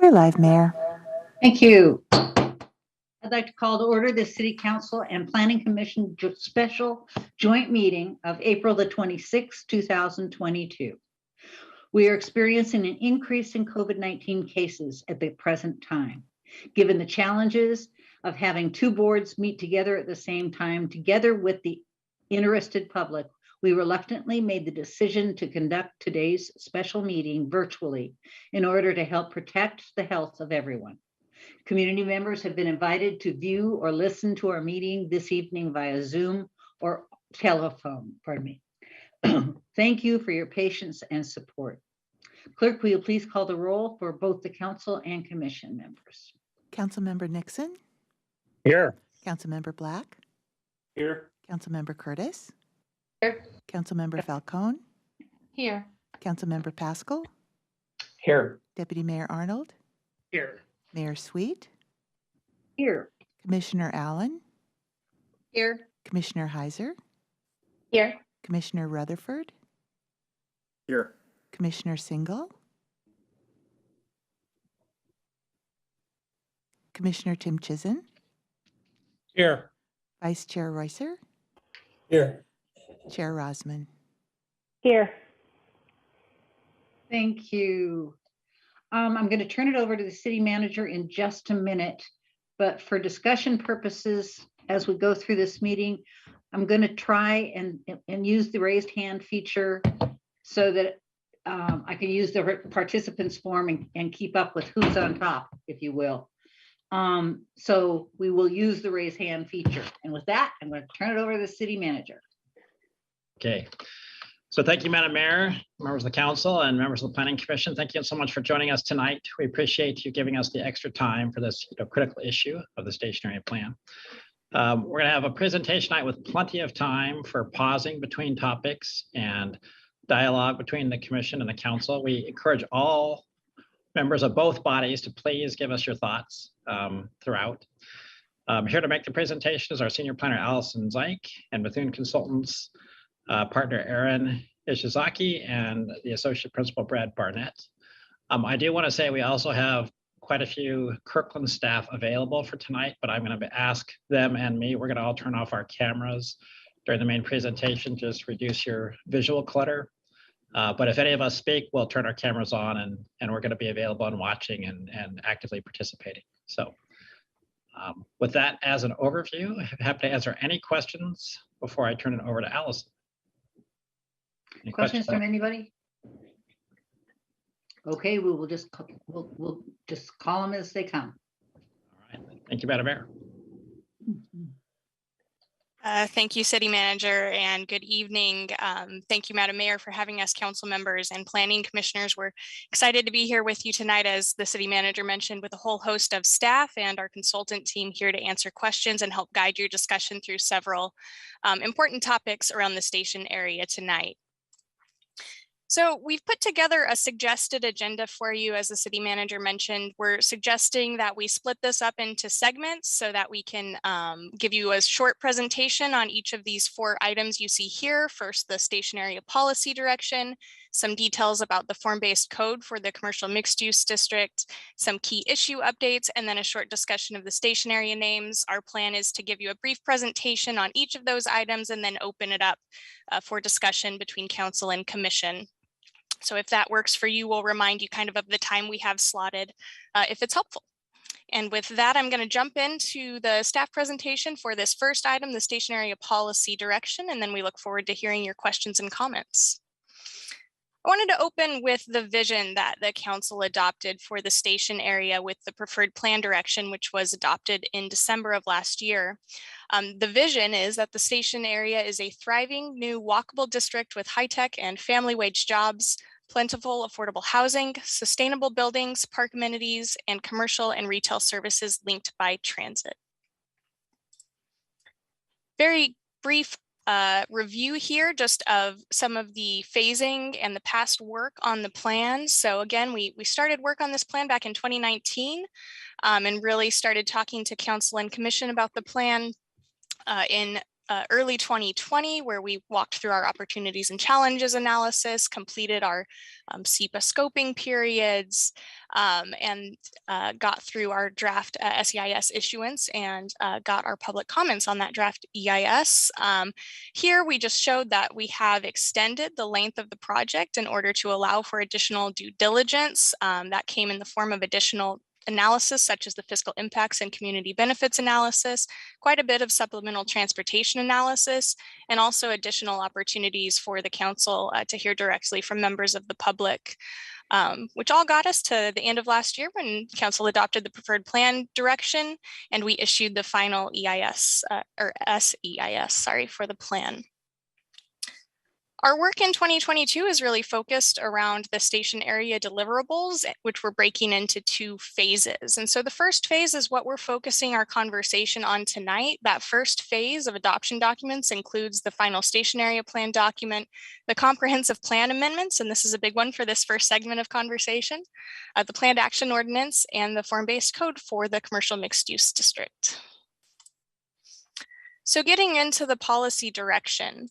You're live, Mayor. Thank you. I'd like to call to order the City Council and Planning Commission special joint meeting of April the 26th, 2022. We are experiencing an increase in COVID-19 cases at the present time. Given the challenges of having two boards meet together at the same time, together with the interested public, we reluctantly made the decision to conduct today's special meeting virtually in order to help protect the health of everyone. Community members have been invited to view or listen to our meeting this evening via Zoom or telephone, pardon me. Thank you for your patience and support. Clerk, will you please call the roll for both the council and commission members? Councilmember Nixon. Here. Councilmember Black. Here. Councilmember Curtis. Here. Councilmember Falcone. Here. Councilmember Pascal. Here. Deputy Mayor Arnold. Here. Mayor Sweet. Here. Commissioner Allen. Here. Commissioner Heiser. Here. Commissioner Rutherford. Here. Commissioner Singal. Commissioner Tim Chizen. Here. Vice Chair Reusser. Here. Chair Rosman. Here. Thank you. I'm going to turn it over to the city manager in just a minute, but for discussion purposes, as we go through this meeting, I'm going to try and use the raised hand feature so that I can use the participants form and keep up with who's on top, if you will. So we will use the raise hand feature. And with that, I'm going to turn it over to the city manager. Okay. So thank you, Madam Mayor, members of the council and members of the Planning Commission. Thank you so much for joining us tonight. We appreciate you giving us the extra time for this critical issue of the stationary plan. We're going to have a presentation night with plenty of time for pausing between topics and dialogue between the commission and the council. We encourage all members of both bodies to please give us your thoughts throughout. Here to make the presentation is our senior planner, Allison Zeich, and Bethune Consultants partner, Aaron Ishizaki, and the associate principal, Brad Barnett. I do want to say we also have quite a few Kirkland staff available for tonight, but I'm going to ask them and me, we're going to all turn off our cameras during the main presentation, just reduce your visual clutter. But if any of us speak, we'll turn our cameras on and we're going to be available and watching and actively participating. So with that as an overview, I'm happy to answer any questions before I turn it over to Allison. Any Questions from anybody? Okay, we'll just call them as they come. All right, thank you, Madam Mayor. Thank you, City Manager, and good evening. Thank you, Madam Mayor, for having us council members and planning commissioners. We're excited to be here with you tonight, as the City Manager mentioned, with a whole host of staff and our consultant team here to answer questions and help guide your discussion through several important topics around the station area tonight. So we've put together a suggested agenda for you. As the city manager mentioned, we're suggesting that we split this up into segments so that we can give you a short presentation on each of these 4 items you see here. First, the station area policy direction, some details about the form-based code for the commercial mixed-use district, some key issue updates, and then a short discussion of the station area names. Our plan is to give you a brief presentation on each of those items and then open it up for discussion between council and commission. So if that works for you, we'll remind you kind of the time we have slotted if it's helpful. And with that, I'm going to jump into the staff presentation for this first item, the station area policy direction, and then we look forward to hearing your questions and comments. I wanted to open with the vision that the council adopted for the station area with the preferred plan direction, which was adopted in December of last year. The vision is that the station area is a thriving new walkable district with high-tech and family wage jobs, plentiful affordable housing, sustainable buildings, park amenities, and commercial and retail services linked by transit. Very brief review here just of some of the phasing and the past work on the plan. So again, we started work on this plan back in 2019 and really started talking to council and commission about the plan in early 2020, where we walked through our opportunities and challenges analysis, completed our SEPA scoping periods, and got through our draft SEIS issuance and got our public comments on that draft EIS. Here, we just showed that we have extended the length of the project in order to allow for additional due diligence. That came in the form of additional analysis, such as the fiscal impacts and community benefits analysis, quite a bit of supplemental transportation analysis, and also additional opportunities for the council to hear directly from members of the public, which all got us to the end of last year when council adopted the preferred plan direction, and we issued the final EIS or SEIS, sorry, for the plan. Our work in 2022 is really focused around the station area deliverables, which we're breaking into 2 phases. And so the first phase is what we're focusing our conversation on tonight. That first phase of adoption documents includes the final station area plan document, the comprehensive plan amendments, and this is a big one for this first segment of conversation, the planned action ordinance, and the form-based code for the commercial mixed use district. So getting into the policy direction,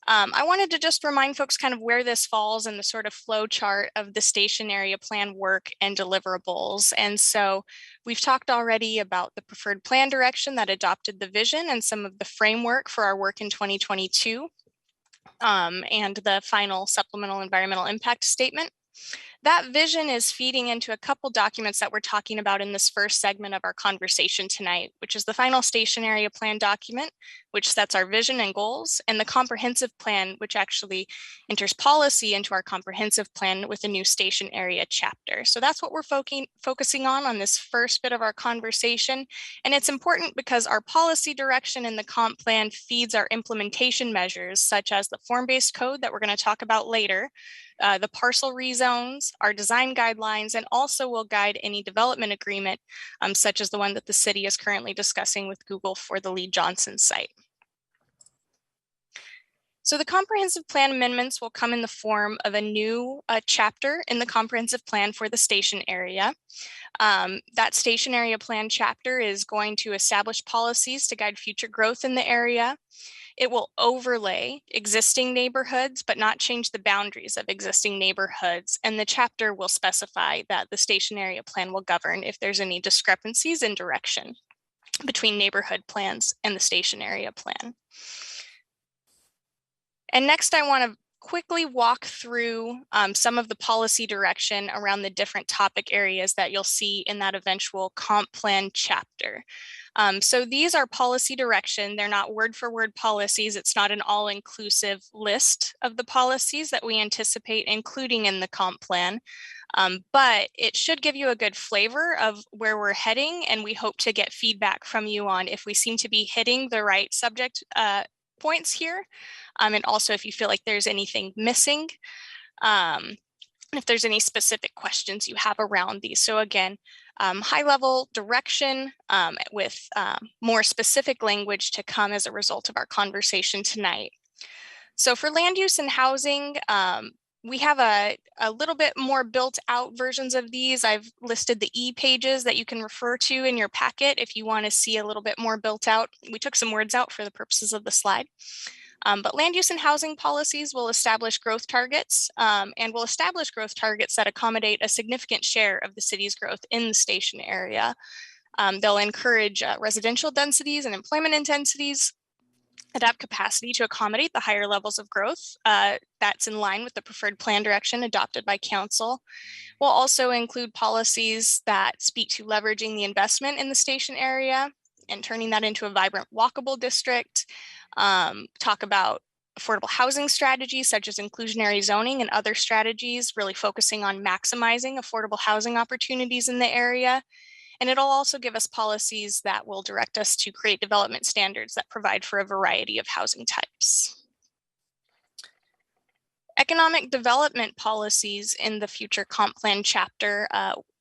I wanted to just remind folks kind of where this falls in the sort of flow chart of the station area plan work and deliverables. And so we've talked already about the preferred plan direction that adopted the vision and some of the framework for our work in 2022, and the final supplemental environmental impact statement. That vision is feeding into a couple documents that we're talking about in this first segment of our conversation tonight, which is the final station area plan document, which sets our vision and goals, and the comprehensive plan, which actually enters policy into our comprehensive plan with a new station area chapter. So that's what we're focusing on this first bit of our conversation. And it's important because our policy direction in the comp plan feeds our implementation measures, such as the form-based code that we're going to talk about later, the parcel rezones, our design guidelines, and also will guide any development agreement, such as the one that the city is currently discussing with Google for the Lee Johnson site. So the comprehensive plan amendments will come in the form of a new chapter in the comprehensive plan for the station area. That station area plan chapter is going to establish policies to guide future growth in the area. It will overlay existing neighborhoods, but not change the boundaries of existing neighborhoods. And the chapter will specify that the station area plan will govern if there's any discrepancies in direction between neighborhood plans and the station area plan. And next, I want to quickly walk through some of the policy direction around the different topic areas that you'll see in that eventual comp plan chapter. So these are policy direction. They're not word for word policies. It's not an all-inclusive list of the policies that we anticipate including in the comp plan. But it should give you a good flavor of where we're heading, and we hope to get feedback from you on if we seem to be hitting the right subject points here. And also if you feel like there's anything missing, if there's any specific questions you have around these. So again, high level direction with more specific language to come as a result of our conversation tonight. So for land use and housing, we have a little bit more built out versions of these. I've listed the e-pages that you can refer to in your packet if you want to see a little bit more built out. We took some words out for the purposes of the slide. But land use and housing policies will establish growth targets and will establish growth targets that accommodate a significant share of the city's growth in the station area. They'll encourage residential densities and employment intensities, adapt capacity to accommodate the higher levels of growth that's in line with the preferred plan direction adopted by council. We'll also include policies that speak to leveraging the investment in the station area and turning that into a vibrant walkable district. Talk about affordable housing strategies such as inclusionary zoning and other strategies, really focusing on maximizing affordable housing opportunities in the area. And it'll also give us policies that will direct us to create development standards that provide for a variety of housing types. Economic development policies in the future comp plan chapter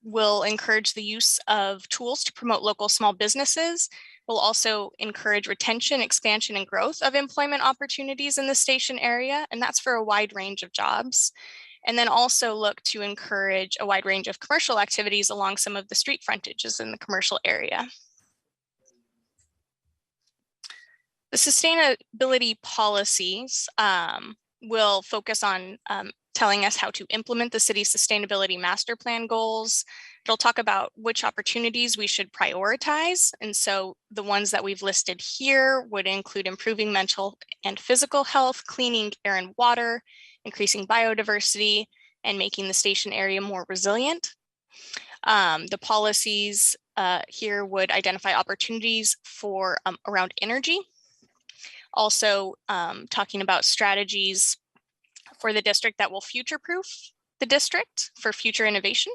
will encourage the use of tools to promote local small businesses. We'll also encourage retention, expansion, and growth of employment opportunities in the station area, and that's for a wide range of jobs. And then also look to encourage a wide range of commercial activities along some of the street frontages in the commercial area. The sustainability policies will focus on telling us how to implement the city's sustainability master plan goals. It'll talk about which opportunities we should prioritize. And so the ones that we've listed here would include improving mental and physical health, cleaning air and water, increasing biodiversity, and making the station area more resilient. The policies here would identify opportunities for around energy. Also talking about strategies for the district that will future-proof the district for future innovation.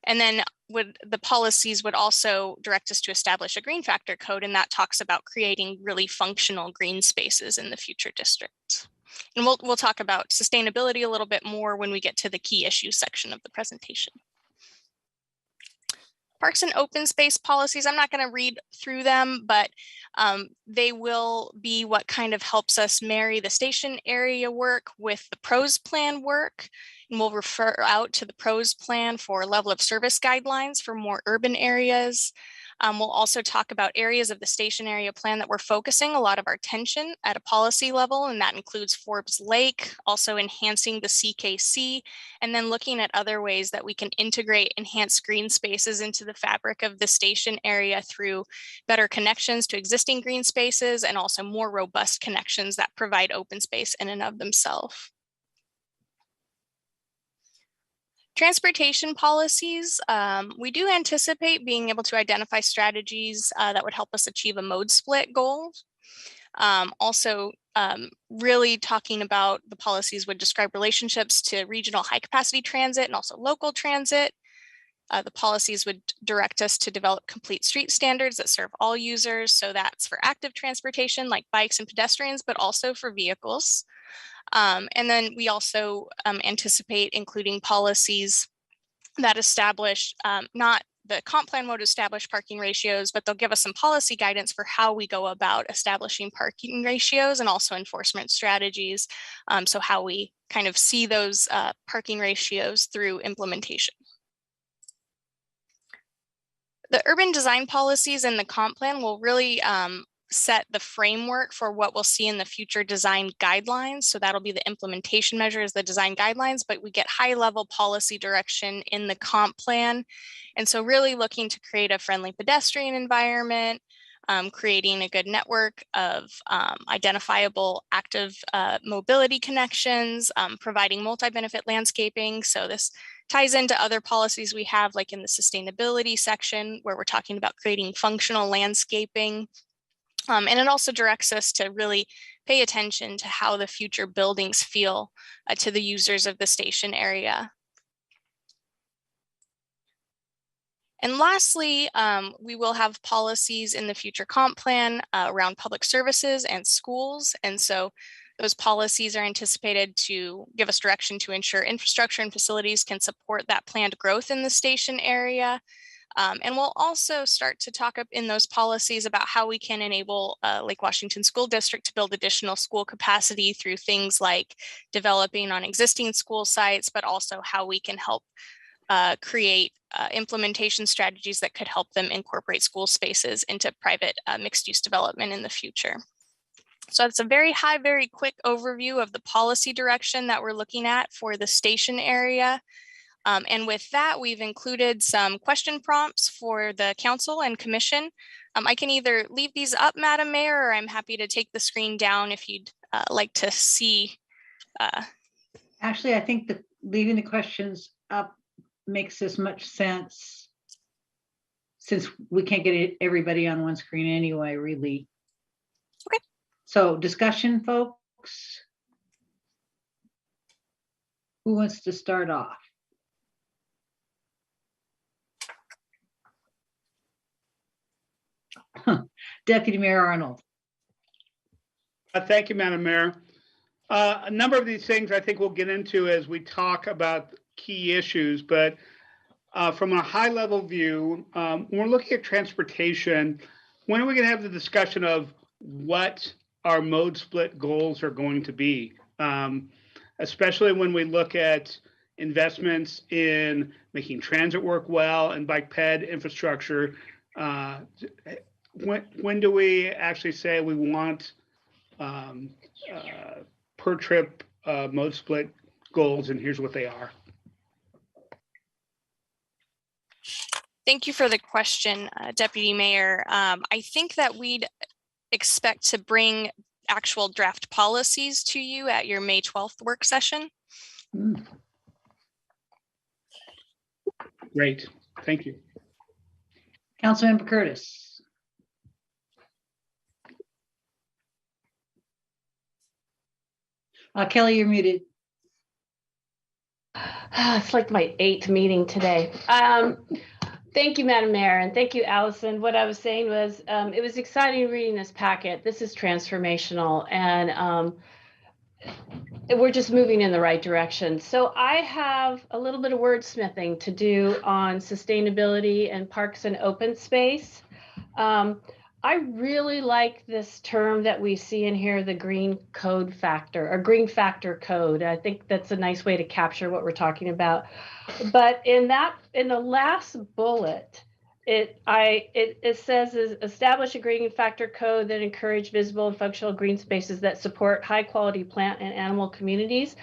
And then the policies would also direct us to establish a green factor code, and that talks about creating really functional green spaces in the future district. And we'll talk about sustainability a little bit more when we get to the key issues section of the presentation. Parks and open space policies, I'm not going to read through them, but they will be what kind of helps us marry the station area work with the pros plan work. And we'll refer out to the pros plan for level of service guidelines for more urban areas. We'll also talk about areas of the station area plan that we're focusing a lot of our attention at a policy level, and that includes Forbes Lake, also enhancing the CKC, and then looking at other ways that we can integrate enhanced green spaces into the fabric of the station area through better connections to existing green spaces and also more robust connections that provide open space in and of themselves. Transportation policies, we do anticipate being able to identify strategies that would help us achieve a mode split goal. Also, really talking about the policies would describe relationships to regional high capacity transit and also local transit. The policies would direct us to develop complete street standards that serve all users. So that's for active transportation like bikes and pedestrians, but also for vehicles. And then we also anticipate including policies that establish, not the comp plan won't establish parking ratios, but they'll give us some policy guidance for how we go about establishing parking ratios and also enforcement strategies. So how we kind of see those parking ratios through implementation. The urban design policies and the comp plan will really set the framework for what we'll see in the future design guidelines. So that'll be the implementation measures, the design guidelines, but we get high level policy direction in the comp plan. And so really looking to create a friendly pedestrian environment, creating a good network of identifiable active mobility connections, providing multi-benefit landscaping. So this ties into other policies we have, like in the sustainability section, where we're talking about creating functional landscaping. And it also directs us to really pay attention to how the future buildings feel to the users of the station area. And lastly, we will have policies in the future comp plan around public services and schools. And so those policies are anticipated to give us direction to ensure infrastructure and facilities can support that planned growth in the station area. And we'll also start to talk up in those policies about how we can enable Lake Washington School District to build additional school capacity through things like developing on existing school sites, but also how we can help create implementation strategies that could help them incorporate school spaces into private mixed use development in the future. So it's a very high, very quick overview of the policy direction that we're looking at for the station area. And with that, we've included some question prompts for the council and commission. I can either leave these up, Madam Mayor, or I'm happy to take the screen down if you'd like to see. Actually, I think that leaving the questions up makes as much sense since we can't get everybody on one screen anyway, really. Okay. So discussion, folks. Who wants to start off? Deputy Mayor Arnold. Thank you, Madam Mayor. A number of these things I think we'll get into as we talk about key issues, but from a high level view, when we're looking at transportation, when are we going to have the discussion of what our mode split goals are going to be? Especially when we look at investments in making transit work well and bike ped infrastructure. when do we actually say we want per trip mode split goals, and here's what they are? Thank you for the question, Deputy Mayor. I think that we'd expect to bring actual draft policies to you at your May 12th work session. Great, thank you. Councilmember Curtis. Kelly, you're muted. It's like my 8th meeting today. Thank you, Madam Mayor, and thank you, Allison. What I was saying was, it was exciting reading this packet. This is transformational, and we're just moving in the right direction. So I have a little bit of wordsmithing to do on sustainability and parks and open space. I really like this term that we see in here, the green code factor or green factor code. I think that's a nice way to capture what we're talking about. But in the last bullet, it says is establish a green factor code that encourage visible and functional green spaces that support high quality plant and animal communities.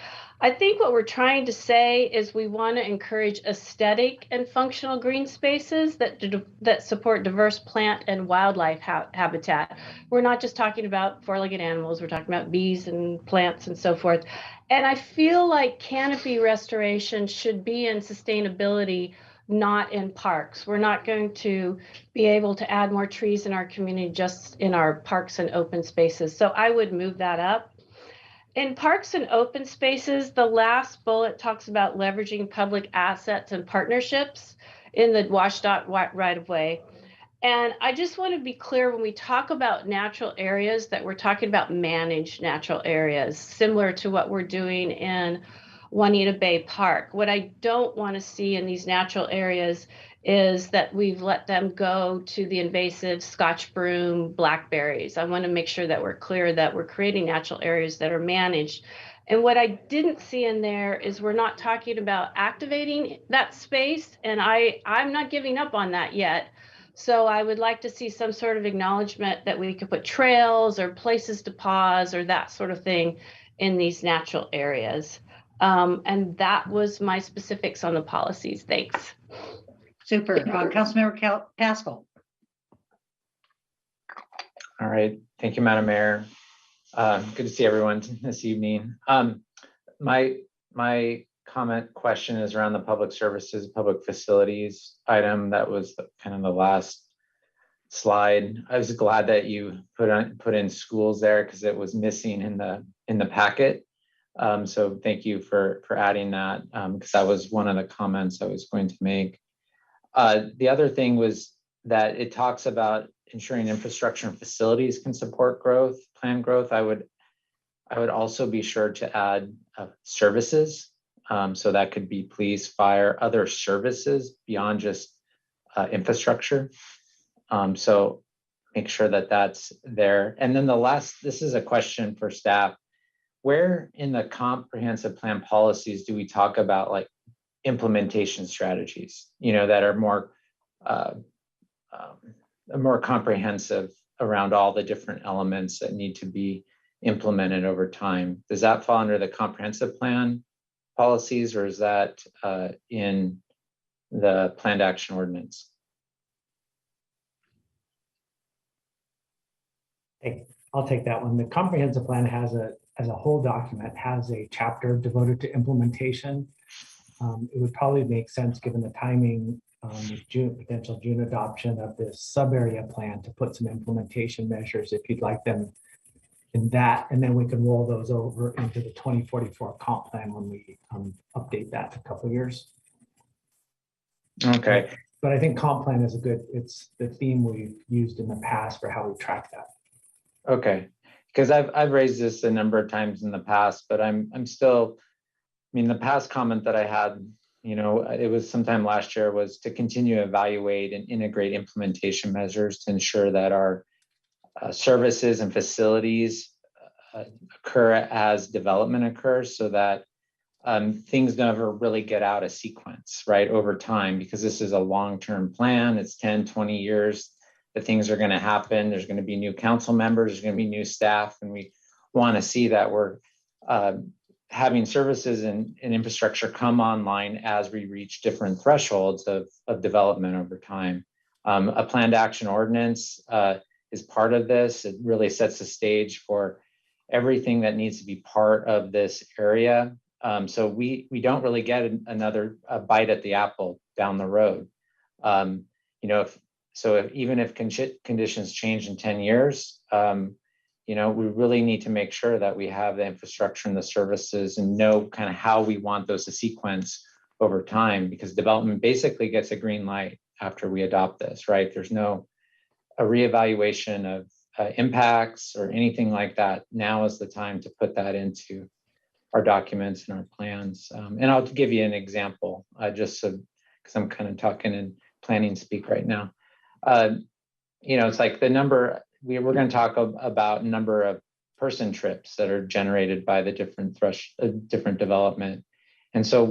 I think what we're trying to say is we want to encourage aesthetic and functional green spaces that support diverse plant and wildlife habitat. We're not just talking about four-legged animals, we're talking about bees and plants and so forth. And I feel like canopy restoration should be in sustainability, not in parks. We're not going to be able to add more trees in our community just in our parks and open spaces. So I would move that up. In parks and open spaces, the last bullet talks about leveraging public assets and partnerships in the WSDOT right-of-way. And I just want to be clear when we talk about natural areas that we're talking about managed natural areas, similar to what we're doing in Juanita Bay Park. What I don't want to see in these natural areas is that we've let them go to the invasive Scotch broom blackberries. I want to make sure that we're clear that we're creating natural areas that are managed. And what I didn't see in there is we're not talking about activating that space, and I'm not giving up on that yet. So I would like to see some sort of acknowledgement that we could put trails or places to pause or that sort of thing in these natural areas. And that was my specifics on the policies. Thanks. Super. Councilmember Pascal. All right. Thank you, Madam Mayor. Good to see everyone this evening. My comment question is around the public services, public facilities item. That was kind of the last slide. I was glad that you put in schools there because it was missing in the packet. So thank you for adding that because that was one of the comments I was going to make. The other thing was that it talks about ensuring infrastructure and facilities can support growth, planned growth. I would also be sure to add services. So that could be police, fire, other services beyond just infrastructure. So make sure that that's there. And then the last, this is a question for staff. Where in the comprehensive plan policies do we talk about like implementation strategies, that are more comprehensive around all the different elements that need to be implemented over time? Does that fall under the comprehensive plan policies, or is that in the planned action ordinance? I'll take that one. The comprehensive plan has as a whole document, has a chapter devoted to implementation. It would probably make sense, given the timing, potential June adoption of this sub-area plan, to put some implementation measures if you'd like them in that, and then we can roll those over into the 2044 comp plan when we update that in a couple of years. Okay. But I think comp plan is it's the theme we've used in the past for how we track that. Okay, because I've raised this a number of times in the past, but I'm still, the past comment that I had, it was sometime last year, was to continue to evaluate and integrate implementation measures to ensure that our services and facilities occur as development occurs, so that things never really get out of sequence, right, over time, because this is a long-term plan. It's 10, 20 years that things are going to happen. There's going to be new council members, there's going to be new staff, and we want to see that we're having services and infrastructure come online as we reach different thresholds of development over time. A planned action ordinance is part of this. It really sets the stage for everything that needs to be part of this area. So we don't really get another bite at the apple down the road. Even if conditions change in 10 years, we really need to make sure that we have the infrastructure and the services and know kind of how we want those to sequence over time, because development basically gets a green light after we adopt this, right? There's no a reevaluation of impacts or anything like that. Now is the time to put that into our documents and our plans. And I'll give you an example, just so, because I'm kind of talking in planning speak right now. It's like the number, we're going to talk about number of person trips that are generated by the different different development. And so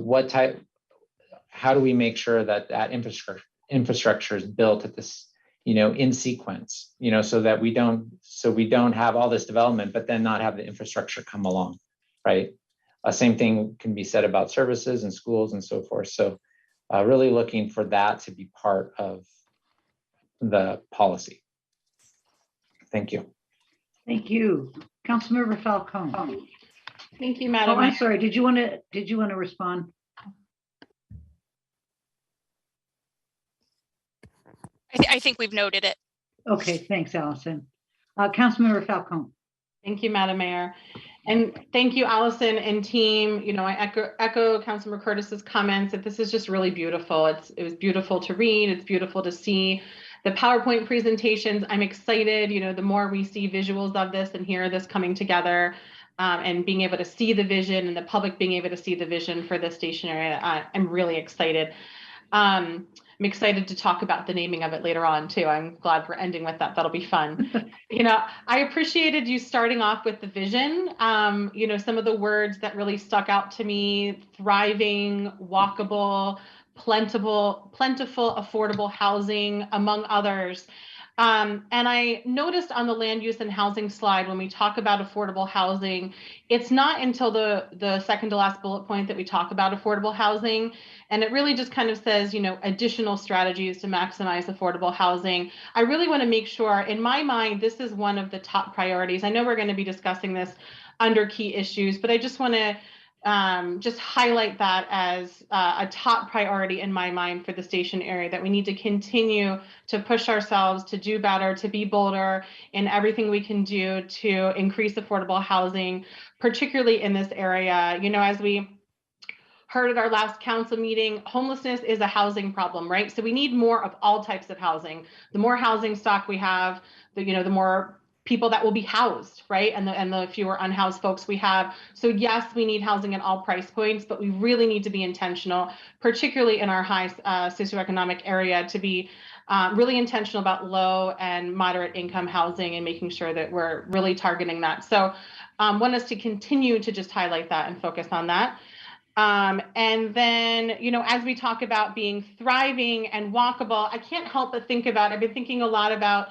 how do we make sure that infrastructure is built at this, in sequence, so that we don't have all this development, but then not have the infrastructure come along, right? Same thing can be said about services and schools and so forth. So really looking for that to be part of the policy. Thank you. Thank you. Councilmember Falcone. Thank you, Oh, Madam I'm Mayor. sorry. Did you want to respond? I think we've noted it. Okay, thanks, Allison. Councilmember Falcone. Thank you, Madam Mayor. And thank you, Allison and team. I echo Councilmember Curtis's comments that this is just really beautiful. It was beautiful to read. It's beautiful to see the PowerPoint presentations. I'm excited, the more we see visuals of this and hear this coming together and being able to see the vision and the public being able to see the vision for this station area. I'm really excited. I'm excited to talk about the naming of it later on too. I'm glad we're ending with that. That'll be fun. I appreciated you starting off with the vision. Some of the words that really stuck out to me: thriving, walkable, plentiful, affordable housing, among others. And I noticed on the land use and housing slide, when we talk about affordable housing, it's not until the second to last bullet point that we talk about affordable housing. And it really just kind of says, additional strategies to maximize affordable housing. I really want to make sure, in my mind, this is one of the top priorities. I know we're going to be discussing this under key issues, but I just want to just highlight that as a top priority in my mind for the station area, that we need to continue to push ourselves to do better, to be bolder in everything we can do to increase affordable housing, particularly in this area. As we heard at our last council meeting, homelessness is a housing problem, right? So we need more of all types of housing. The more housing stock we have, the more people that will be housed, right? And the fewer unhoused folks we have. So yes, we need housing at all price points, but we really need to be intentional, particularly in our high socioeconomic area, to be really intentional about low and moderate income housing and making sure that we're really targeting that. So want us to continue to just highlight that and focus on that. And then, as we talk about being thriving and walkable, I can't help but think about, I've been thinking a lot about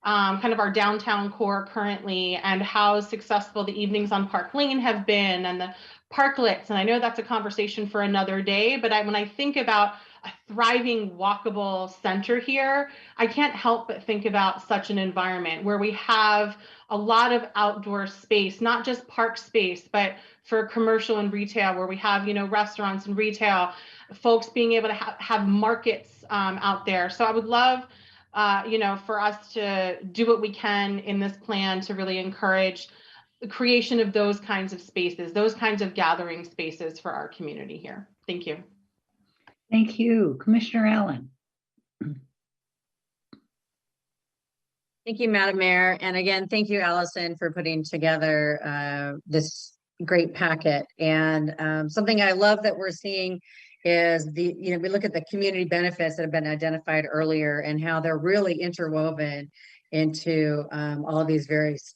kind of our downtown core currently and how successful the evenings on Park Lane have been and the parklets. And I know that's a conversation for another day, but when I think about a thriving, walkable center here, I can't help but think about such an environment where we have a lot of outdoor space, not just park space, but for commercial and retail, where we have, restaurants and retail, folks being able to have markets out there. So I would love, for us to do what we can in this plan to really encourage the creation of those kinds of spaces, those kinds of gathering spaces for our community here. Thank you. Thank you. Commissioner Allen. Thank you, Madam Mayor. And again, thank you, Allison, for putting together this great packet. And something I love that we're seeing is we look at the community benefits that have been identified earlier and how they're really interwoven into all of these various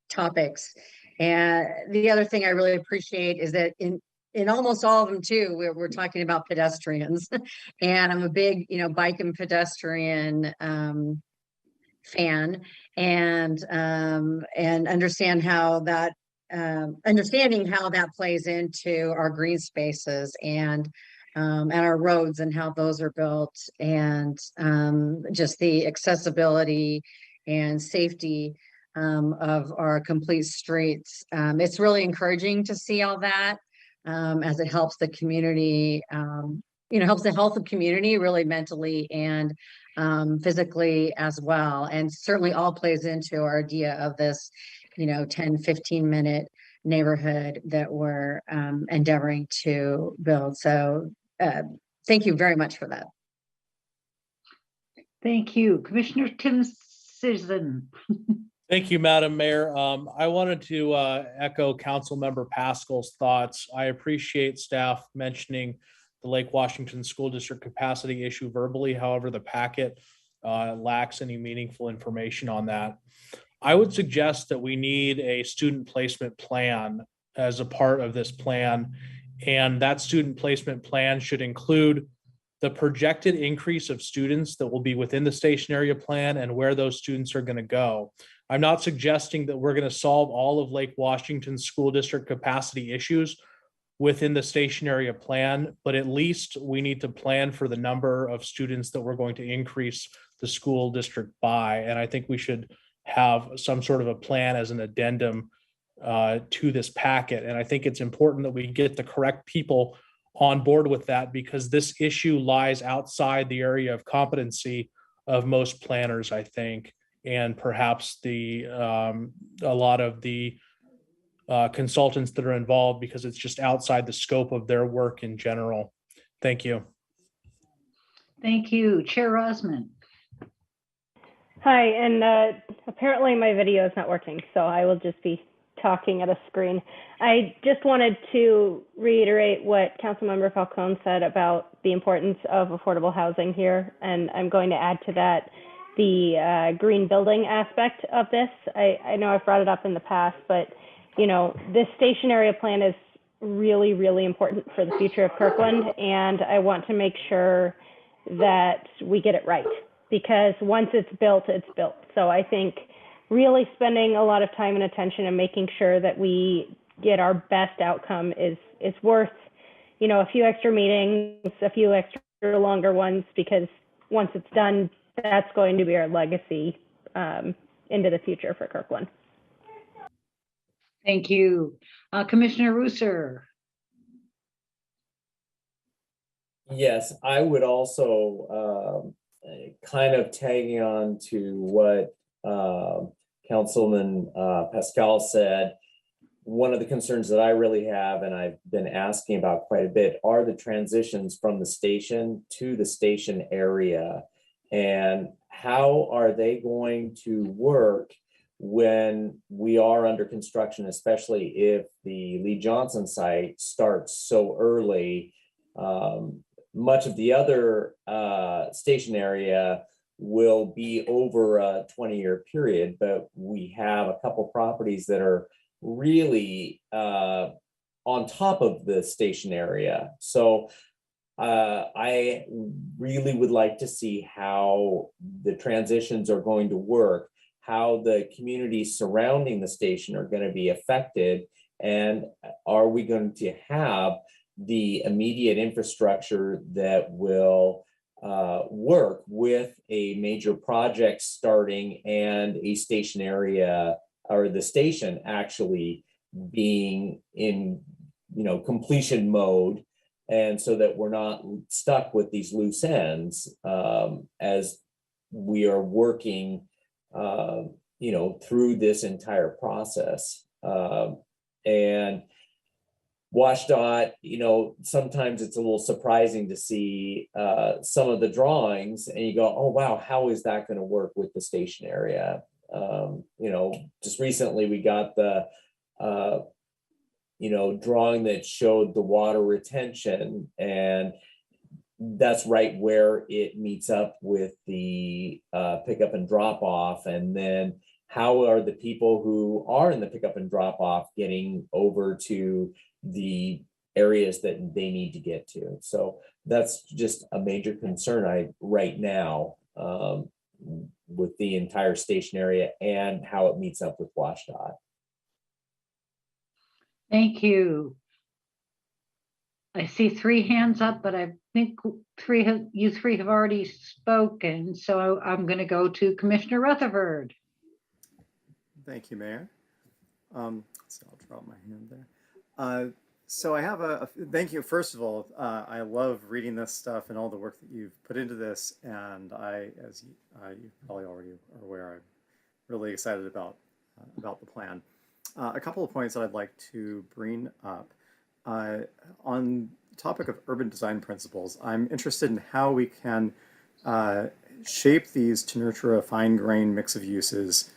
topics. And the other thing I really appreciate is that in almost all of them too, we're talking about pedestrians. And I'm a big, bike and pedestrian fan, and understanding how that plays into our green spaces and our roads and how those are built, and just the accessibility and safety of our complete streets. It's really encouraging to see all that, as it helps the community, helps the health of community really mentally and physically as well. And certainly all plays into our idea of this, 10, 15-minute neighborhood that we're endeavoring to build. So thank you very much for that. Thank you. Commissioner Tim Chisholm. Thank you, Madam Mayor. I wanted to echo Councilmember Pascal's thoughts. I appreciate staff mentioning the Lake Washington School District capacity issue verbally. However, the packet lacks any meaningful information on that. I would suggest that we need a student placement plan as a part of this plan. And that student placement plan should include the projected increase of students that will be within the station area plan and where those students are going to go. I'm not suggesting that we're going to solve all of Lake Washington School District capacity issues within the station area plan, but at least we need to plan for the number of students that we're going to increase the school district by. And I think we should have some sort of a plan as an addendum to this packet. And I think it's important that we get the correct people on board with that, because this issue lies outside the area of competency of most planners, I think, and perhaps a lot of the consultants that are involved, because it's just outside the scope of their work in general. Thank you. Thank you. Chair Rosman. Hi, and apparently my video is not working, so I will just be talking at a screen. I just wanted to reiterate what Councilmember Falcone said about the importance of affordable housing here, and I'm going to add to that the green building aspect of this. I know I've brought it up in the past, but this station area plan is really, really important for the future of Kirkland, and I want to make sure that we get it right, because once it's built, it's built. So I think really spending a lot of time and attention and making sure that we get our best outcome is worth, a few extra meetings, a few extra longer ones, because once it's done, that's going to be our legacy into the future for Kirkland. Thank you. Commissioner Reusser. Yes, I would also kind of tagging on to what Councilman Pascal said. One of the concerns that I really have, and I've been asking about quite a bit, are the transitions from the station to the station area, and how are they going to work when we are under construction, especially if the Lee Johnson site starts so early. Much of the other station area will be over a 20-year period, but we have a couple properties that are really on top of the station area. So I really would like to see how the transitions are going to work, how the communities surrounding the station are going to be affected, and are we going to have the immediate infrastructure that will work with a major project starting and a station area, or the station actually being in completion mode, and so that we're not stuck with these loose ends as we are working through this entire process. And WashDOT, sometimes it's a little surprising to see some of the drawings and you go, oh, wow, how is that going to work with the station area? Just recently we got the, drawing that showed the water retention, and that's right where it meets up with the pickup and drop off. And then how are the people who are in the pickup and drop off getting over to the areas that they need to get to. So that's just a major concern right now with the entire station area and how it meets up with WashDOT. Thank you. I see 3 hands up, but I think you three have already spoken. So I'm going to go to Commissioner Rutherford. Thank you, Mayor. So I'll drop my hand there. So I have thank you. First of all, I love reading this stuff and all the work that you've put into this. And as you probably already are aware, I'm really excited about the plan. A couple of points that I'd like to bring up. On the topic of urban design principles, I'm interested in how we can shape these to nurture a fine-grained mix of uses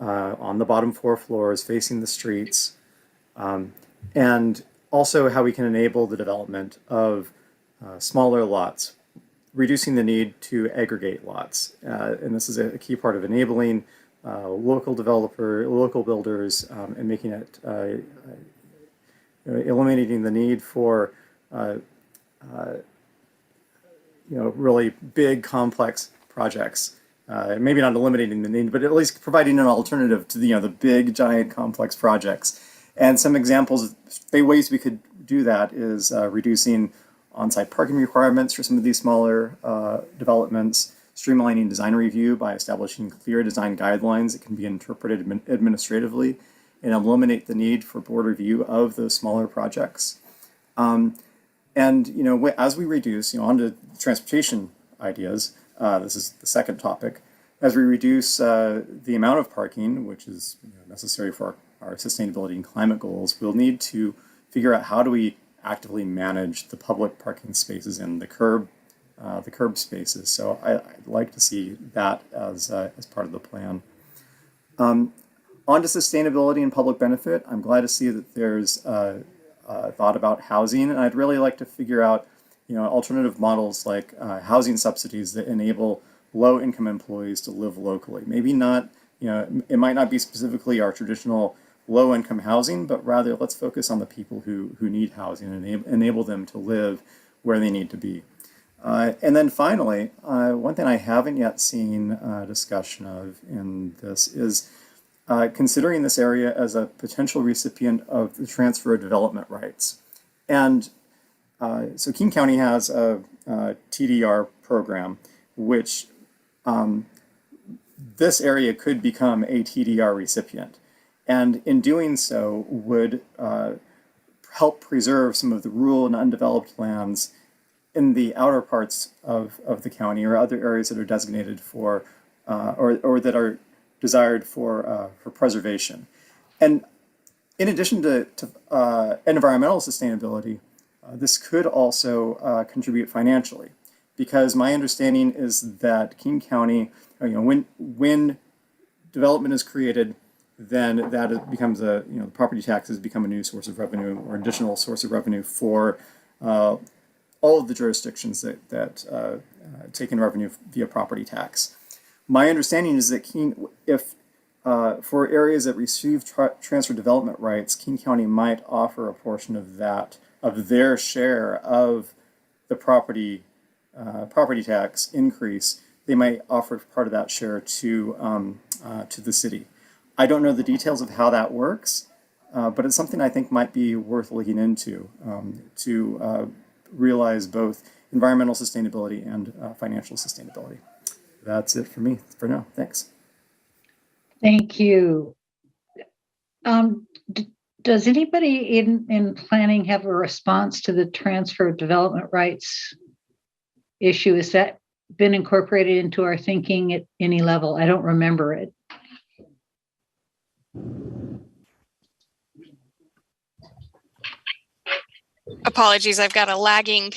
on the bottom 4 floors facing the streets, and also how we can enable the development of smaller lots, reducing the need to aggregate lots. And this is a key part of enabling local builders, and making it eliminating the need for really big, complex projects. Maybe not eliminating the need, but at least providing an alternative to the big, giant, complex projects. And some examples, ways we could do that is reducing on-site parking requirements for some of these smaller developments, streamlining design review by establishing clear design guidelines that can be interpreted administratively, and eliminate the need for board review of those smaller projects. And as we reduce, onto transportation ideas, this is the second topic. As we reduce the amount of parking, which is necessary for our sustainability and climate goals, we'll need to figure out how do we actively manage the public parking spaces and the curb spaces. So I'd like to see that as part of the plan. On to sustainability and public benefit, I'm glad to see that there's thought about housing, and I'd really like to figure out, alternative models like housing subsidies that enable low-income employees to live locally. Maybe not, it might not be specifically our traditional low-income housing, but rather let's focus on the people who need housing and enable them to live where they need to be. And then finally, one thing I haven't yet seen discussion of in this is considering this area as a potential recipient of the transfer of development rights. And so King County has a TDR program, which this area could become a TDR recipient. And in doing so would help preserve some of the rural and undeveloped lands in the outer parts of the county, or other areas that are designated for, or that are desired for preservation. And in addition to environmental sustainability, this could also contribute financially, because my understanding is that King County, when development is created, then that becomes the property taxes become a new source of revenue, or additional source of revenue for all of the jurisdictions that take in revenue via property tax. My understanding is that if for areas that receive transfer development rights, King County might offer a portion of their share of the property tax increase. They might offer part of that share to the city. I don't know the details of how that works, but it's something I think might be worth looking into to realize both environmental sustainability and financial sustainability. That's it for me for now. Thanks. Thank you. Does anybody in planning have a response to the transfer of development rights issue? Has that been incorporated into our thinking at any level? I don't remember it. Apologies, I've got a lagging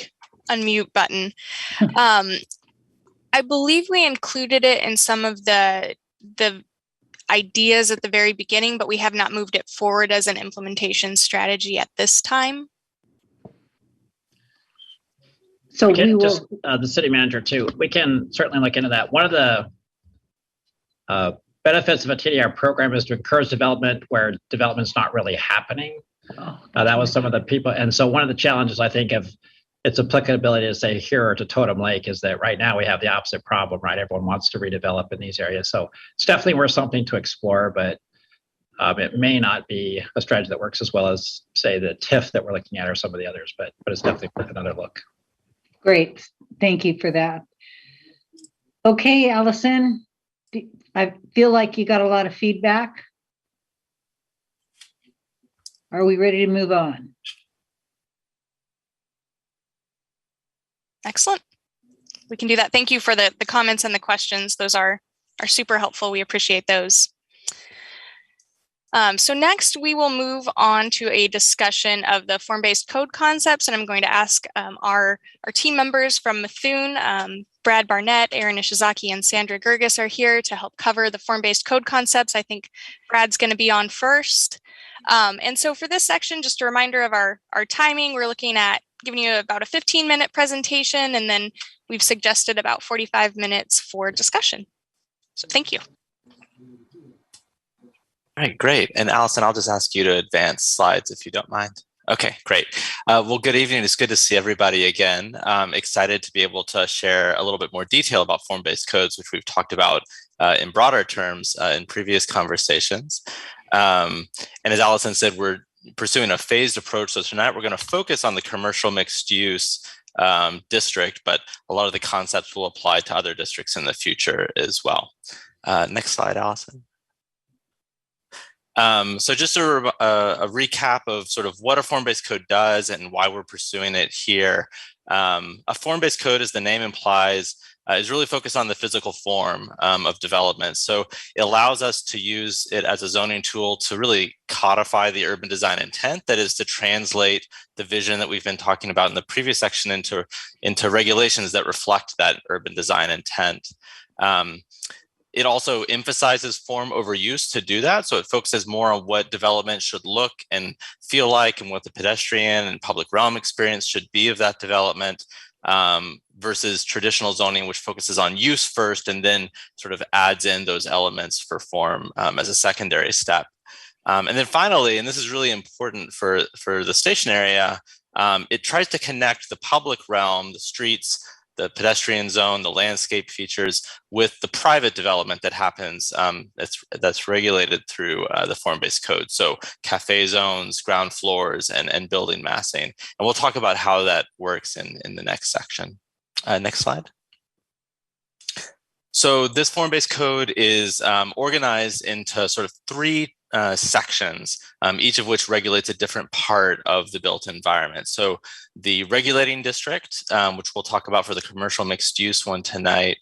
unmute button. I believe we included it in some of the ideas at the very beginning, but we have not moved it forward as an implementation strategy at this time. So we can we will just the city manager too. We can certainly look into that. One of the benefits of a TDR program is to encourage development where development's not really happening. That was some of the people. And so one of the challenges I think of its applicability to say here or to Totem Lake is that right now we have the opposite problem, right? Everyone wants to redevelop in these areas. So it's definitely worth something to explore, but it may not be a strategy that works as well as, say, the TIF that we're looking at or some of the others, but it's definitely worth another look. Great. Thank you for that. Okay, Allison, I feel like you got a lot of feedback. Are we ready to move on? Excellent. We can do that. Thank you for the comments and the questions. Those are super helpful. We appreciate those. So next, we will move on to a discussion of the form-based code concepts, and I'm going to ask our team members from Methuen, Brad Barnett, Aaron Ishizaki, and Sandra Gerges are here to help cover the form-based code concepts. I think Brad's going to be on first. And so for this section, just a reminder of our timing, we're looking at giving you about a 15-minute presentation, and then we've suggested about 45 minutes for discussion. So thank you. All right, great. And Allison, I'll just ask you to advance slides if you don't mind. Okay, great. Well, good evening. It's good to see everybody again. Excited to be able to share a little bit more detail about form-based codes, which we've talked about in broader terms in previous conversations. And as Allison said, we're pursuing a phased approach. So tonight we're going to focus on the commercial mixed use district, but a lot of the concepts will apply to other districts in the future as well. Next slide, Allison. So just a recap of sort of what a form-based code does and why we're pursuing it here. A form-based code, as the name implies, is really focused on the physical form of development. So it allows us to use it as a zoning tool to really codify the urban design intent, that is to translate the vision that we've been talking about in the previous section into regulations that reflect that urban design intent. It also emphasizes form over use to do that. So it focuses more on what development should look and feel like and what the pedestrian and public realm experience should be of that development versus traditional zoning, which focuses on use first and then sort of adds in those elements for form as a secondary step. And then finally, and this is really important for the station area, it tries to connect the public realm, the streets, the pedestrian zone, the landscape features with the private development that happens that's regulated through the form-based code. So cafe zones, ground floors, and building massing. And we'll talk about how that works in the next section. Next slide. So this form-based code is organized into sort of three sections, each of which regulates a different part of the built environment. So the regulating district, which we'll talk about for the commercial mixed use one tonight,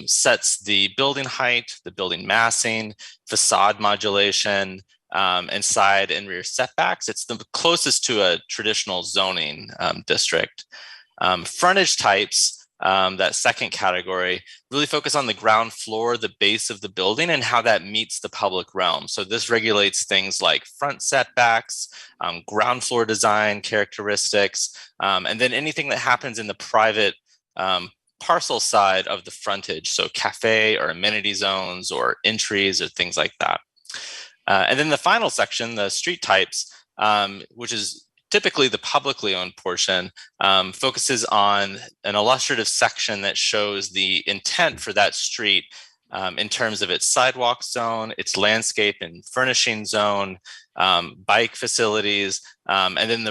sets the building height, the building massing, facade modulation, and side and rear setbacks. It's the closest to a traditional zoning district. Frontage types, that second category, really focus on the ground floor, the base of the building, and how that meets the public realm. So this regulates things like front setbacks, ground floor design characteristics, and then anything that happens in the private parcel side of the frontage. So cafe or amenity zones or entries or things like that. And then the final section, the street types, which is typically the publicly owned portion, focuses on an illustrative section that shows the intent for that street in terms of its sidewalk zone, its landscape and furnishing zone, bike facilities, and then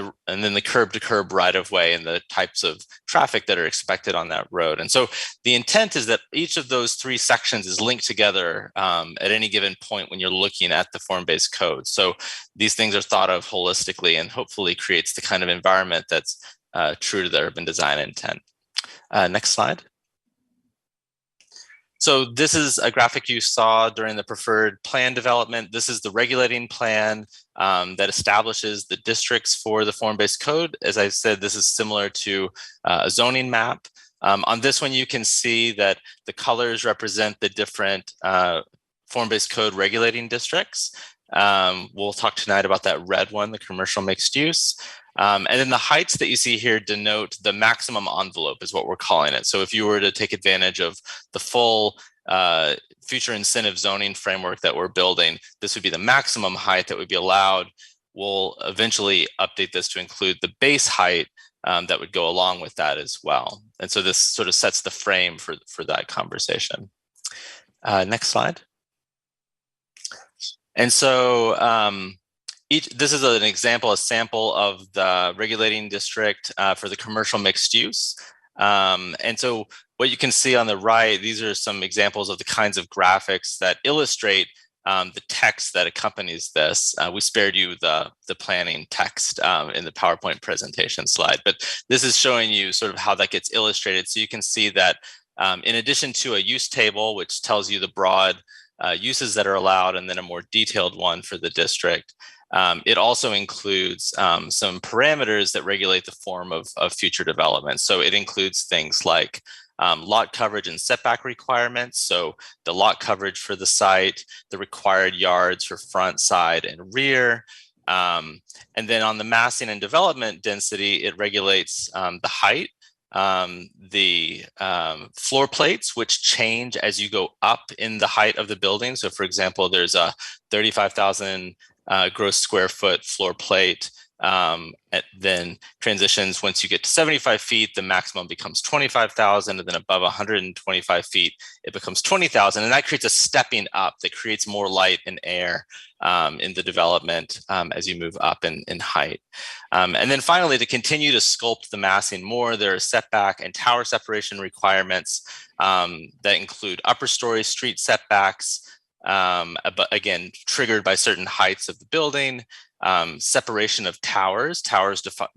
the curb to curb right of way and the types of traffic that are expected on that road. And so the intent is that each of those three sections is linked together at any given point when you're looking at the form-based code. So these things are thought of holistically and hopefully creates the kind of environment that's true to the urban design intent. Next slide. So this is a graphic you saw during the preferred plan development. This is the regulating plan that establishes the districts for the form-based code. As I said, this is similar to a zoning map. On this one, you can see that the colors represent the different form-based code regulating districts. We'll talk tonight about that red one, the commercial mixed use. And then the heights that you see here denote the maximum envelope is what we're calling it. So if you were to take advantage of the full future incentive zoning framework that we're building, this would be the maximum height that would be allowed we'll eventually update this to include the base height that would go along with that as well. And so this sort of sets the frame for that conversation. Next slide. And so this is an example, a sample of the regulating district for the commercial mixed use. And so what you can see on the right, these are some examples of the kinds of graphics that illustrate the text that accompanies this. We spared you the planning text in the PowerPoint presentation slide, but this is showing you sort of how that gets illustrated. So you can see that in addition to a use table, which tells you the broad uses that are allowed, and then a more detailed one for the district, it also includes some parameters that regulate the form of future development. So it includes things like lot coverage and setback requirements. So the lot coverage for the site, the required yards for front, side, and rear. And then on the massing and development density, it regulates the height, the floor plates, which change as you go up in the height of the building. So for example, there's a 35,000 gross square foot floor plate. Then transitions once you get to 75 feet, the maximum becomes 25,000, and then above 125 feet, it becomes 20,000. And that creates a stepping up that creates more light and air in the development as you move up in height. And then finally, to continue to sculpt the massing more, there are setback and tower separation requirements that include upper story street setbacks, but again, triggered by certain heights of the building. Separation of towers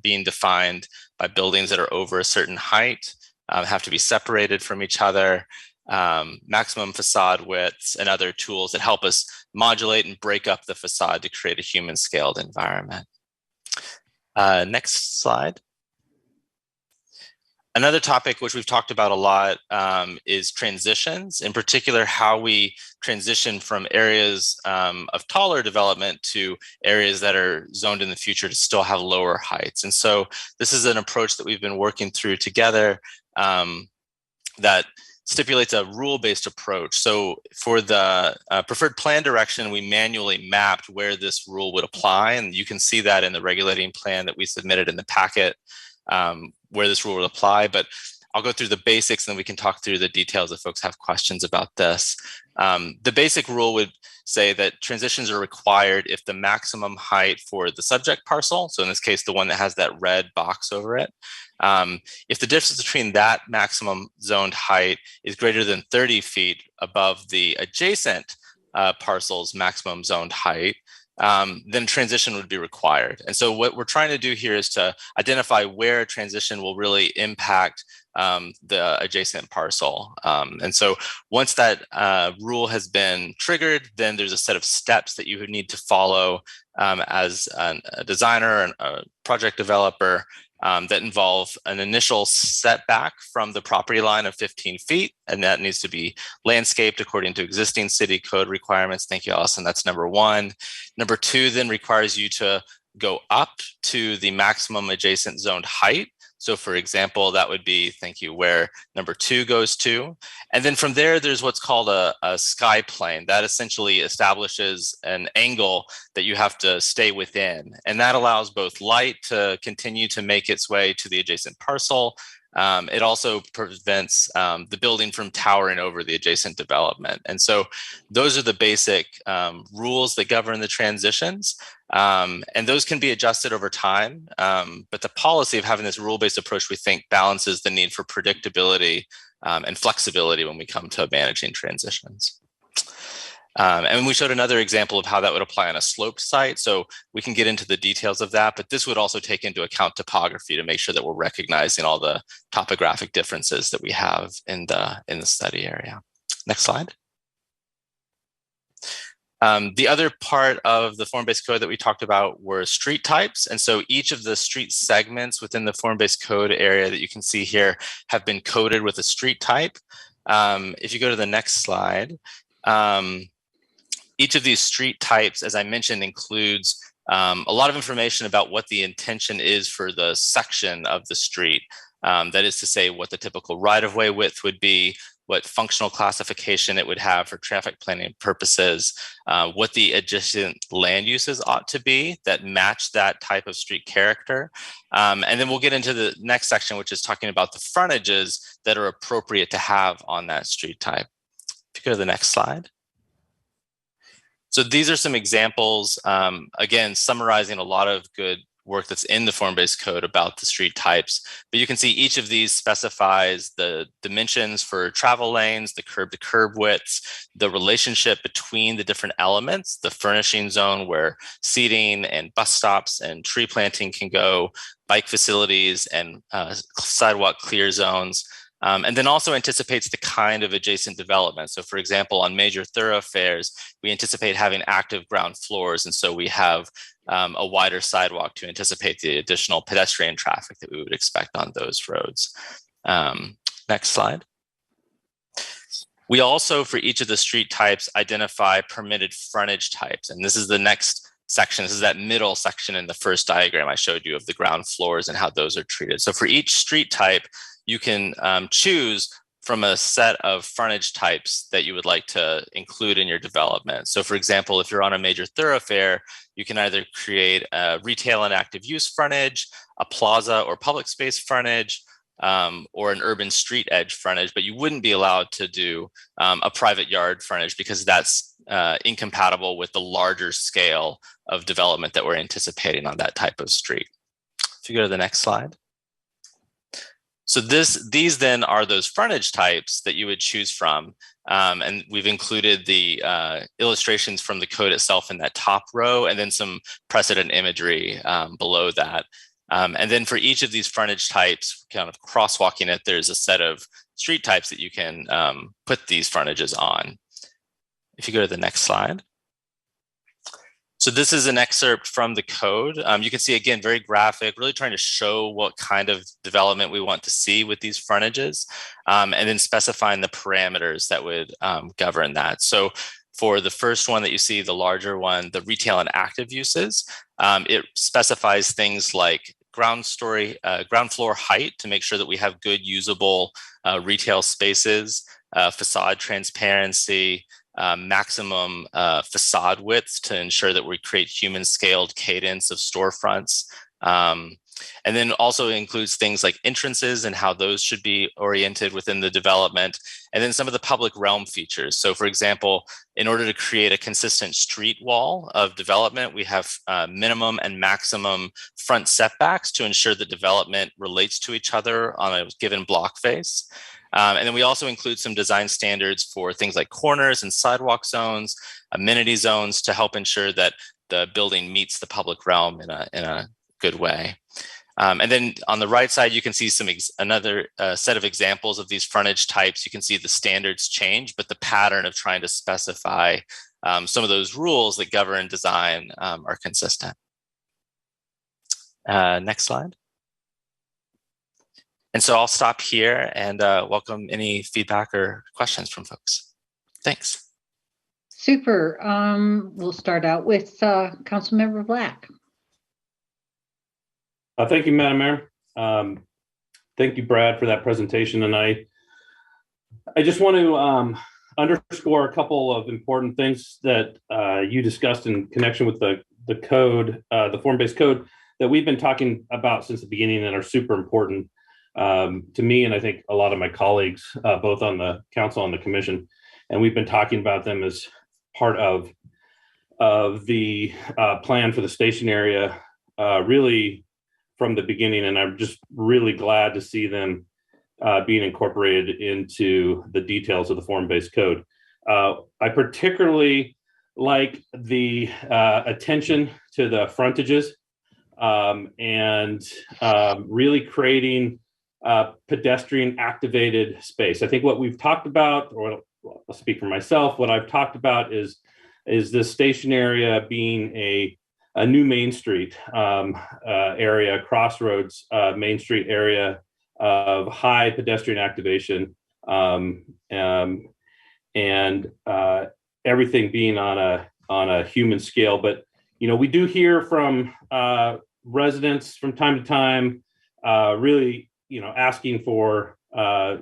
being defined by buildings that are over a certain height, have to be separated from each other, maximum facade widths, and other tools that help us modulate and break up the facade to create a human scaled environment. Next slide. Another topic which we've talked about a lot is transitions, in particular how we transition from areas of taller development to areas that are zoned in the future to still have lower heights. And so this is an approach that we've been working through together that stipulates a rule-based approach. So for the preferred plan direction, we manually mapped where this rule would apply, and you can see that in the regulating plan that we submitted in the packet, where this rule would apply. But I'll go through the basics and then we can talk through the details if folks have questions about this. The basic rule would say that transitions are required if the maximum height for the subject parcel, so in this case, the one that has that red box over it, if the difference between that maximum zoned height is greater than 30 feet above the adjacent parcel's maximum zoned height, then transition would be required. And so what we're trying to do here is to identify where a transition will really impact the adjacent parcel. And so once that rule has been triggered, then there's a set of steps that you would need to follow as a designer and a project developer that involve an initial setback from the property line of 15 feet, and that needs to be landscaped according to existing city code requirements. Thank you, Allison. That's number one. Number two then requires you to go up to the maximum adjacent zoned height. So for example, that would be, thank you, where number two goes to. And then from there, there's what's called a sky plane. That essentially establishes an angle that you have to stay within. And that allows both light to continue to make its way to the adjacent parcel. It also prevents the building from towering over the adjacent development. And so those are the basic rules that govern the transitions. And those can be adjusted over time. But the policy of having this rule-based approach, we think, balances the need for predictability and flexibility when we come to managing transitions. And we showed another example of how that would apply on a sloped site. So we can get into the details of that, but this would also take into account topography to make sure that we're recognizing all the topographic differences that we have in the study area. Next slide. The other part of the form-based code that we talked about were street types. And so each of the street segments within the form-based code area that you can see here have been coded with a street type. If you go to the next slide, each of these street types, as I mentioned, includes a lot of information about what the intention is for the section of the street. That is to say, what the typical right-of-way width would be, what functional classification it would have for traffic planning purposes, what the adjacent land uses ought to be that match that type of street character. And then we'll get into the next section, which is talking about the frontages that are appropriate to have on that street type. If you go to the next slide. So these are some examples, again, summarizing a lot of good work that's in the form-based code about the street types. But you can see each of these specifies the dimensions for travel lanes, the curb-to-curb widths, the relationship between the different elements, the furnishing zone where seating and bus stops and tree planting can go, bike facilities and sidewalk clear zones. And then also anticipates the kind of adjacent development. So for example, on major thoroughfares, we anticipate having active ground floors. And so we have a wider sidewalk to anticipate the additional pedestrian traffic that we would expect on those roads. Next slide. We also, for each of the street types, identify permitted frontage types. And this is the next section. This is that middle section in the first diagram I showed you of the ground floors and how those are treated. So for each street type, you can choose from a set of frontage types that you would like to include in your development. So for example, if you're on a major thoroughfare, you can either create a retail and active use frontage, a plaza or public space frontage, or an urban street edge frontage, but you wouldn't be allowed to do a private yard frontage because that's incompatible with the larger scale of development that we're anticipating on that type of street. If you go to the next slide. So these then are those frontage types that you would choose from. And we've included the illustrations from the code itself in that top row, and then some precedent imagery below that. And then for each of these frontage types, kind of crosswalking it, there's a set of street types that you can put these frontages on. If you go to the next slide. So this is an excerpt from the code. You can see, again, very graphic, really trying to show what kind of development we want to see with these frontages, and then specifying the parameters that would govern that. So for the first one that you see, the larger one, the retail and active uses, it specifies things like ground floor height to make sure that we have good usable retail spaces, facade transparency, maximum facade widths to ensure that we create human scaled cadence of storefronts. And then also includes things like entrances and how those should be oriented within the development. And then some of the public realm features. So for example, in order to create a consistent street wall of development, we have minimum and maximum front setbacks to ensure that development relates to each other on a given block face. And then we also include some design standards for things like corners and sidewalk zones, amenity zones to help ensure that the building meets the public realm in a good way. And then on the right side, you can see another set of examples of these frontage types. You can see the standards change, but the pattern of trying to specify some of those rules that govern design are consistent. Next slide. And so I'll stop here and welcome any feedback or questions from folks. Thanks. Super. We'll start out with Councilmember Black. Thank you, Madam Mayor. Thank you, Brad, for that presentation. And I just want to underscore a couple of important things that you discussed in connection with the code, the form-based code that we've been talking about since the beginning and are super important to me, and I think a lot of my colleagues, both on the council and the commission. And we've been talking about them as part of the plan for the station area, really from the beginning. And I'm just really glad to see them being incorporated into the details of the form-based code. I particularly like the attention to the frontages and really creating pedestrian activated space. I think what we've talked about, or I'll speak for myself, what I've talked about is this station area being a new Main Street area, crossroads Main Street area of high pedestrian activation, and everything being on a human scale. But we do hear from residents from time to time, really asking for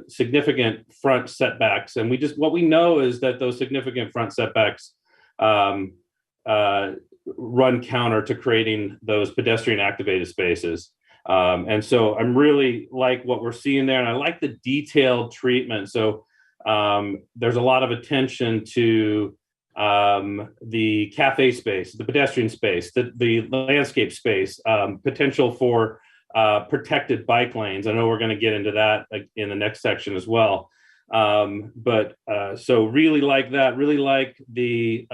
significant front setbacks. And what we know is that those significant front setbacks run counter to creating those pedestrian activated spaces. And so I'm really like what we're seeing there. And I like the detailed treatment. So there's a lot of attention to the cafe space, the pedestrian space, the landscape space, potential for protected bike lanes. I know we're going to get into that in the next section as well. So really like that, really like the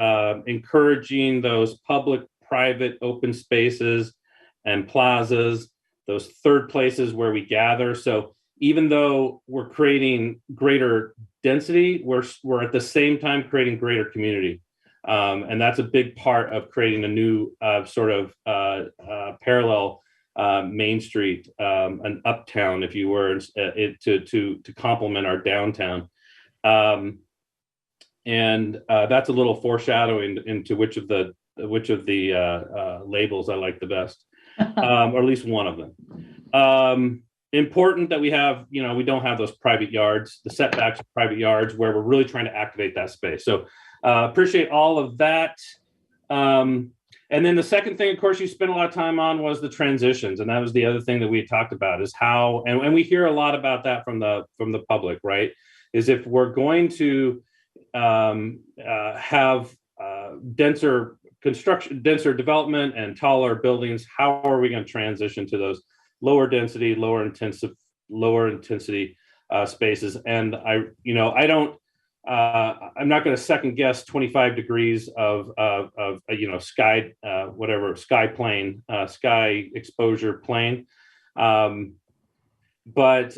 encouraging those public-private open spaces and plazas, those third places where we gather. So even though we're creating greater density, we're at the same time creating greater community. And that's a big part of creating a new sort of parallel Main Street, an uptown, if you were, to complement our downtown. And that's a little foreshadowing into which of the labels I like the best, or at least one of them. Important that we have, we don't have those private yards, the setbacks of private yards where we're really trying to activate that space. So appreciate all of that. And then the second thing, of course, you spent a lot of time on was the transitions. And that was the other thing that we had talked about is how, and we hear a lot about that from the public, right? Is if we're going to have denser construction, denser development and taller buildings, how are we going to transition to those lower density, lower intensity spaces? And I'm not going to second guess 25 degrees of sky, sky plane, sky exposure plane. But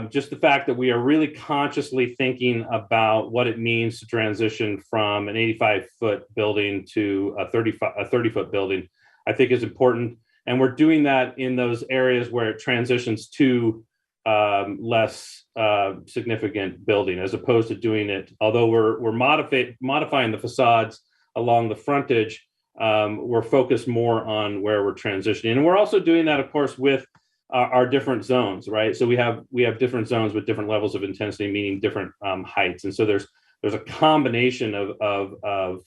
just the fact that we are really consciously thinking about what it means to transition from an 85-foot building to a 30-foot building, I think is important. And we're doing that in those areas where it transitions to less significant building, as opposed to doing it, although we're modifying the facades along the frontage, we're focused more on where we're transitioning. And we're also doing that, of course, with our different zones, right? So we have different zones with different levels of intensity, meaning different heights. And so there's a combination of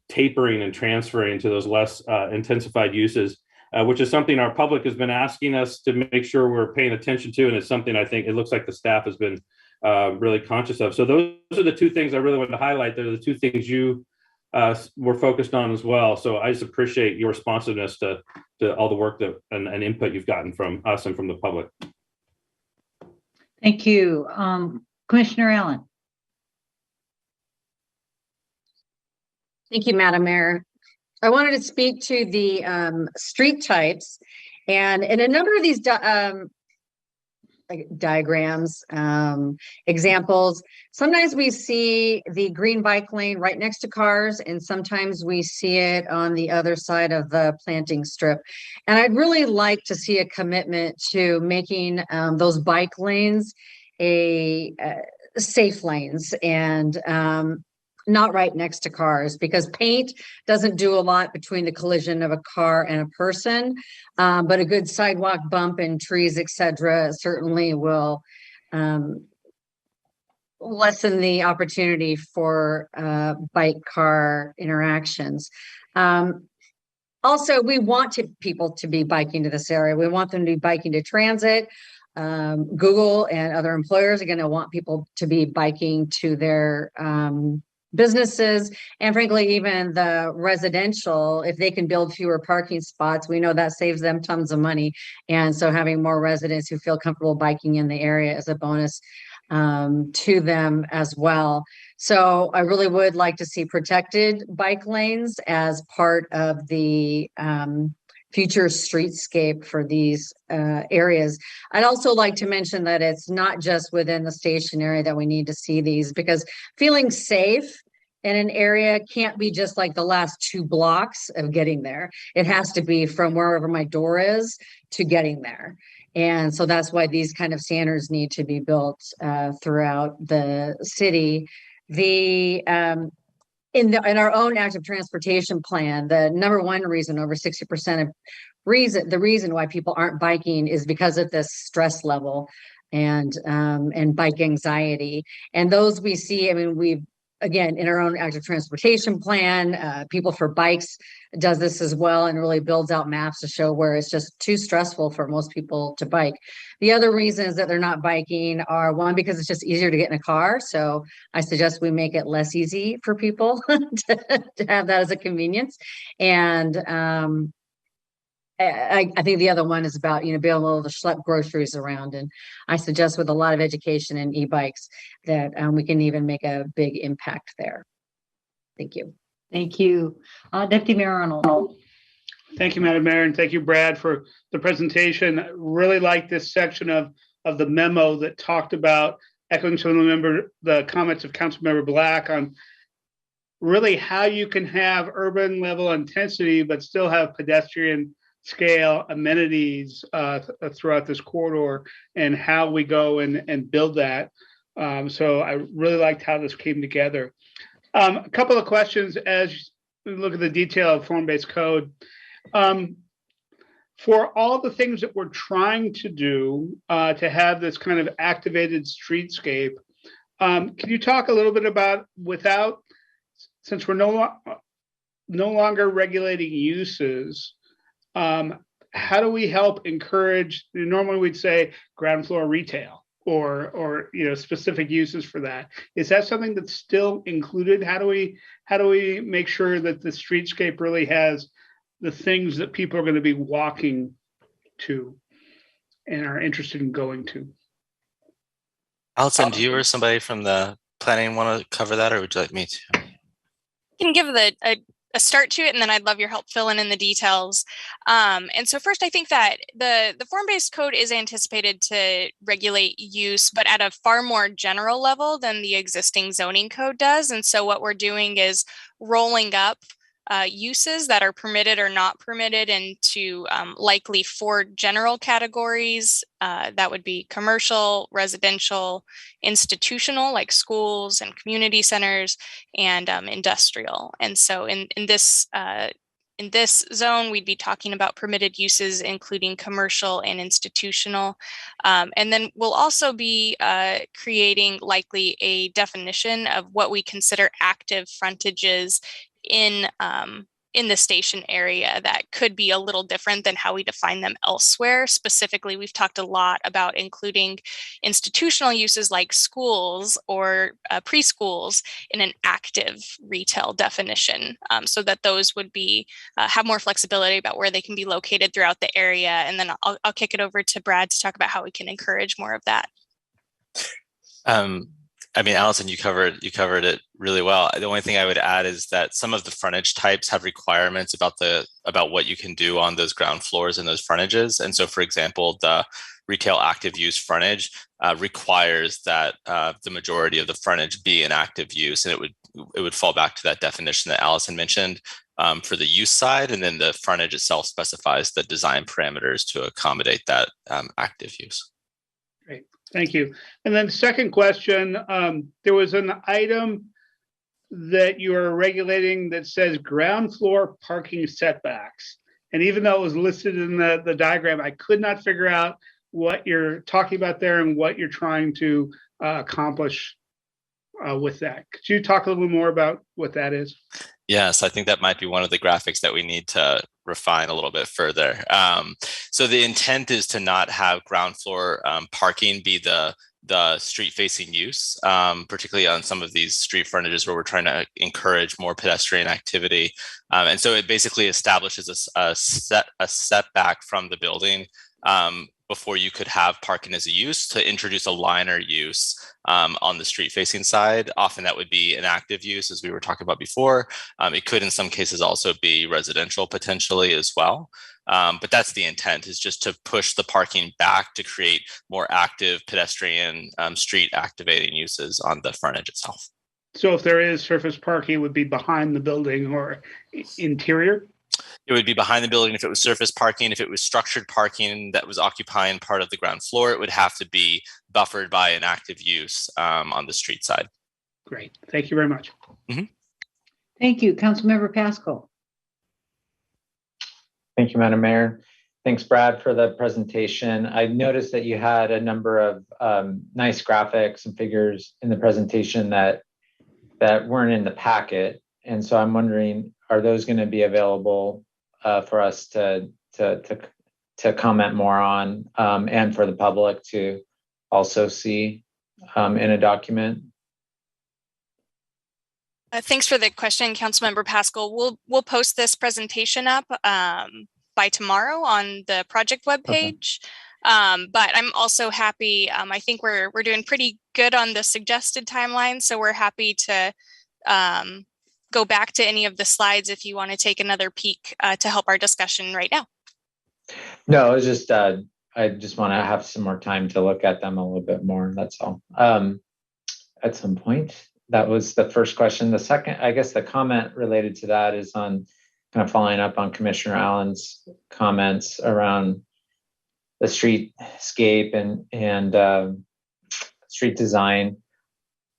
tapering and transferring to those less intensified uses, which is something our public has been asking us to make sure we're paying attention to. And it's something I think it looks like the staff has been really conscious of. So those are the two things I really wanted to highlight. They're the two things you were focused on as well. So I just appreciate your responsiveness to all the work and input you've gotten from us and from the public. Thank you. Commissioner Allen. Thank you, Madam Mayor. I wanted to speak to the street types, and in a number of these diagrams, examples, sometimes we see the green bike lane right next to cars, and sometimes we see it on the other side of the planting strip. And I'd really like to see a commitment to making those bike lanes safe lanes, and not right next to cars, because paint doesn't do a lot between the collision of a car and a person, but a good sidewalk bump and trees, etc., certainly will lessen the opportunity for bike car interactions. Also, we want people to be biking to this area. We want them to be biking to transit. Google and other employers are going to want people to be biking to their businesses, and frankly, even the residential, if they can build fewer parking spots, we know that saves them tons of money. And so having more residents who feel comfortable biking in the area is a bonus to them as well. So I really would like to see protected bike lanes as part of the future streetscape for these areas. I'd also like to mention that it's not just within the station area that we need to see these, because feeling safe in an area can't be just like the last 2 blocks of getting there. It has to be from wherever my door is to getting there. And so that's why these kind of standards need to be built throughout the city. In our own active transportation plan, the number one reason, over 60% of the reason why people aren't biking is because of this stress level. and bike anxiety. And those we see, I mean, we've, again, in our own active transportation plan, People for Bikes does this as well and really builds out maps to show where it's just too stressful for most people to bike. The other reasons that they're not biking are, one, because it's just easier to get in a car. So I suggest we make it less easy for people to have that as a convenience. And I think the other one is about, being able to schlep groceries around. And I suggest with a lot of education in e-bikes that we can even make a big impact there. Thank you. Thank you. Deputy Mayor Arnold. Thank you, Madam Mayor, and thank you, Brad, for the presentation. I really like this section of the memo that talked about, echoing some of the comments of Councilmember Black on really how you can have urban level intensity, but still have pedestrian scale amenities throughout this corridor, and how we go and build that. So I really liked how this came together. A couple of questions as we look at the detail of form-based code. For all the things that we're trying to do to have this kind of activated streetscape, can you talk a little bit about, since we're no longer regulating uses, how do we help encourage? Normally we'd say ground floor retail or specific uses for that. Is that something that's still included? How do we make sure that the streetscape really has the things that people are going to be walking to and are interested in going to? Allison, do you or somebody from the planning want to cover that, or would you like me to? Can give a start to it, and then I'd love your help filling in the details. And so first, I think that the form-based code is anticipated to regulate use, but at a far more general level than the existing zoning code does. And so what we're doing is rolling up uses that are permitted or not permitted into likely 4 general categories. That would be commercial, residential, institutional, like schools and community centers, and industrial. And so in this zone, we'd be talking about permitted uses, including commercial and institutional. And then we'll also be creating likely a definition of what we consider active frontages in the station area that could be a little different than how we define them elsewhere. Specifically, we've talked a lot about including institutional uses like schools or preschools in an active retail definition, so that those would be have more flexibility about where they can be located throughout the area. And then I'll kick it over to Brad to talk about how we can encourage more of that. I mean, Allison, you covered it really well. The only thing I would add is that some of the frontage types have requirements about what you can do on those ground floors and those frontages. And so, for example, the retail active use frontage requires that the majority of the frontage be an active use, and it would fall back to that definition that Allison mentioned for the use side, and then the frontage itself specifies the design parameters to accommodate that active use. Great. Thank you. And then second question, there was an item that you are regulating that says ground floor parking setbacks. And even though it was listed in the diagram, I could not figure out what you're talking about there and what you're trying to accomplish with that. Could you talk a little more about what that is? Yes, I think that might be one of the graphics that we need to refine a little bit further. So the intent is to not have ground floor parking be the street facing use, particularly on some of these street frontages where we're trying to encourage more pedestrian activity. And so it basically establishes a setback from the building before you could have parking as a use to introduce a liner use on the street facing side. Often that would be an active use, as we were talking about before. It could in some cases also be residential potentially as well. But that's the intent, is just to push the parking back to create more active pedestrian street activating uses on the frontage itself. So if there is surface parking, it would be behind the building or interior? It would be behind the building if it was surface parking. If it was structured parking that was occupying part of the ground floor, it would have to be buffered by an active use on the street side. Great. Thank you very much. Mm-hmm. Thank you. Councilmember Pascal. Thank you, Madam Mayor. Thanks, Brad, for the presentation. I noticed that you had a number of nice graphics and figures in the presentation that weren't in the packet. And so I'm wondering, are those going to be available for us to comment more on and for the public to also see in a document? Thanks for the question, Councilmember Pascal. We'll post this presentation up by tomorrow on the project webpage. But I'm also happy. I think we're doing pretty good on the suggested timeline, so we're happy to go back to any of the slides if you want to take another peek to help our discussion right now. No, it was just I just want to have some more time to look at them a little bit more. That's all. At some point, that was the first question. The second, I guess, the comment related to that is on kind of following up on Commissioner Allen's comments around the streetscape and street design.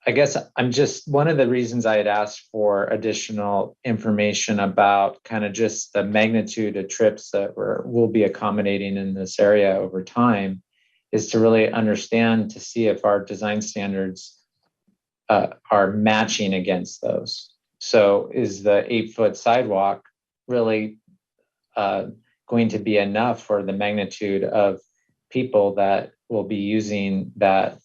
I guess I'm just, one of the reasons I had asked for additional information about kind of just the magnitude of trips that we'll be accommodating in this area over time is to really understand, to see if our design standards are matching against those. So is the 8-foot sidewalk really going to be enough for the magnitude of people that will be using that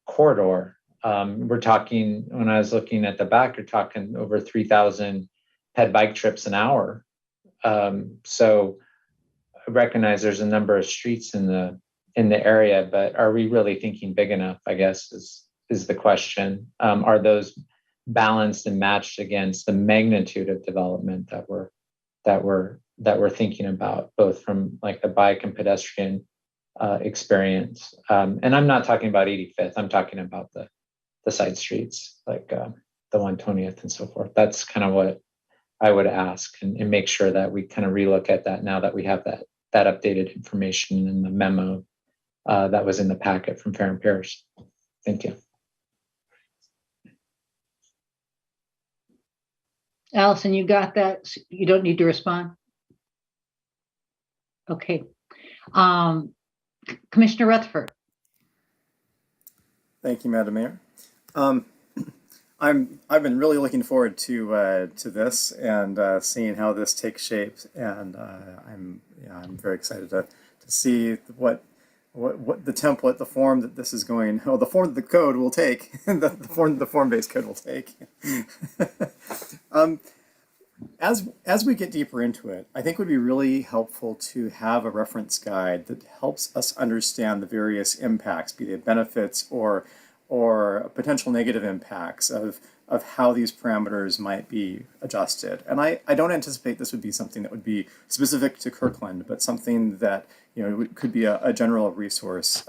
corridor? We're talking, when I was looking at the back, you're talking over 3,000 ped bike trips an hour. So I recognize there's a number of streets in the area, but are we really thinking big enough, I guess, is the question. Are those balanced and matched against the magnitude of development that we're thinking about, both from like the bike and pedestrian experience? And I'm not talking about 85th, I'm talking about the side streets, like the 120th and so forth. That's kind of what I would ask, and make sure that we kind of relook at that now that we have that updated information in the memo that was in the packet from Fair and Pierce. Thank you. Allison, you got that? You don't need to respond? Okay. Commissioner Rutherford. Thank you, Madam Mayor. I've been really looking forward to this and seeing how this takes shape, and I'm very excited to see what the template, the form that this is going, the form that the code will take, the form-based code will take. As we get deeper into it, I think it would be really helpful to have a reference guide that helps us understand the various impacts, be they benefits or potential negative impacts of how these parameters might be adjusted. And I don't anticipate this would be something that would be specific to Kirkland, but something that could be a general resource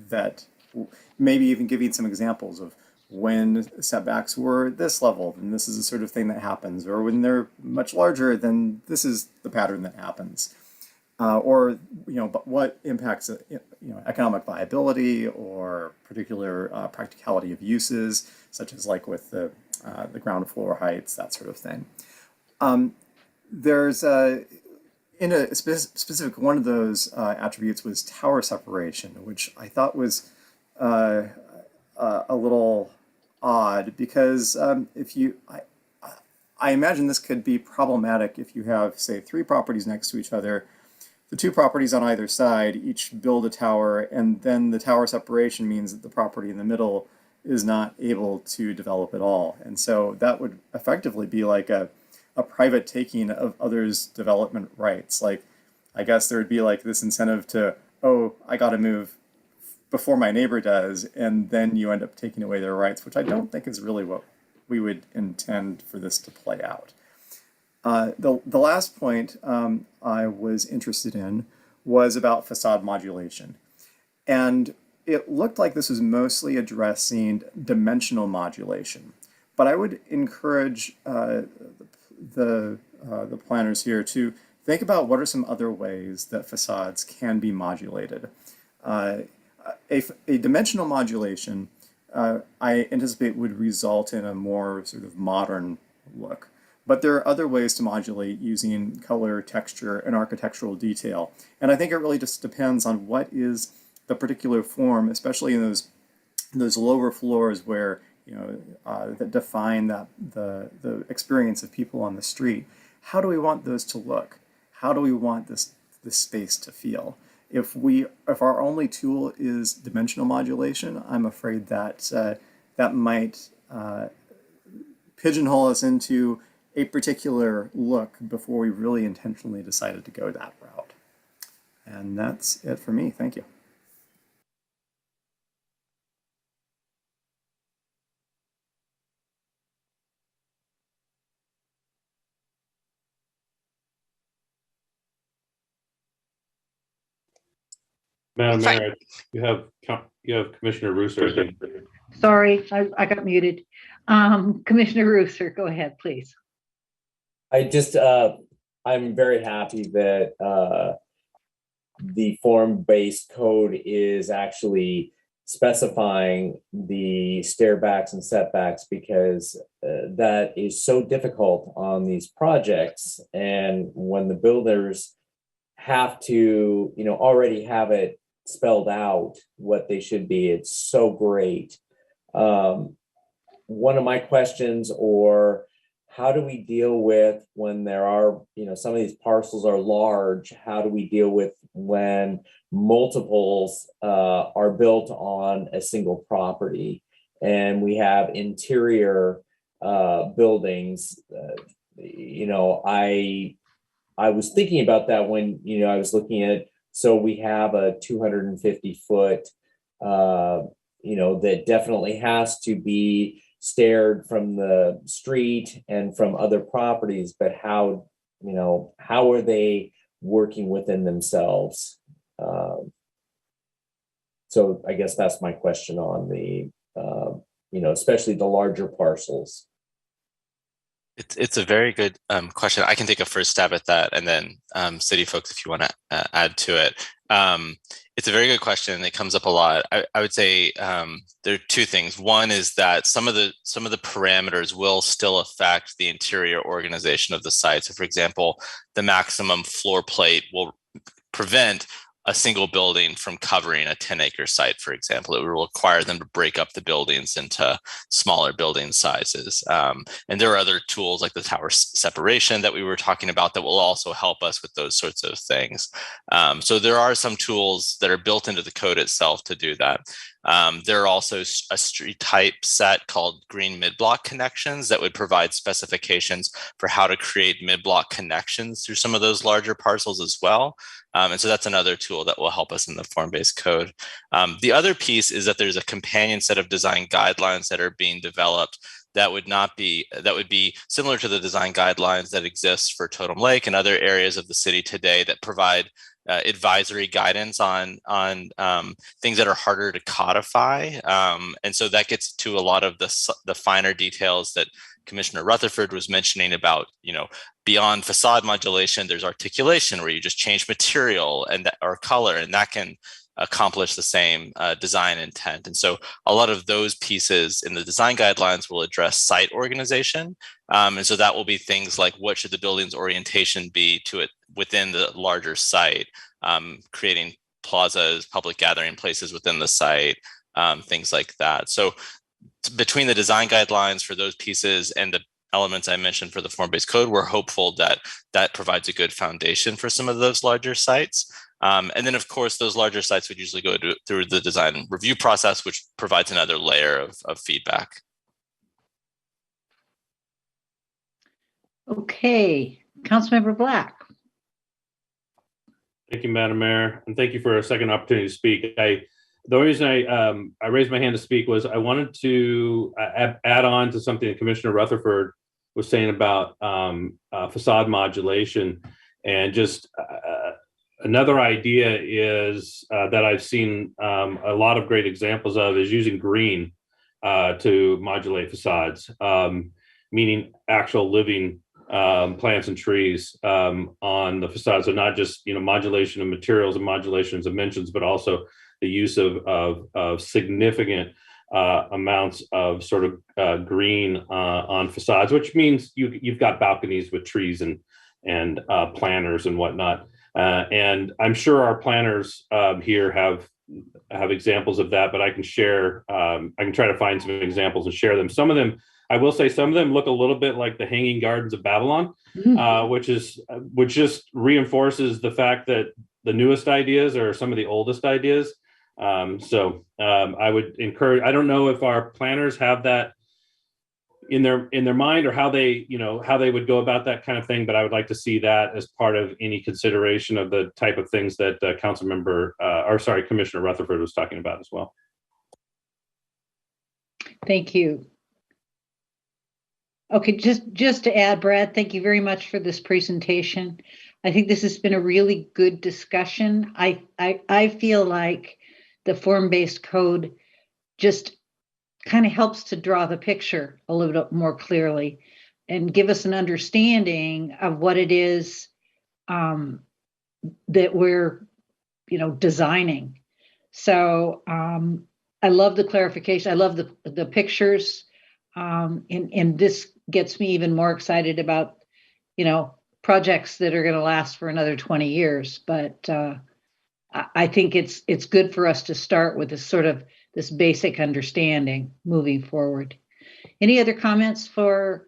that maybe even giving some examples of when setbacks were this level, then this is the sort of thing that happens, or when they're much larger, then this is the pattern that happens. Or but what impacts economic viability or particular practicality of uses, such as like with the ground floor heights, that sort of thing. There's in a specific one of those attributes was tower separation, which I thought was a little odd, because I imagine this could be problematic if you have, say, 3 properties next to each other. The 2 properties on either side each build a tower, and then the tower separation means that the property in the middle is not able to develop at all. And so that would effectively be like a private taking of others' development rights. Like, I guess there would be like this incentive to, oh, I got to move before my neighbor does, and then you end up taking away their rights, which I don't think is really what we would intend for this to play out. The last point I was interested in was about facade modulation. And it looked like this was mostly addressing dimensional modulation. But I would encourage the planners here to think about what are some other ways that facades can be modulated. A dimensional modulation, I anticipate, would result in a more sort of modern look. But there are other ways to modulate using color, texture, and architectural detail. And I think it really just depends on what is the particular form, especially in those lower floors where, that define the experience of people on the street. How do we want those to look? How do we want this space to feel? If our only tool is dimensional modulation, I'm afraid that that might pigeonhole us into a particular look before we really intentionally decided to go that route. And that's it for me. Thank you. Madam Fine. Mayor, you have Commissioner Rooser, I think. Sorry, I got muted. Commissioner Rooster, go ahead, please. I'm very happy that the form-based code is actually specifying the stairbacks and setbacks, because that is so difficult on these projects. And when the builders have to, already have it spelled out what they should be, it's so great. One of my questions, or how do we deal with when there are, some of these parcels are large, how do we deal with when multiples are built on a single property and we have interior buildings? I was thinking about that when, I was looking at, so we have a 250-foot, that definitely has to be stared from the street and from other properties, but how are they working within themselves? So I guess that's my question on the, especially the larger parcels. It's a very good question. I can take a first stab at that, and then city folks, if you want to add to it. It's a very good question. It comes up a lot. I would say there are two things. One is that some of the parameters will still affect the interior organization of the site. So, for example, the maximum floor plate will prevent a single building from covering a 10-acre site, for example. It will require them to break up the buildings into smaller building sizes. And there are other tools like the tower separation that we were talking about that will also help us with those sorts of things. So there are some tools that are built into the code itself to do that. There are also a street type set called green mid-block connections that would provide specifications for how to create mid-block connections through some of those larger parcels as well. And so that's another tool that will help us in the form-based code. The other piece is that there's a companion set of design guidelines that are being developed that would be similar to the design guidelines that exist for Totem Lake and other areas of the city today that provide advisory guidance on things that are harder to codify. And so that gets to a lot of the finer details that Commissioner Rutherford was mentioning about, beyond facade modulation, there's articulation where you just change material or color, and that can accomplish the same design intent. And so a lot of those pieces in the design guidelines will address site organization. And so that will be things like what should the building's orientation be to it within the larger site, creating plazas, public gathering places within the site, things like that. So between the design guidelines for those pieces and the elements I mentioned for the form-based code, we're hopeful that that provides a good foundation for some of those larger sites. And then, of course, those larger sites would usually go through the design review process, which provides another layer of feedback. Okay, Councilmember Black. Thank you, Madam Mayor, and thank you for a second opportunity to speak. The reason I raised my hand to speak was I wanted to add on to something that Commissioner Rutherford was saying about facade modulation, and just another idea is that I've seen a lot of great examples of is using green to modulate facades, meaning actual living plants and trees on the facade. So not just modulation of materials and modulation of dimensions, but also the use of significant amounts of sort of green on facades, which means you've got balconies with trees and planters and whatnot. And I'm sure our planners here have examples of that, but I can share, I can try to find some examples and share them. Some of them, I will say some of them look a little bit like the Hanging Gardens of Babylon, which just reinforces the fact that the newest ideas are some of the oldest ideas. I would encourage, I don't know if our planners have that in their mind or how they would go about that kind of thing, but I would like to see that as part of any consideration of the type of things that Commissioner Rutherford was talking about as well. Thank you. Okay, just to add, Brad, thank you very much for this presentation. I think this has been a really good discussion. I feel like the form-based code just kind of helps to draw the picture a little bit more clearly and give us an understanding of what it is that we're, designing. So I love the clarification. I love the pictures. And this gets me even more excited about, projects that are going to last for another 20 years. But I think it's good for us to start with this basic understanding moving forward. Any other comments for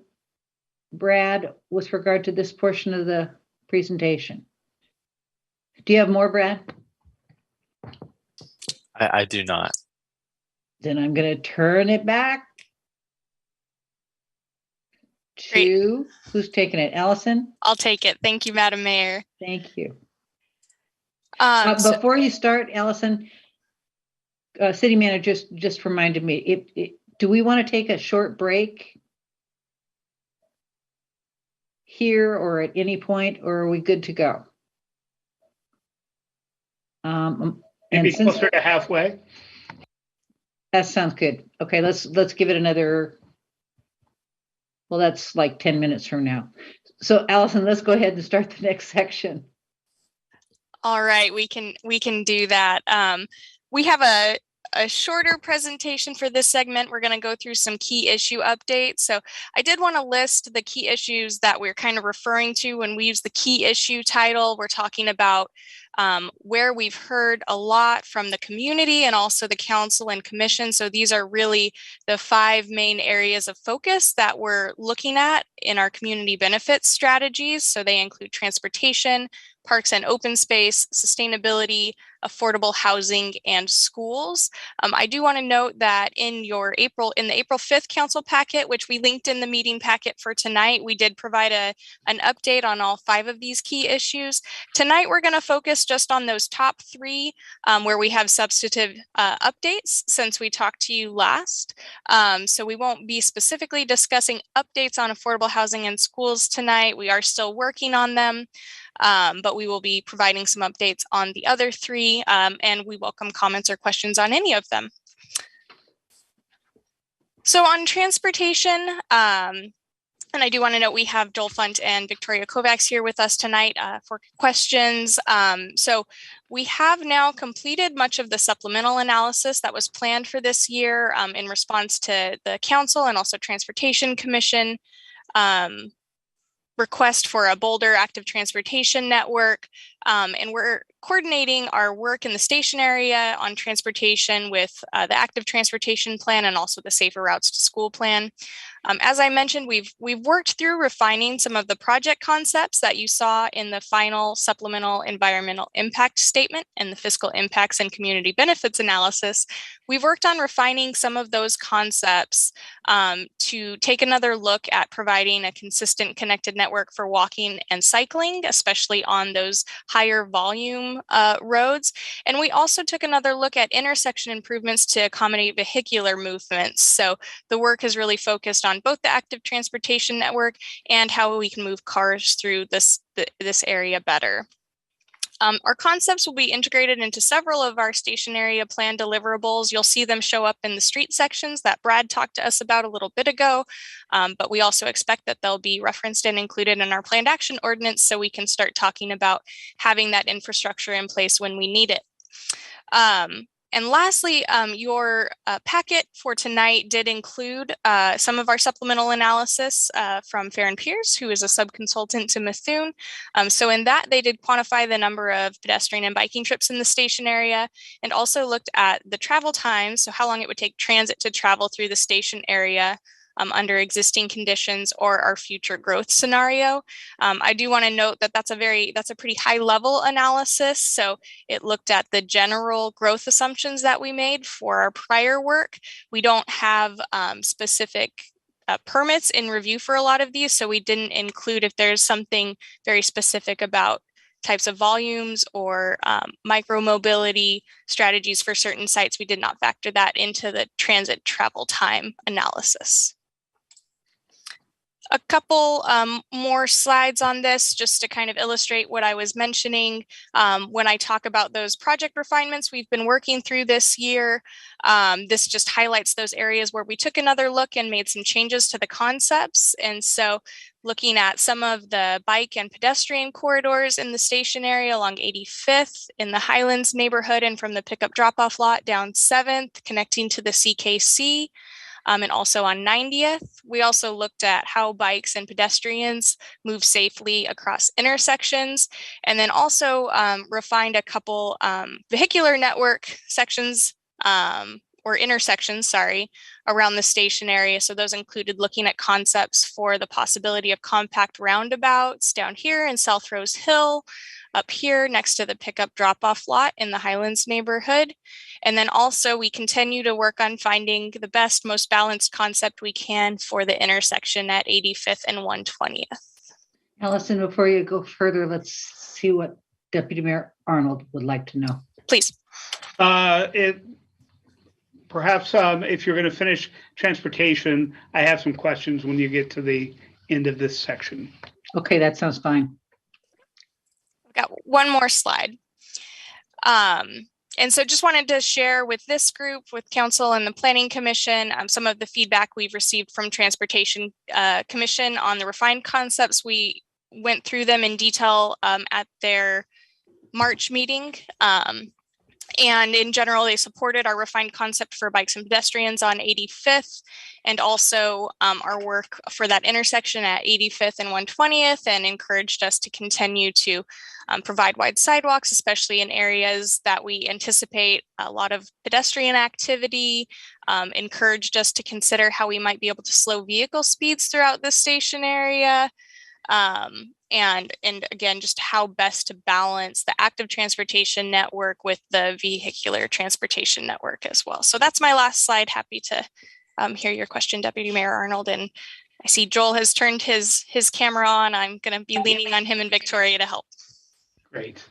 Brad with regard to this portion of the presentation? Do you have more, Brad? I do not. Then I'm going to turn it back to who's taking it? Allison? I'll take it. Thank you, Madam Mayor. Thank you. So- Before you start, Allison, City Manager just reminded me, do we want to take a short break here or at any point, or are we good to go? Maybe closer to halfway. That sounds good. Okay, let's give it another, well, that's like 10 minutes from now. So Allison, let's go ahead and start the next section. All right, we can do that. We have a shorter presentation for this segment. We're going to go through some key issue updates. So I did want to list the key issues that we're kind of referring to when we use the key issue title. We're talking about where we've heard a lot from the community and also the council and commission. So these are really the 5 main areas of focus that we're looking at in our community benefits strategies. So they include transportation, parks and open space, sustainability, affordable housing, and schools. I do want to note that in the April 5th council packet, which we linked in the meeting packet for tonight, we did provide an update on all 5 of these key issues. Tonight, we're going to focus just on those top 3 where we have substantive updates since we talked to you last. So we won't be specifically discussing updates on affordable housing and schools tonight. We are still working on them. But we will be providing some updates on the other 3, and we welcome comments or questions on any of them. So on transportation, and I do want to note we have Joel Funt and Victoria Kovacs here with us tonight for questions. So we have now completed much of the supplemental analysis that was planned for this year in response to the council and also Transportation Commission request for a bolder active transportation network. And we're coordinating our work in the station area on transportation with the active transportation plan and also the safer routes to school plan. As I mentioned, we've worked through refining some of the project concepts that you saw in the final supplemental environmental impact statement and the fiscal impacts and community benefits analysis. We've worked on refining some of those concepts to take another look at providing a consistent connected network for walking and cycling, especially on those higher volume roads. And we also took another look at intersection improvements to accommodate vehicular movements. So the work is really focused on both the active transportation network and how we can move cars through this area better. Our concepts will be integrated into several of our station area plan deliverables. You'll see them show up in the street sections that Brad talked to us about a little bit ago, but we also expect that they'll be referenced and included in our planned action ordinance so we can start talking about having that infrastructure in place when we need it. And lastly, your packet for tonight did include some of our supplemental analysis from Farron Pierce, who is a sub-consultant to Methuen. So in that, they did quantify the number of pedestrian and biking trips in the station area, and also looked at the travel times, so how long it would take transit to travel through the station area under existing conditions or our future growth scenario. I do want to note that that's a pretty high level analysis. So it looked at the general growth assumptions that we made for our prior work. We don't have specific permits in review for a lot of these, so we didn't include if there's something very specific about types of volumes or micro mobility strategies for certain sites. We did not factor that into the transit travel time analysis. A couple more slides on this just to kind of illustrate what I was mentioning. When I talk about those project refinements we've been working through this year, this just highlights those areas where we took another look and made some changes to the concepts. And so looking at some of the bike and pedestrian corridors in the station area along 85th, in the Highlands neighborhood, and from the pickup drop-off lot down 7th, connecting to the CKC. And also on 90th, we also looked at how bikes and pedestrians move safely across intersections, and then also refined a couple vehicular network sections or intersections, sorry, around the station area. So those included looking at concepts for the possibility of compact roundabouts down here in South Rose Hill, up here next to the pickup drop-off lot in the Highlands neighborhood. And then also we continue to work on finding the best, most balanced concept we can for the intersection at 85th and 120th. Allison, before you go further, let's see what Deputy Mayor Arnold would like to know. Please. Perhaps if you're going to finish transportation, I have some questions when you get to the end of this section. Okay, that sounds fine. I've got one more slide. And so just wanted to share with this group, with Council and the Planning Commission, some of the feedback we've received from Transportation Commission on the refined concepts. We went through them in detail at their March meeting. And in general, they supported our refined concept for bikes and pedestrians on 85th, and also our work for that intersection at 85th and 120th, and encouraged us to continue to provide wide sidewalks, especially in areas that we anticipate a lot of pedestrian activity, encouraged us to consider how we might be able to slow vehicle speeds throughout the station area, and again, just how best to balance the active transportation network with the vehicular transportation network as well. So that's my last slide. Happy to hear your question, Deputy Mayor Arnold. And I see Joel has turned his camera on. I'm going to be leaning on him and Victoria to help. Great.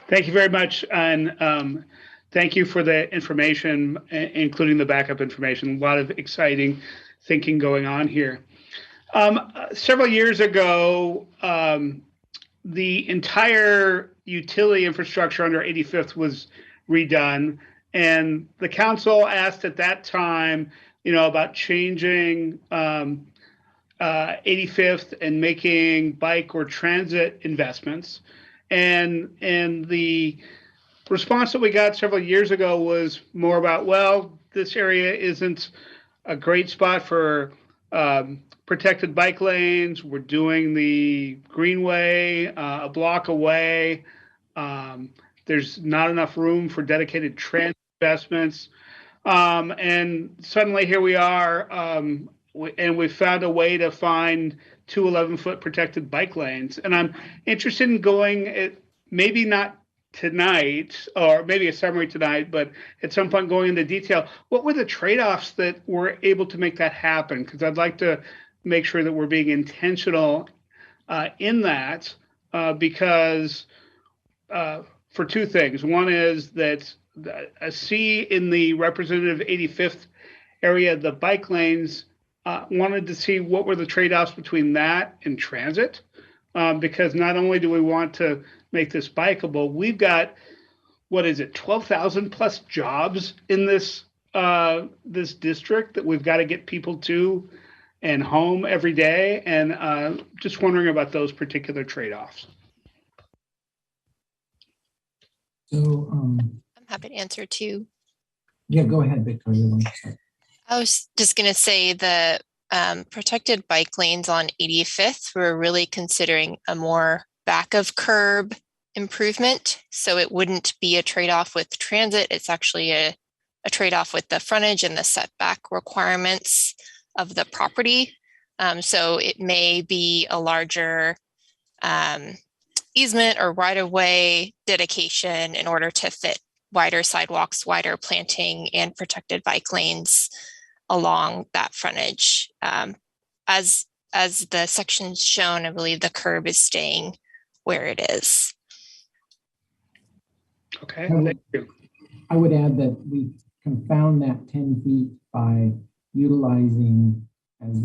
Thank you very much. And thank you for the information, including the backup information. A lot of exciting thinking going on here. Several years ago, the entire utility infrastructure under 85th was redone, and the council asked at that time, about changing 85th and making bike or transit investments. And the response that we got several years ago was more about, well, this area isn't a great spot for protected bike lanes. We're doing the greenway a block away. There's not enough room for dedicated transit investments. And suddenly here we are, and we found a way to find 2 11-foot protected bike lanes. And I'm interested in going, maybe not tonight, or maybe a summary tonight, but at some point going into detail, what were the trade-offs that were able to make that happen? Because I'd like to make sure that we're being intentional in that, because for two things. One is that I see in the representative 85th area, the bike lanes, wanted to see what were the trade-offs between that and transit, because not only do we want to make this bikeable, we've got, 12,000 plus jobs in this this district that we've got to get people to and home every day, and just wondering about those particular trade-offs. So I'm happy to answer too. Yeah, go ahead, Victoria. I was just going to say the protected bike lanes on 85th, we're really considering a more back of curb improvement. So it wouldn't be a trade-off with transit. It's actually a trade-off with the frontage and the setback requirements of the property. So it may be a larger easement or right-of-way dedication in order to fit wider sidewalks, wider planting, and protected bike lanes along that frontage. As the section's shown, I believe the curb is staying where it is. Okay, thank you. I would add that we confound that 10 feet by utilizing, as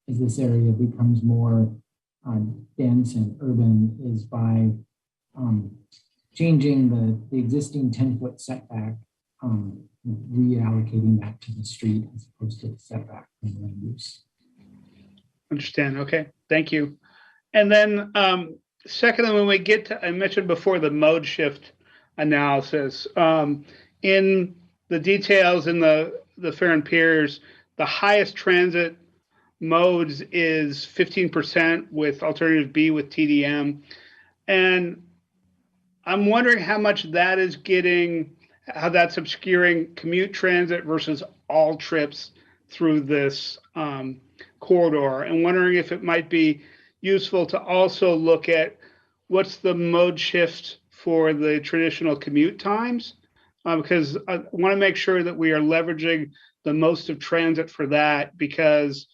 this area becomes more dense and urban, is by changing the existing 10-foot setback, reallocating that to the street as opposed to the setback from land use. Understand. Okay, thank you. And then secondly, when we get to, I mentioned before, the mode shift analysis, in the details in the Fair and Piers, the highest transit modes is 15% with alternative B with TDM. And I'm wondering how much that is how that's obscuring commute transit versus all trips through this corridor, and wondering if it might be useful to also look at what's the mode shift for the traditional commute times, because I want to make sure that we are leveraging the most of transit for that, because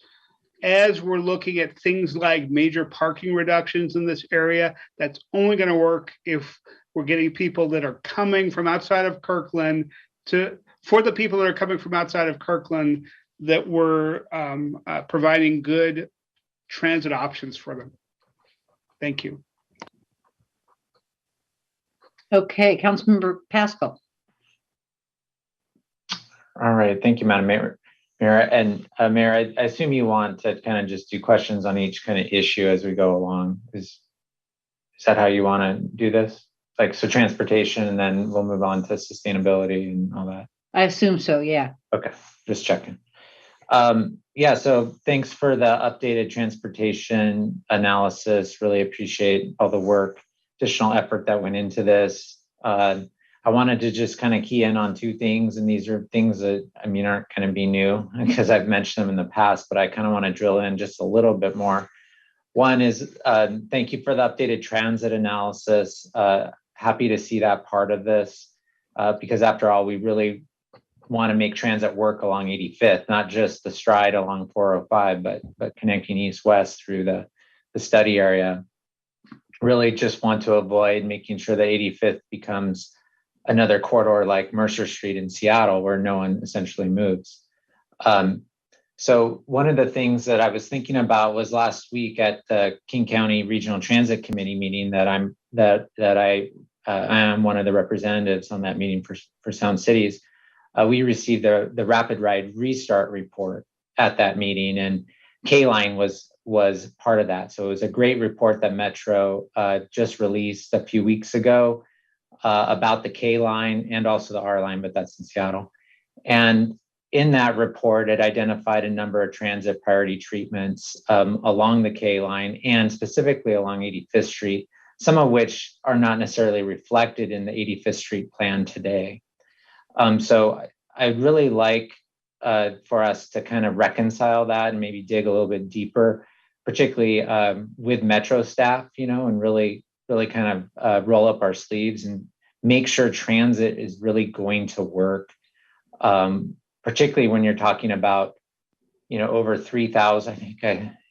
as we're looking at things like major parking reductions in this area, that's only going to work if we're getting people that are coming from outside of Kirkland for the people that are coming from outside of Kirkland, that we're providing good transit options for them. Thank you. Okay, Councilmember Pascal. All right, thank you, Madam Mayor. And Mayor, I assume you want to kind of just do questions on each kind of issue as we go along. Is that how you want to do this? Like, so transportation, and then we'll move on to sustainability and all that? I assume so, yeah. Okay, just checking. Yeah, so thanks for the updated transportation analysis. Really appreciate all the work, additional effort that went into this. I wanted to just kind of key in on two things, and these are things that, I mean, aren't going to be new because I've mentioned them in the past, but I kind of want to drill in just a little bit more. One is, thank you for the updated transit analysis. Happy to see that part of this, because after all, we really want to make transit work along 85th, not just the stride along 405, but connecting east-west through the study area. Really just want to avoid making sure that 85th becomes another corridor like Mercer Street in Seattle, where no one essentially moves. So one of the things that I was thinking about was last week at the King County Regional Transit Committee meeting that I am one of the representatives on that meeting for Sound Cities. We received the Rapid Ride Restart report at that meeting, and K-Line was part of that. So it was a great report that Metro just released a few weeks ago about the K-Line and also the R-Line, but that's in Seattle. And in that report, it identified a number of transit priority treatments along the K-Line and specifically along 85th Street, some of which are not necessarily reflected in the 85th Street plan today. So I'd really like for us to kind of reconcile that and maybe dig a little bit deeper, particularly with Metro staff, and really kind of roll up our sleeves and make sure transit is really going to work, particularly when you're talking about, over 3,000, I think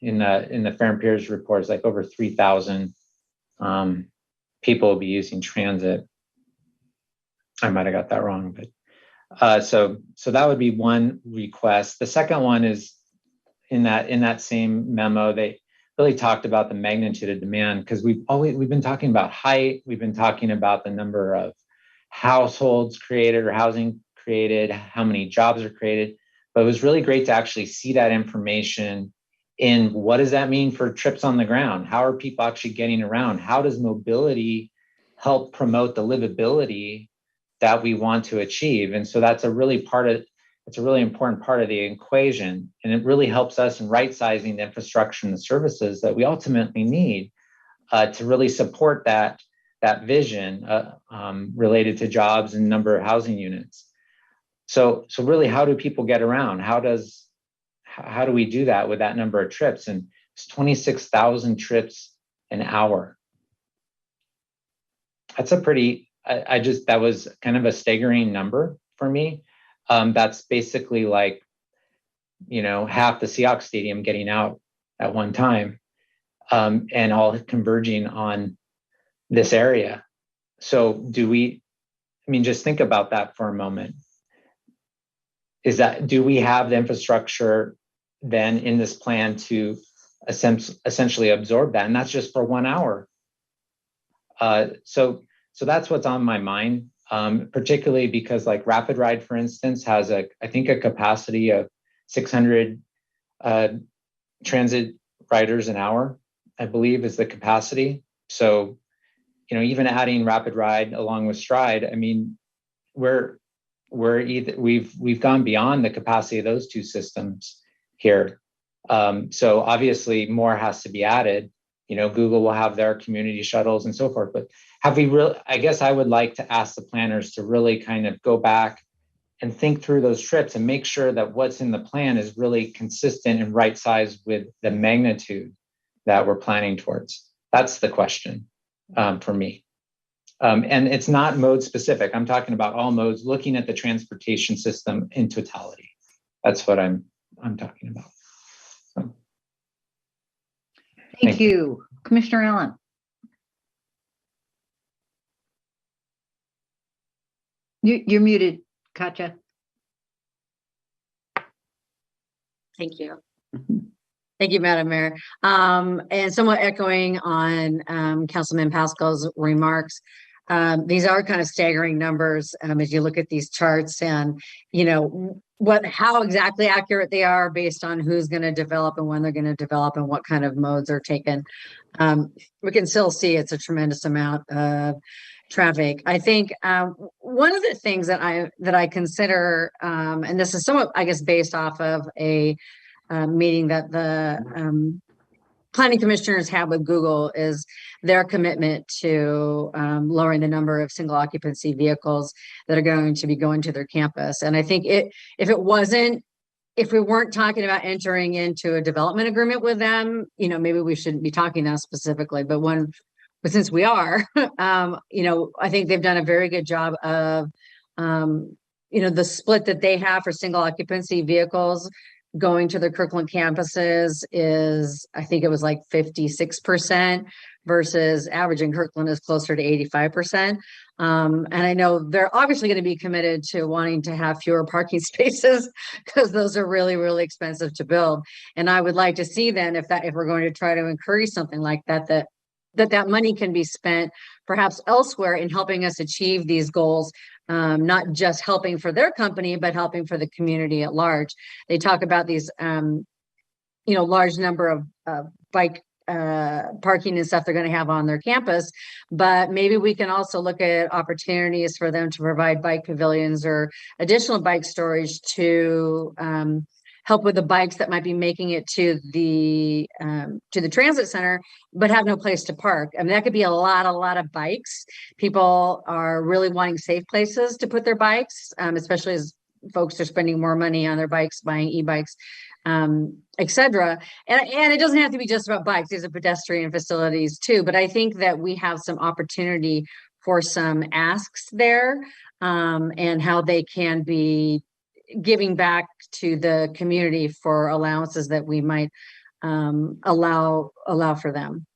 in the Fair and Piers report, it's like over 3,000 people will be using transit. I might have got that wrong, but so that would be one request. The second one is in that same memo, they really talked about the magnitude of demand, because we've been talking about height, we've been talking about the number of households created or housing created, how many jobs are created, but it was really great to actually see that information in what does that mean for trips on the ground? How are people actually getting around? How does mobility help promote the livability that we want to achieve. And so it's a really important part of the equation. And it really helps us in right sizing the infrastructure and the services that we ultimately need to really support that vision related to jobs and number of housing units. So really, how do people get around? How do we do that with that number of trips? And it's 26,000 trips an hour. That's a pretty, that was kind of a staggering number for me. That's basically like, half the Seahawks stadium getting out at one time, and all converging on this area. So just think about that for a moment. Do we have the infrastructure then in this plan to essentially absorb that? And that's just for 1 hour. So that's what's on my mind, particularly because like Rapid Ride, for instance, has I think a capacity of 600 transit riders an hour, I believe is the capacity. So, even adding Rapid Ride along with Stride, I mean, we've gone beyond the capacity of those two systems here. So obviously more has to be added. Google will have their community shuttles and so forth, but I guess I would like to ask the planners to really kind of go back and think through those trips and make sure that what's in the plan is really consistent and right sized with the magnitude that we're planning towards. That's the question for me. And it's not mode specific. I'm talking about all modes, looking at the transportation system in totality. That's what I'm talking about. So. Thank you. Commissioner Allen. You're muted, Katja. Thank you. Thank you, Madam Mayor. And somewhat echoing on Councilman Pascal's remarks, these are kind of staggering numbers as you look at these charts and, how exactly accurate they are based on who's going to develop and when they're going to develop and what kind of modes are taken. We can still see it's a tremendous amount of traffic. I think one of the things that I consider, and this is somewhat, I guess, based off of a meeting that the planning commissioners have with Google, is their commitment to lowering the number of single occupancy vehicles that are going to be going to their campus. And I think if we weren't talking about entering into a development agreement with them, maybe we shouldn't be talking that specifically, but since we are, I think they've done a very good job of, the split that they have for single occupancy vehicles going to the Kirkland campuses is, I think it was like 56% versus averaging Kirkland is closer to 85%. And I know they're obviously going to be committed to wanting to have fewer parking spaces because those are really, really expensive to build. And I would like to see then if we're going to try to encourage something like that money can be spent perhaps elsewhere in helping us achieve these goals, not just helping for their company, but helping for the community at large. They talk about these, large number of bike parking and stuff they're going to have on their campus, but maybe we can also look at opportunities for them to provide bike pavilions or additional bike storage to help with the bikes that might be making it to the transit center, but have no place to park. I mean, that could be a lot of bikes. People are really wanting safe places to put their bikes, especially as folks are spending more money on their bikes, buying e-bikes, et cetera. And it doesn't have to be just about bikes. These are pedestrian facilities too. But I think that we have some opportunity for some asks there, and how they can be giving back to the community for allowances that we might allow for them.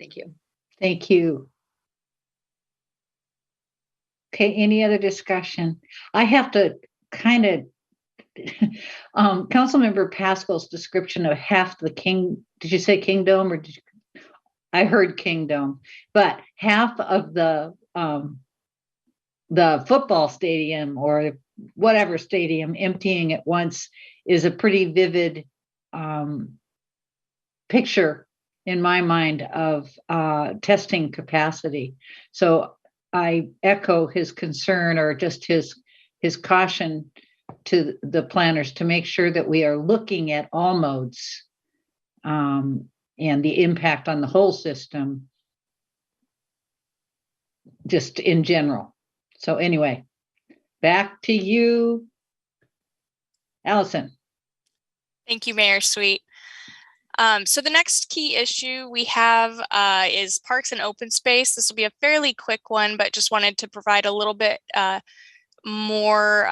Thank you. Thank you. Okay, any other discussion? I have to kind of, Councilmember Pascal's description of half the did you say kingdom or I heard kingdom, but half of the football stadium or whatever stadium emptying at once is a pretty vivid picture in my mind of testing capacity. So I echo his concern or just his caution to the planners to make sure that we are looking at all modes and the impact on the whole system just in general. So anyway, back to you, Allison. Thank you, Mayor Sweet. So the next key issue we have is parks and open space. This will be a fairly quick one, but just wanted to provide a little bit more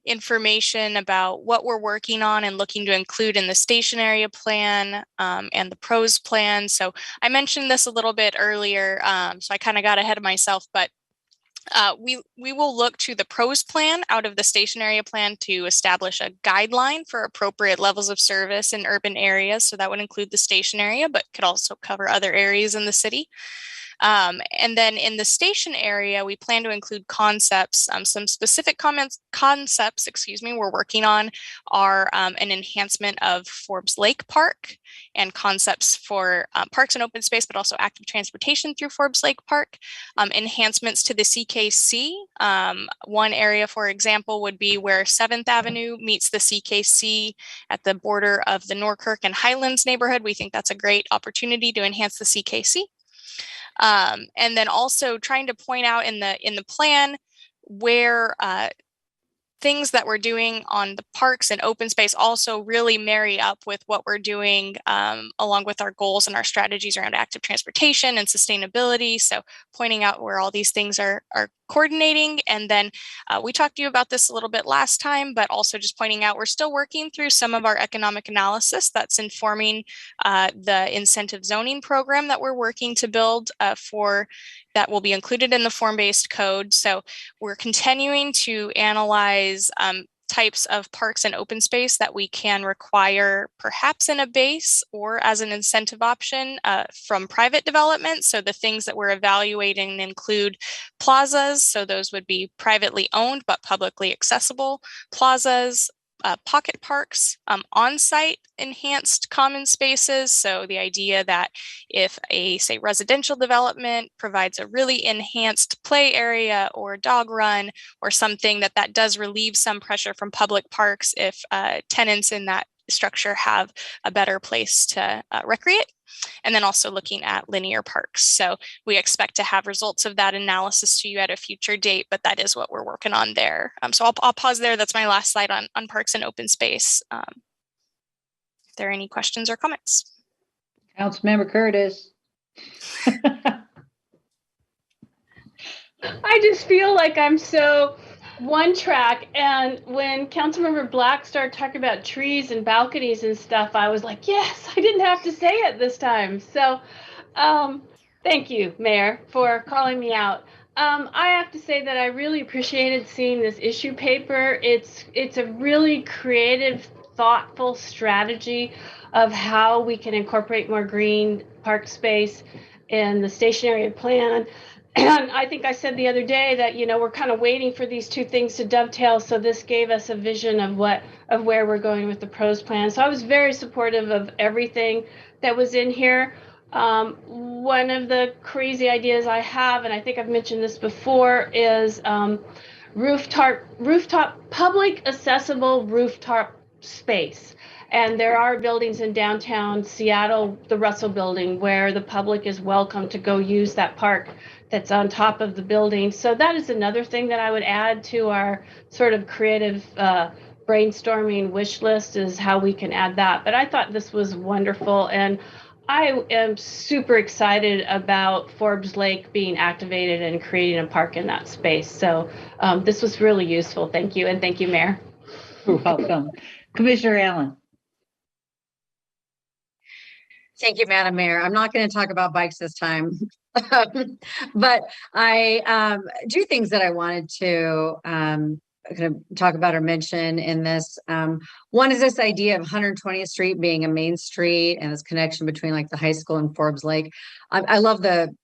information about what we're working on and looking to include in the station area plan and the pros plan. So I mentioned this a little bit earlier, so I kind of got ahead of myself, but we will look to the pros plan out of the station area plan to establish a guideline for appropriate levels of service in urban areas. So that would include the station area, but could also cover other areas in the city. And then in the station area, we plan to include concepts. Some specific concepts, we're working on are an enhancement of Forbes Lake Park and concepts for parks and open space, but also active transportation through Forbes Lake Park. Enhancements to the CKC. One area, for example, would be where 7th Avenue meets the CKC at the border of the Norkirk and Highlands neighborhood. We think that's a great opportunity to enhance the CKC. And then also trying to point out in the plan where things that we're doing on the parks and open space also really marry up with what we're doing along with our goals and our strategies around active transportation and sustainability. So pointing out where all these things are coordinating. And then we talked to you about this a little bit last time, but also just pointing out we're still working through some of our economic analysis that's informing the incentive zoning program that we're working to build for that will be included in the form-based code. So we're continuing to analyze types of parks and open space that we can require perhaps in a base or as an incentive option from private development. So the things that we're evaluating include plazas. So those would be privately owned but publicly accessible plazas, pocket parks, on-site enhanced common spaces. So the idea that if a, say, residential development provides a really enhanced play area or dog run or something that does relieve some pressure from public parks if tenants in that structure have a better place to recreate. And then also looking at linear parks. So we expect to have results of that analysis to you at a future date, but that is what we're working on there. So I'll pause there. That's my last slide on parks and open space. If there are any questions or comments. Councilmember Curtis. I just feel like I'm so one track, and when Councilmember Black started talking about trees and balconies and stuff, I was like, yes, I didn't have to say it this time. So thank you, Mayor, for calling me out. I have to say that I really appreciated seeing this issue paper. It's a really creative, thoughtful strategy of how we can incorporate more green park space in the station area plan. And I think I said the other day that, we're kind of waiting for these two things to dovetail. So this gave us a vision of where we're going with the pros plan. So I was very supportive of everything that was in here. One of the crazy ideas I have, and I think I've mentioned this before, is rooftop public accessible rooftop space. And there are buildings in downtown Seattle, the Russell Building, where the public is welcome to go use that park that's on top of the building. So that is another thing that I would add to our sort of creative brainstorming wish list, is how we can add that. But I thought this was wonderful. And I am super excited about Forbes Lake being activated and creating a park in that space. So this was really useful. Thank you. And thank you, Mayor. You're welcome. Commissioner Allen. Thank you, Madam Mayor. I'm not going to talk about bikes this time, but I do things that I wanted to kind of talk about or mention in this. One is this idea of 120th Street being a main street and this connection between like the high school and Forbes Lake. I love the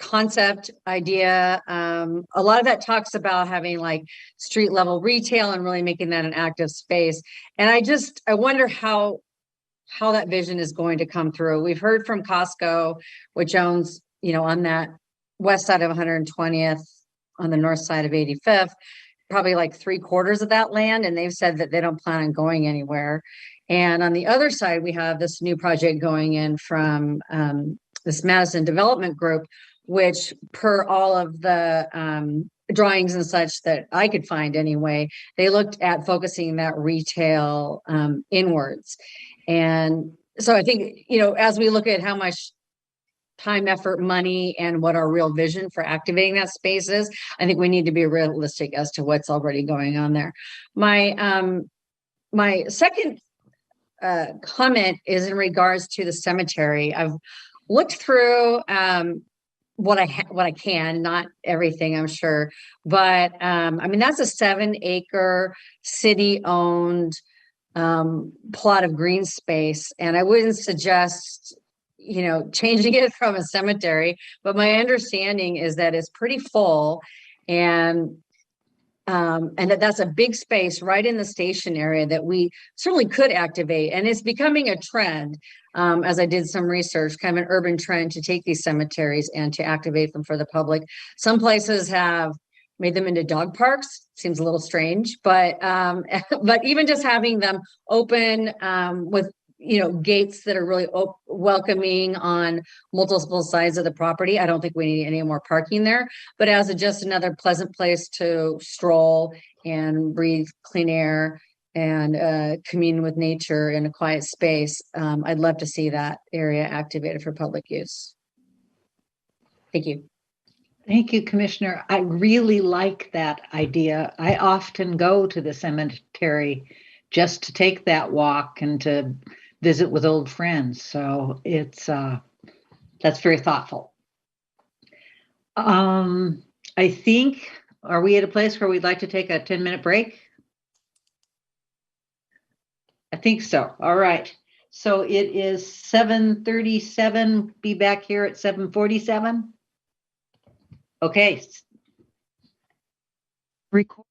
concept idea. A lot of that talks about having like street level retail and really making that an active space. And I wonder how that vision is going to come through. We've heard from Costco, which owns, on that west side of 120th, on the north side of 85th, probably like 3/4 of that land, and they've said that they don't plan on going anywhere. And on the other side, we have this new project going in from this Madison Development Group, which per all of the drawings and such that I could find anyway, they looked at focusing that retail inwards. And so I think, you know, as we look at how much time, effort, money, and what our real vision for activating that space is, I think we need to be realistic as to what's already going on there. My second comment is in regards to the cemetery. I've looked through what I can, not everything, I'm sure, but I mean, that's a 7-acre city-owned plot of green space, and I wouldn't suggest, you know, changing it from a cemetery, but my understanding is that it's pretty full, and that's a big space right in the station area that we certainly could activate. And it's becoming a trend, as I did some research, kind of an urban trend to take these cemeteries and to activate them for the public. Some places have made them into dog parks. Seems a little strange, but but even just having them open with, you know, gates that are really welcoming on multiple sides of the property. I don't think we need any more parking there, but as just another pleasant place to stroll and breathe clean air and commune with nature in a quiet space, I'd love to see that area activated for public use. Thank you. Thank you, Commissioner. I really like that idea. I often go to the cemetery just to take that walk and to visit with old friends. So it's that's very thoughtful. I think, are we at a place where we'd like to take a 10-minute break? I think so. All right. So it is 7:37. Be back here at 7:47. Okay. Record.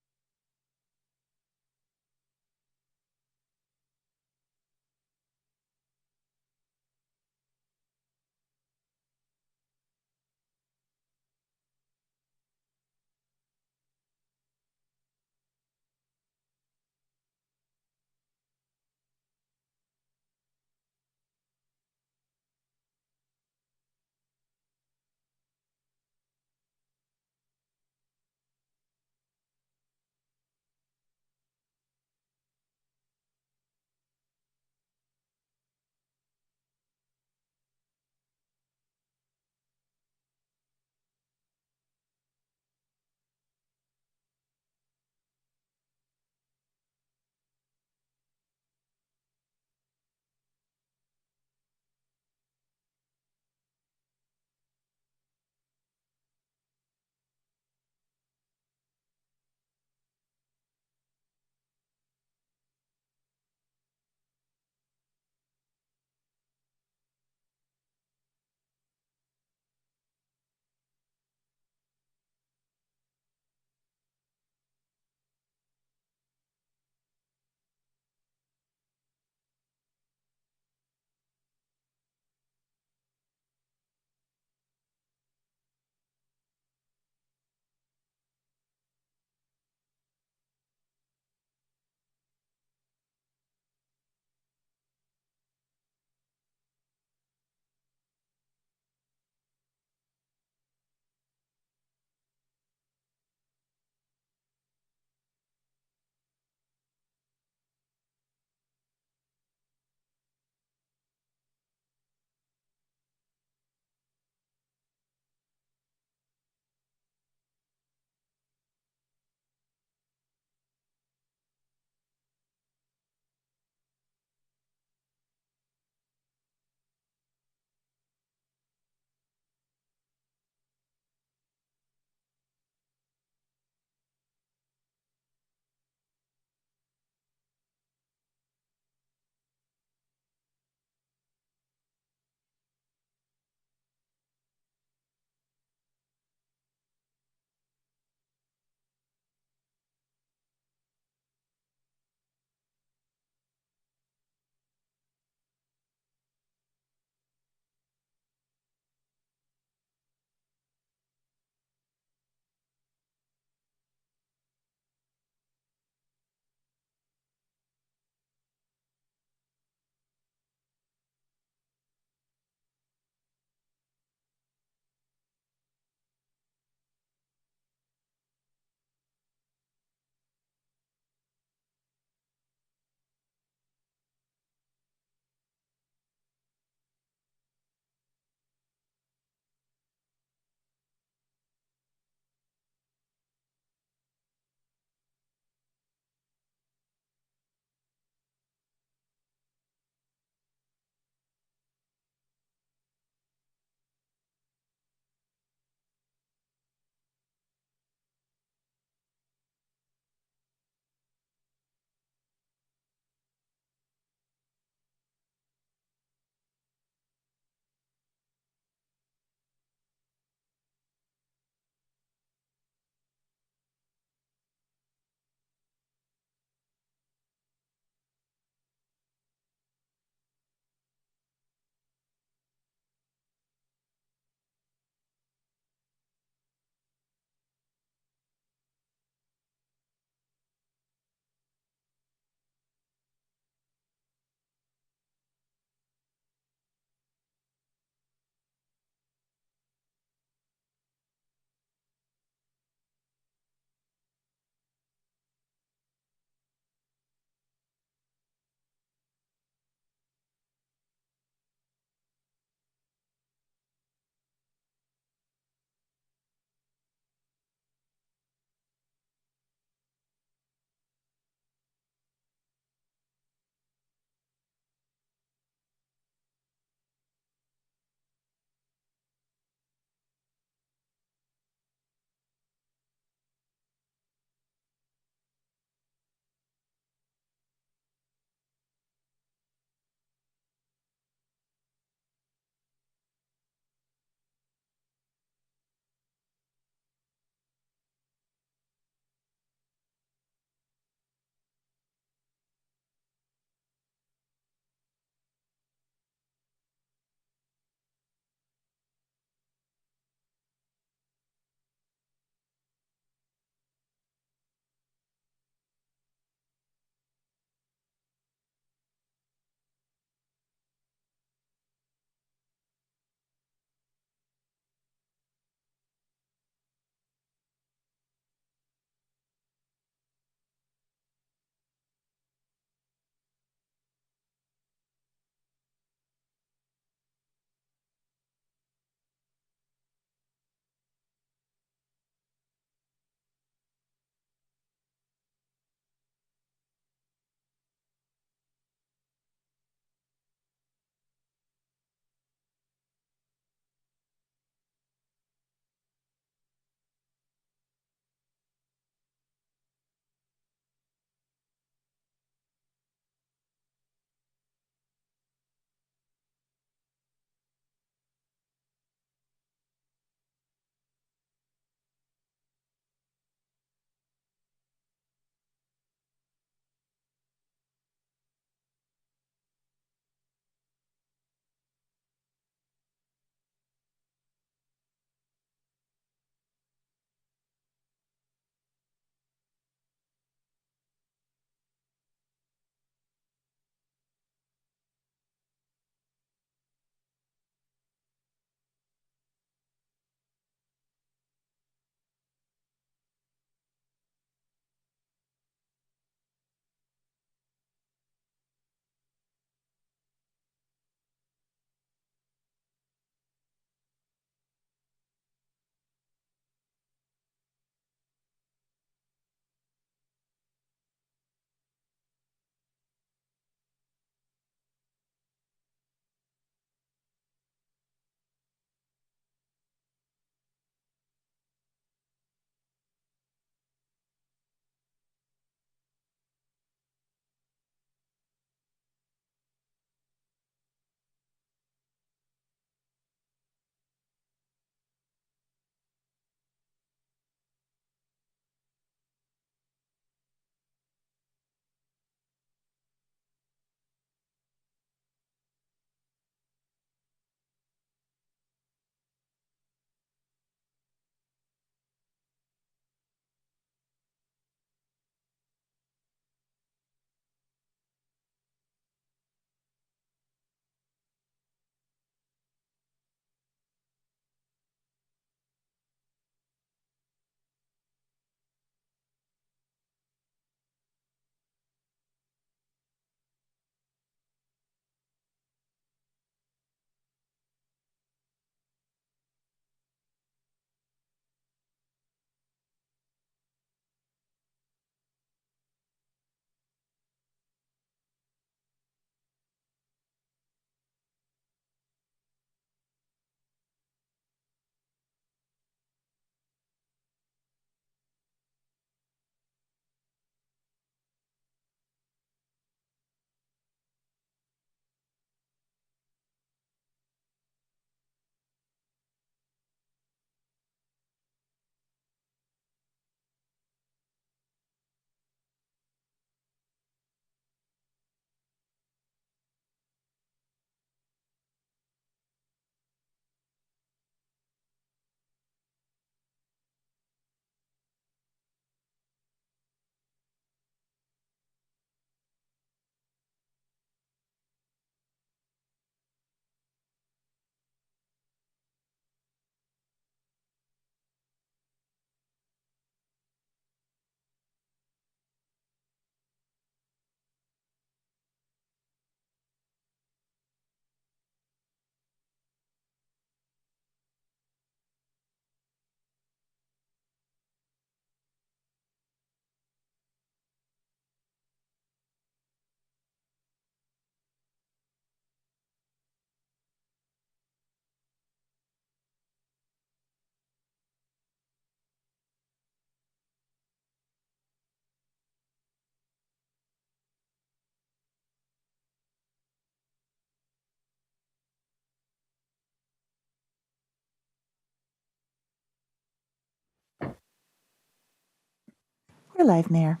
We're live, Mayor.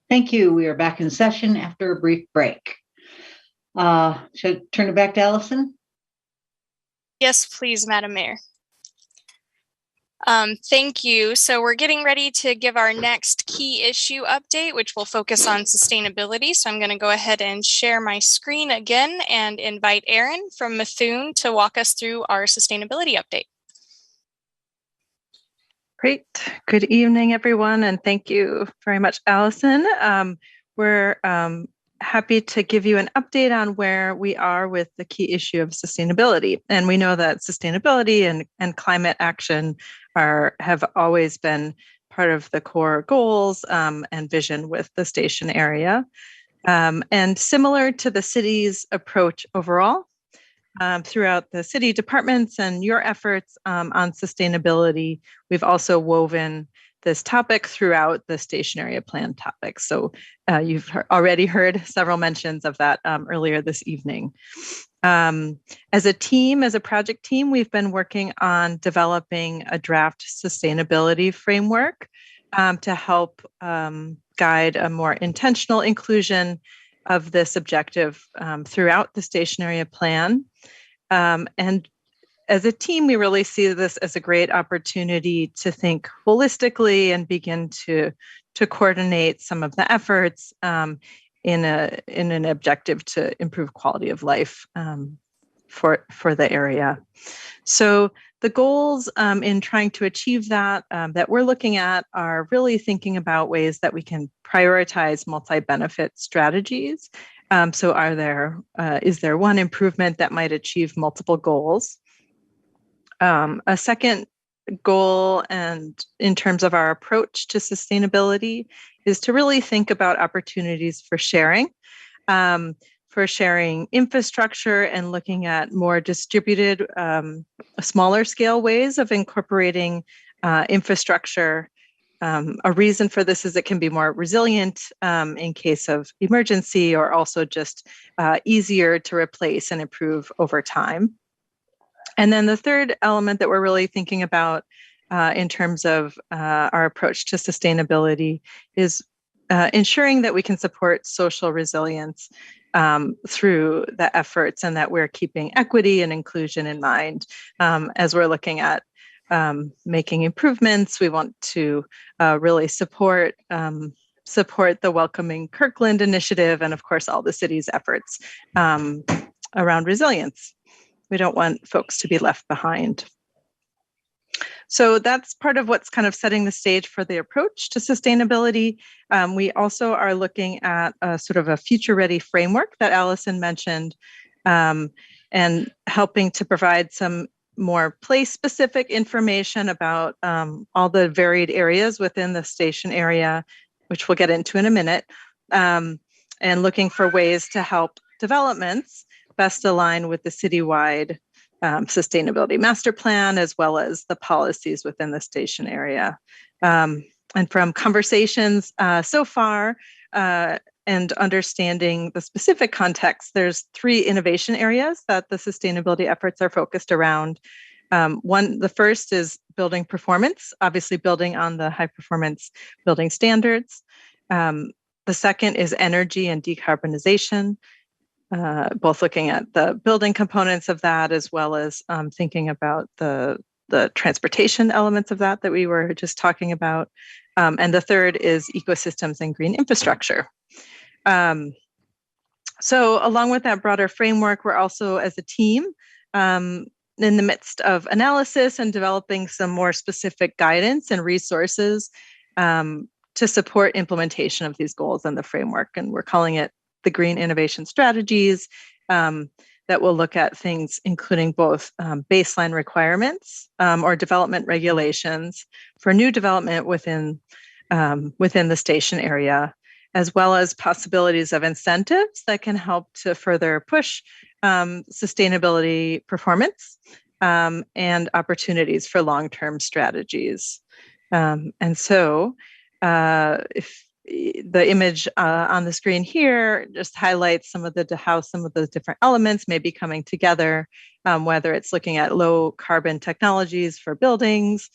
Thank you. We are back in session after a brief break. Should I turn it back to Allison? Yes, please, Madam Mayor. Thank you. So we're getting ready to give our next key issue update, which will focus on sustainability. So I'm going to go ahead and share my screen again and invite Erin from Methuen to walk us through our sustainability update. Great. Good evening, everyone, and thank you very much, Allison. We're happy to give you an update on where we are with the key issue of sustainability. And we know that sustainability and climate action have always been part of the core goals and vision with the station area. And similar to the city's approach overall, throughout the city departments and your efforts on sustainability, we've also woven this topic throughout the station area plan topic. So you've already heard several mentions of that earlier this evening. As a team, as a project team, we've been working on developing a draft sustainability framework to help guide a more intentional inclusion of this objective throughout the station area plan. And as a team, we really see this as a great opportunity to think holistically and begin to coordinate some of the efforts in an objective to improve quality of life for the area. So the goals in trying to achieve that that we're looking at are really thinking about ways that we can prioritize multi-benefit strategies. So is there one improvement that might achieve multiple goals? A second goal, and in terms of our approach to sustainability, is to really think about opportunities for sharing infrastructure and looking at more distributed, smaller scale ways of incorporating infrastructure. A reason for this is it can be more resilient in case of emergency, or also just easier to replace and improve over time. And then the third element that we're really thinking about in terms of our approach to sustainability is ensuring that we can support social resilience through the efforts, and that we're keeping equity and inclusion in mind as we're looking at making improvements. We want to really support the Welcoming Kirkland initiative, and of course all the city's efforts around resilience. We don't want folks to be left behind. So that's part of what's kind of setting the stage for the approach to sustainability. We also are looking at a sort of a future-ready framework that Allison mentioned, and helping to provide some more place-specific information about all the varied areas within the station area, which we'll get into in a minute, and looking for ways to help developments best align with the citywide sustainability master plan, as well as the policies within the station area. And from conversations so far and understanding the specific context, there's 3 innovation areas that the sustainability efforts are focused around. The first is building performance, obviously building on the high performance building standards. The second is energy and decarbonization, both looking at the building components of that, as well as thinking about the transportation elements of that we were just talking about. And the third is ecosystems and green infrastructure. So along with that broader framework, we're also, as a team, in the midst of analysis and developing some more specific guidance and resources to support implementation of these goals and the framework. And we're calling it the Green Innovation Strategies that will look at things including both baseline requirements or development regulations for new development within the station area, as well as possibilities of incentives that can help to further push sustainability performance and opportunities for long-term strategies. And so the image on the screen here just highlights some of how some of those different elements may be coming together, whether it's looking at low carbon technologies for buildings,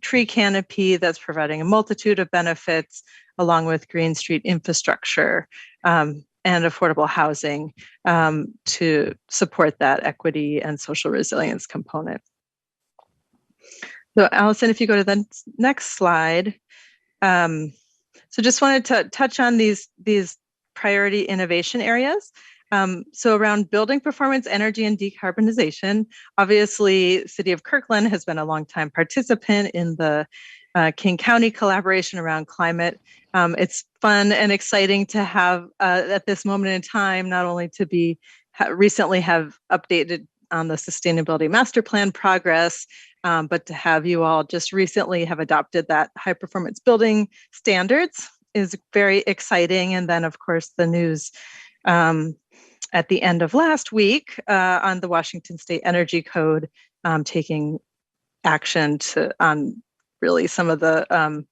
tree canopy that's providing a multitude of benefits, along with green street infrastructure and affordable housing to support that equity and social resilience component. So Allison, if you go to the next slide. So just wanted to touch on these priority innovation areas. So around building performance, energy, and decarbonization, obviously, City of Kirkland has been a longtime participant in the King County collaboration around climate. It's fun and exciting to have at this moment in time, not only to recently have updated on the Sustainability Master Plan progress, but to have you all just recently have adopted that high performance building standards is very exciting. And then, of course, the news at the end of last week on the Washington State Energy Code taking action on really some of the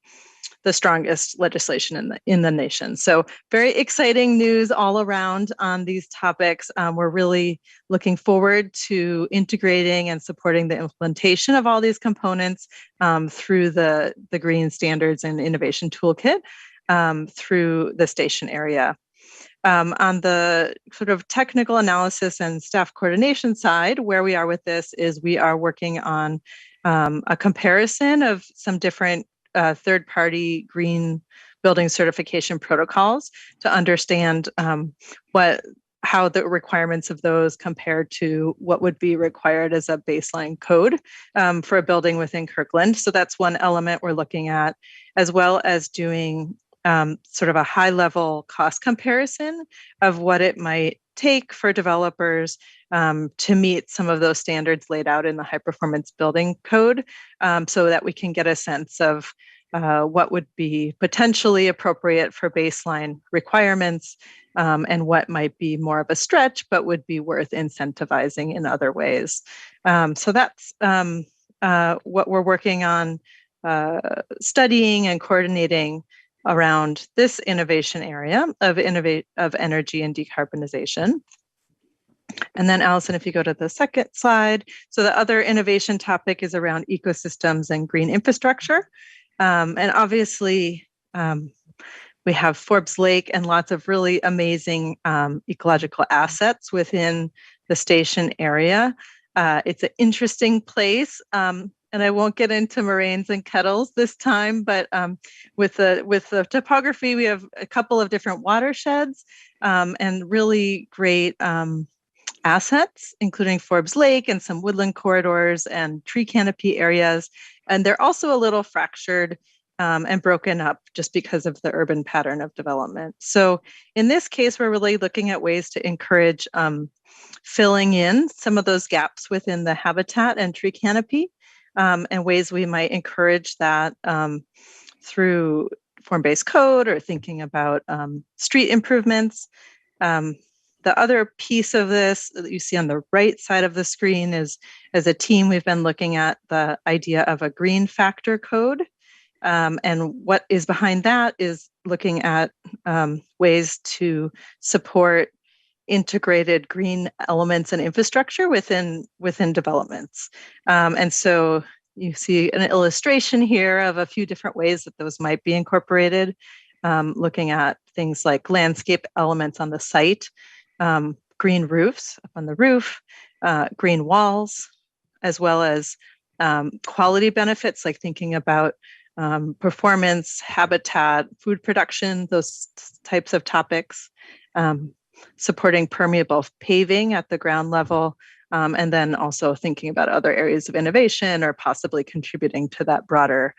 strongest legislation in the nation. So very exciting news all around on these topics. We're really looking forward to integrating and supporting the implementation of all these components through the Green Standards and Innovation Toolkit through the station area. On the sort of technical analysis and staff coordination side, where we are with this is we are working on a comparison of some different third-party green building certification protocols to understand how the requirements of those compare to what would be required as a baseline code for a building within Kirkland. So that's one element we're looking at, as well as doing sort of a high-level cost comparison of what it might take for developers to meet some of those standards laid out in the high performance building code so that we can get a sense of what would be potentially appropriate for baseline requirements and what might be more of a stretch but would be worth incentivizing in other ways. So that's what we're working on studying and coordinating around this innovation area of energy and decarbonization. And then Allison, if you go to the second slide. So the other innovation topic is around ecosystems and green infrastructure. And obviously, we have Forbes Lake and lots of really amazing ecological assets within the station area. It's an interesting place. And I won't get into moraines and kettles this time, but with the topography, we have a couple of different watersheds and really great assets, including Forbes Lake and some woodland corridors and tree canopy areas. And they're also a little fractured and broken up just because of the urban pattern of development. So in this case, we're really looking at ways to encourage filling in some of those gaps within the habitat and tree canopy. And ways we might encourage that through form-based code or thinking about street improvements. The other piece of this that you see on the right side of the screen is, as a team, we've been looking at the idea of a green factor code. And what is behind that is looking at ways to support integrated green elements and infrastructure within developments. And so you see an illustration here of a few different ways that those might be incorporated, looking at things like landscape elements on the site, green roofs up on the roof, green walls, as well as quality benefits, like thinking about performance, habitat, food production, those types of topics. Supporting permeable paving at the ground level, and then also thinking about other areas of innovation or possibly contributing to that broader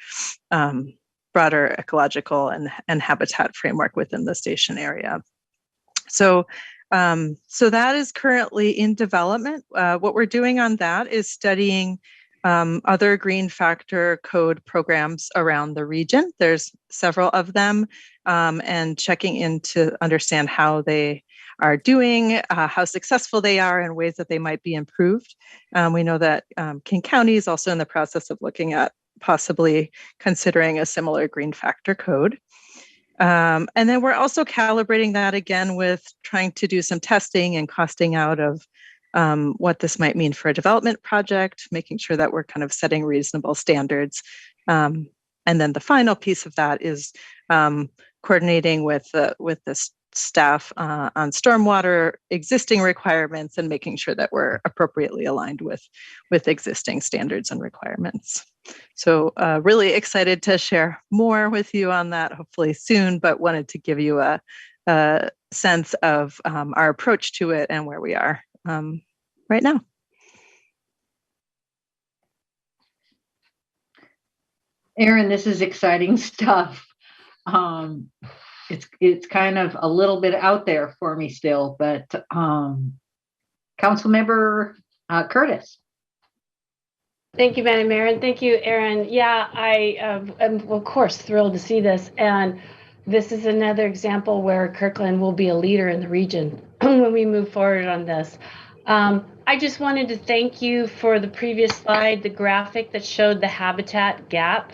ecological and habitat framework within the station area. So that is currently in development. What we're doing on that is studying other green factor code programs around the region. There's several of them, and checking in to understand how they are doing, how successful they are, and ways that they might be improved. We know that King County is also in the process of looking at possibly considering a similar green factor code. And then we're also calibrating that again with trying to do some testing and costing out of what this might mean for a development project, making sure that we're kind of setting reasonable standards. And then the final piece of that is coordinating with the staff on stormwater existing requirements and making sure that we're appropriately aligned with existing standards and requirements. So really excited to share more with you on that hopefully soon, but wanted to give you a sense of our approach to it and where we are right now. Aaron, this is exciting stuff. It's kind of a little bit out there for me still, but Councilmember Curtis. Thank you, Madam Mayor, and thank you, Aaron. Yeah, I am, of course, thrilled to see this. And this is another example where Kirkland will be a leader in the region when we move forward on this. I just wanted to thank you for the previous slide, the graphic that showed the habitat gap.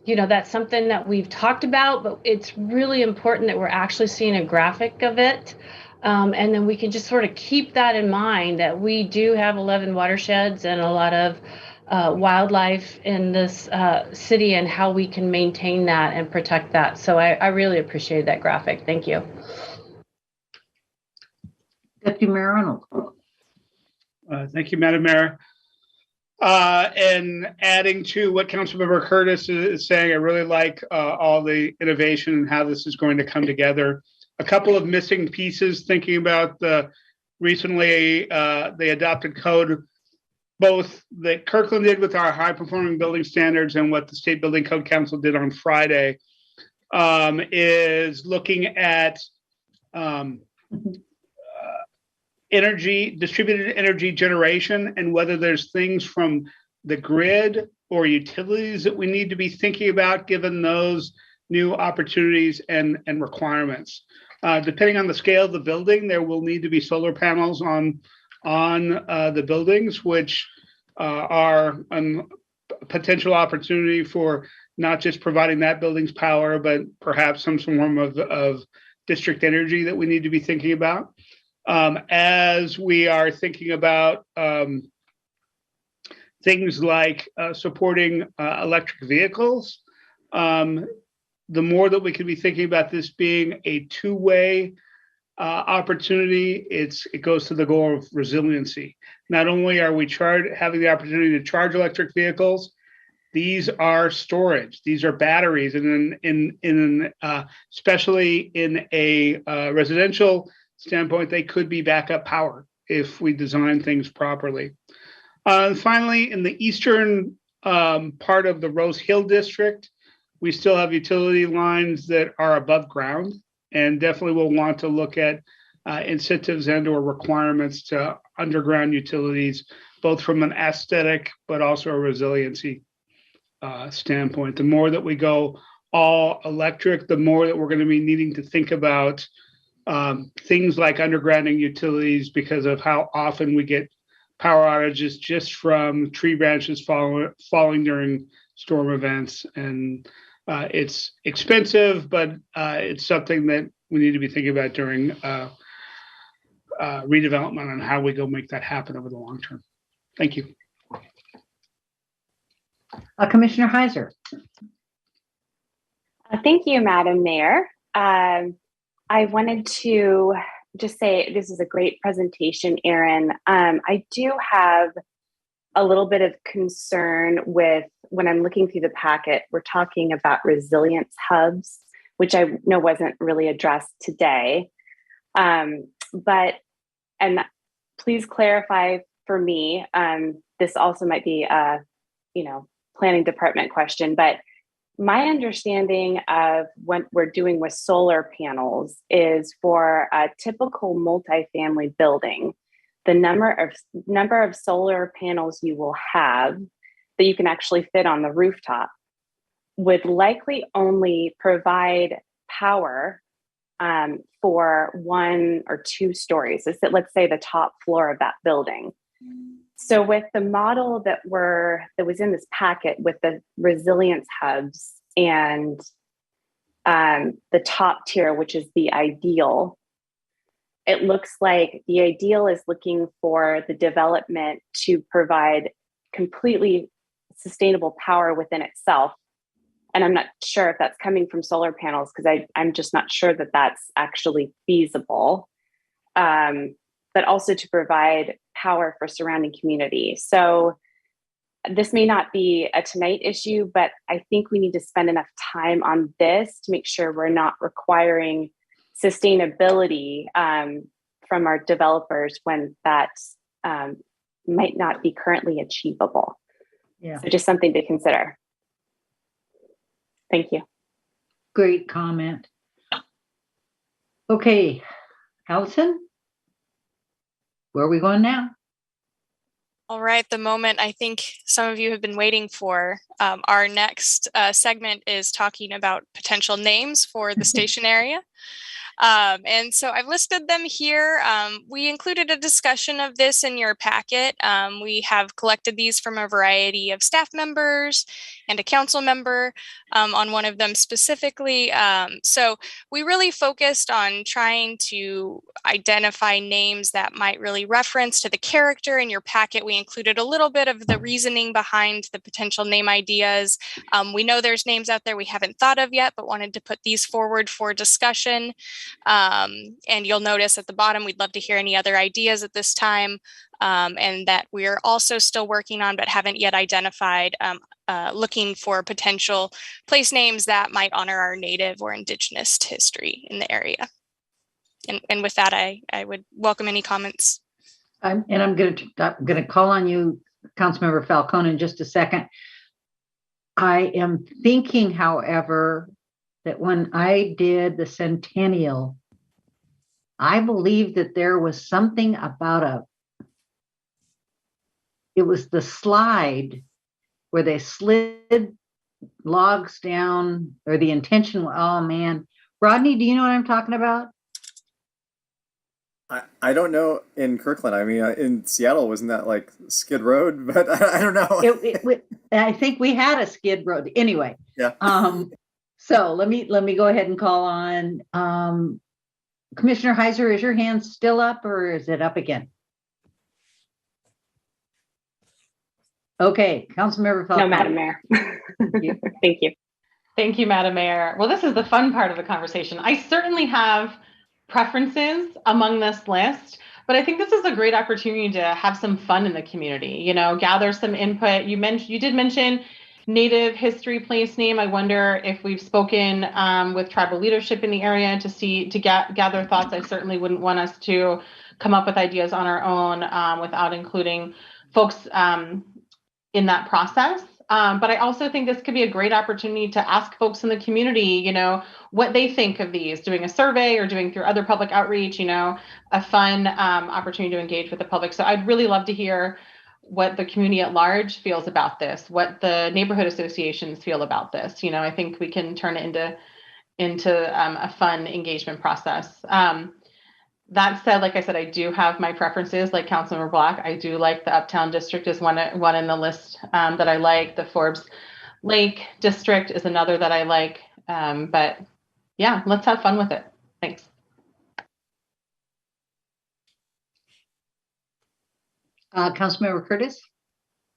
You know, that's something that we've talked about, but it's really important that we're actually seeing a graphic of it. And then we can just sort of keep that in mind that we do have 11 watersheds and a lot of wildlife in this city and how we can maintain that and protect that. So I really appreciate that graphic. Thank you. Deputy Mayor Arnold. Thank you, Madam Mayor. And adding to what Councilmember Curtis is saying, I really like all the innovation and how this is going to come together. A couple of missing pieces thinking about the recently the adopted code, both that Kirkland did with our high performing building standards and what the State Building Code Council did on Friday, is looking at distributed energy generation, and whether there's things from the grid or utilities that we need to be thinking about given those new opportunities and requirements. Depending on the scale of the building, there will need to be solar panels on the buildings, which are a potential opportunity for not just providing that building's power, but perhaps some form of district energy that we need to be thinking about. As we are thinking about things like supporting electric vehicles, the more that we can be thinking about this being a two-way opportunity, it goes to the goal of resiliency. Not only are we having the opportunity to charge electric vehicles, these are storage. These are batteries, and especially in a residential standpoint, they could be backup power if we design things properly. Finally, in the eastern part of the Rose Hill district, we still have utility lines that are above ground, and definitely will want to look at incentives and/or requirements to underground utilities, both from an aesthetic but also a resiliency standpoint. The more that we go all electric, the more that we're going to be needing to think about things like undergrounding utilities, because of how often we get power outages just from tree branches falling during storm events. And it's expensive, but it's something that we need to be thinking about during redevelopment on how we go make that happen over the long term. Thank you. Commissioner Heiser. Thank you, Madam Mayor. I wanted to just say this is a great presentation, Aaron. I do have a little bit of concern with when I'm looking through the packet, we're talking about resilience hubs, which I know wasn't really addressed today. But please clarify for me, this also might be a, planning department question, but my understanding of what we're doing with solar panels is for a typical multifamily building, the number of solar panels you will have that you can actually fit on the rooftop would likely only provide power for 1 or 2 stories. Let's say the top floor of that building. So with the model that was in this packet with the resilience hubs and the top tier, which is the ideal, it looks like the ideal is looking for the development to provide completely sustainable power within itself. And I'm not sure if that's coming from solar panels, because I'm just not sure that that's actually feasible, but also to provide power for surrounding community. So this may not be a tonight issue, but I think we need to spend enough time on this to make sure we're not requiring sustainability from our developers when that might not be currently achievable. Yeah. So just something to consider. Thank you. Great comment. Okay, Allison, where are we going now? All right, the moment I think some of you have been waiting for. Our next segment is talking about potential names for the station area. And so I've listed them here. We included a discussion of this in your packet. We have collected these from a variety of staff members and a council member on one of them specifically. So we really focused on trying to identify names that might really reference to the character. In your packet, we included a little bit of the reasoning behind the potential name ideas. We know there's names out there we haven't thought of yet, but wanted to put these forward for discussion. And you'll notice at the bottom, we'd love to hear any other ideas at this time, and that we're also still working on, but haven't yet identified, looking for potential place names that might honor our Native or Indigenous history in the area. And with that, I would welcome any comments. I'm going to call on you, Councilmember Falcone, in just a second. I am thinking, however, that when I did the centennial, I believe that there was something about it was the slide where they slid logs down, or the intention, oh man. Rodney, do you know what I'm talking about? I don't know in Kirkland. I mean, in Seattle, wasn't that like Skid Road? But I don't know. I think we had a skid road anyway. Yeah. So let me go ahead and call on Commissioner Heiser. Is your hand still up, or is it up again? Okay, Councilmember Falcone. No, Madam Mayor. Thank you. Thank you. Thank you, Madam Mayor. Well, this is the fun part of the conversation. I certainly have preferences among this list, but I think this is a great opportunity to have some fun in the community, you know, gather some input. You did mention Native history place name. I wonder if we've spoken with tribal leadership in the area to gather thoughts. I certainly wouldn't want us to come up with ideas on our own without including folks in that process. But I also think this could be a great opportunity to ask folks in the community, you know, what they think of these, doing a survey or doing through other public outreach, you know, a fun opportunity to engage with the public. So I'd really love to hear what the community at large feels about this, what the neighborhood associations feel about this. You know, I think we can turn it into a fun engagement process. That said, like I said, I do have my preferences, like Councilmember Black. I do like the Uptown District is one in the list that I like. The Forbes Lake District is another that I like. But yeah, let's have fun with it. Thanks. Councilmember Curtis.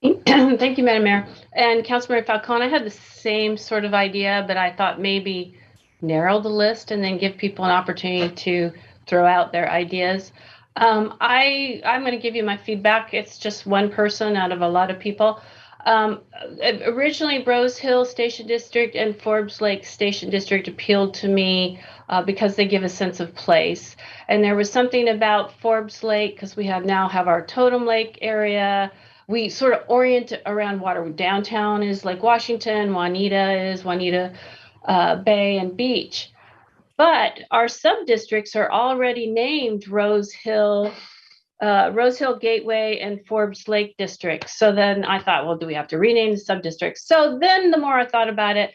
Thank you, Madam Mayor. And Councilmember Falcone, I had the same sort of idea, but I thought maybe narrow the list and then give people an opportunity to throw out their ideas. I'm going to give you my feedback. It's just one person out of a lot of people. Originally, Rose Hill Station District and Forbes Lake Station District appealed to me because they give a sense of place. And there was something about Forbes Lake, because we now have our Totem Lake area. We sort of orient around water. Downtown is Lake Washington, Juanita is Juanita Bay and Beach. But our sub-districts are already named Rose Hill Gateway and Forbes Lake District. So then I thought, well, do we have to rename the sub-districts? So then the more I thought about it,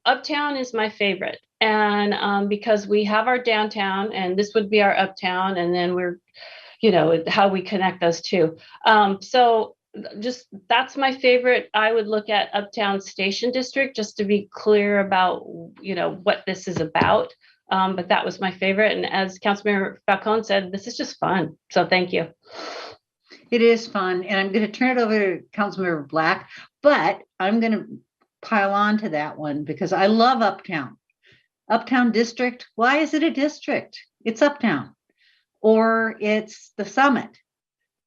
Uptown is my favorite. And because we have our downtown and this would be our uptown, and then we're, you know, how we connect those two. So that's my favorite. I would look at Uptown Station District just to be clear about, what this is about. But that was my favorite. And as Councilmember Falcone said, this is just fun. So thank you. It is fun. And I'm going to turn it over to Councilmember Black, but I'm going to pile on to that one because I love Uptown. Uptown District. Why is it a district? It's Uptown, or it's the Summit,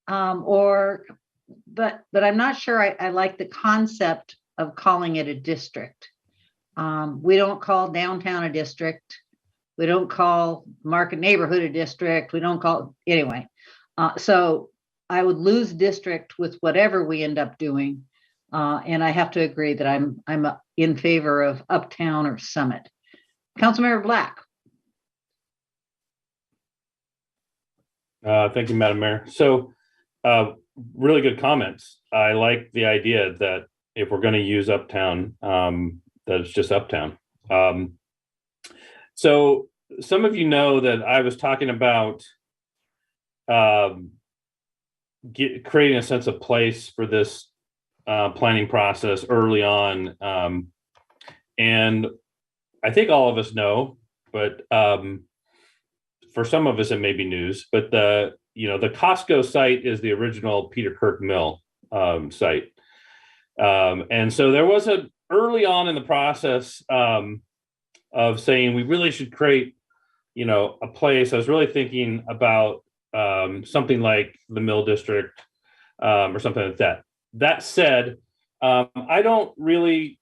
but I'm not sure I like the concept of calling it a district. We don't call downtown a district. We don't call Market Neighborhood a district. We don't call anyway. So I would lose district with whatever we end up doing, and I have to agree that I'm in favor of Uptown or Summit. Councilmember Black. Thank you, Madam Mayor. So really good comments. I like the idea that if we're going to use Uptown, that it's just Uptown. So some of you know that I was talking about creating a sense of place for this planning process early on. And I think all of us know, but for some of us, it may be news, but the Costco site is the original Peter Kirk Mill site. And so there was early on in the process of saying we really should create, a place. I was really thinking about something like the Mill District or something like that. That said, I don't really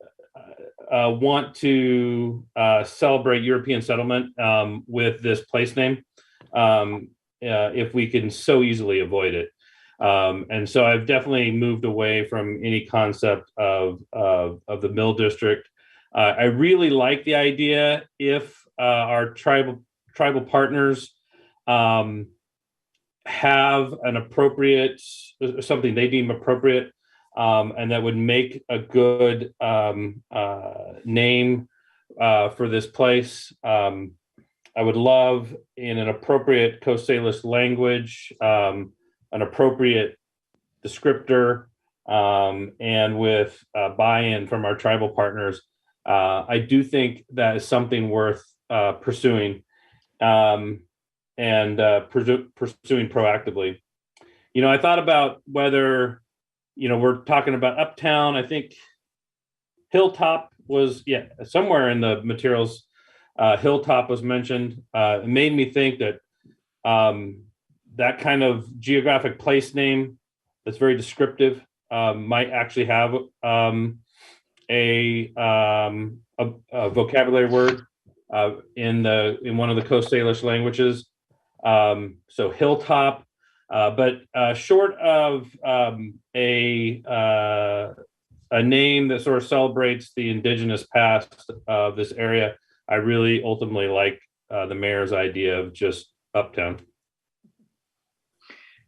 want to celebrate European settlement with this place name if we can so easily avoid it. And so I've definitely moved away from any concept of the Mill District. I really like the idea if our tribal partners have an appropriate, something they deem appropriate, and that would make a good name for this place. I would love, in an appropriate Coast Salish language, an appropriate descriptor, and with buy-in from our tribal partners. I do think that is something worth pursuing and pursuing proactively. I thought about whether, we're talking about Uptown. I think Hilltop was, somewhere in the materials, Hilltop was mentioned. It made me think that that kind of geographic place name that's very descriptive might actually have a vocabulary word in one of the Coast Salish languages. So Hilltop, but short of a name that sort of celebrates the indigenous past of this area, I really ultimately like the mayor's idea of just Uptown.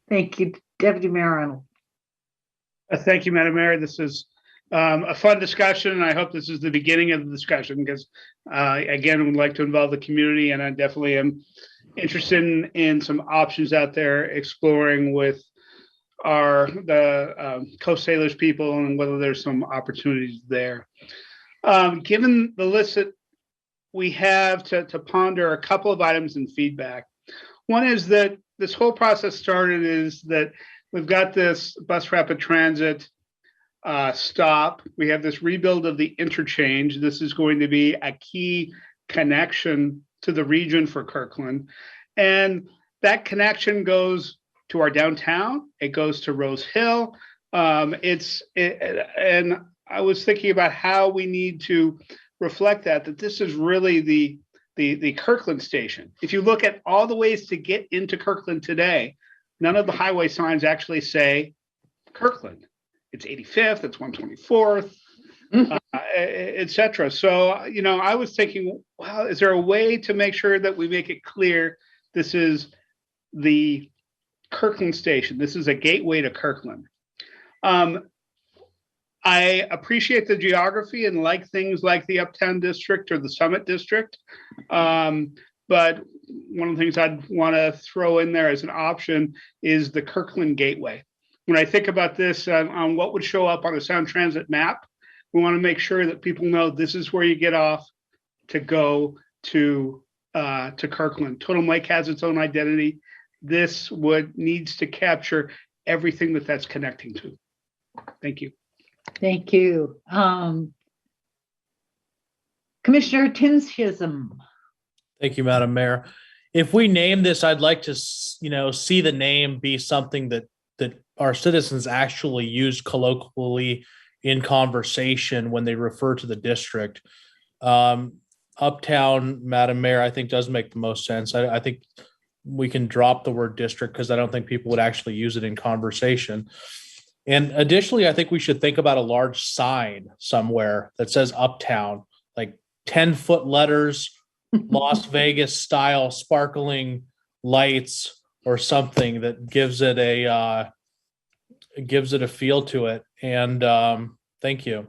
Thank you, Deputy Mayor Arnold. Thank you, Madam Mayor. This is a fun discussion, and I hope this is the beginning of the discussion because, again, would like to involve the community, and I definitely am interested in some options out there exploring with the Coast Salish people and whether there's some opportunities there. Given the list that we have to ponder a couple of items in feedback. One is that this whole process started is that we've got this bus rapid transit stop. We have this rebuild of the interchange. This is going to be a key connection to the region for Kirkland. And that connection goes to our downtown. It goes to Rose Hill. And I was thinking about how we need to reflect that this is really the Kirkland station. If you look at all the ways to get into Kirkland today, none of the highway signs actually say Kirkland. It's 85th, it's 124th, et cetera. So, I was thinking, well, is there a way to make sure that we make it clear this is the Kirkland station? This is a gateway to Kirkland. I appreciate the geography and like things like the Uptown District or the Summit District. But one of the things I'd want to throw in there as an option is the Kirkland Gateway. when I think about this on what would show up on a Sound Transit map, we want to make sure that people know this is where you get off to go to Kirkland. Totem Lake has its own identity. This needs to capture everything that's connecting to. Thank you. Thank you. Commissioner Tim Chisholm. Thank you, Madam Mayor. If we name this, I'd like to, see the name be something that our citizens actually use colloquially in conversation when they refer to the district. Uptown, Madam Mayor, I think does make the most sense. I think we can drop the word district because I don't think people would actually use it in conversation. And additionally, I think we should think about a large sign somewhere that says Uptown, like 10-foot letters, Las Vegas style sparkling lights or something that gives it a feel to it. And thank you.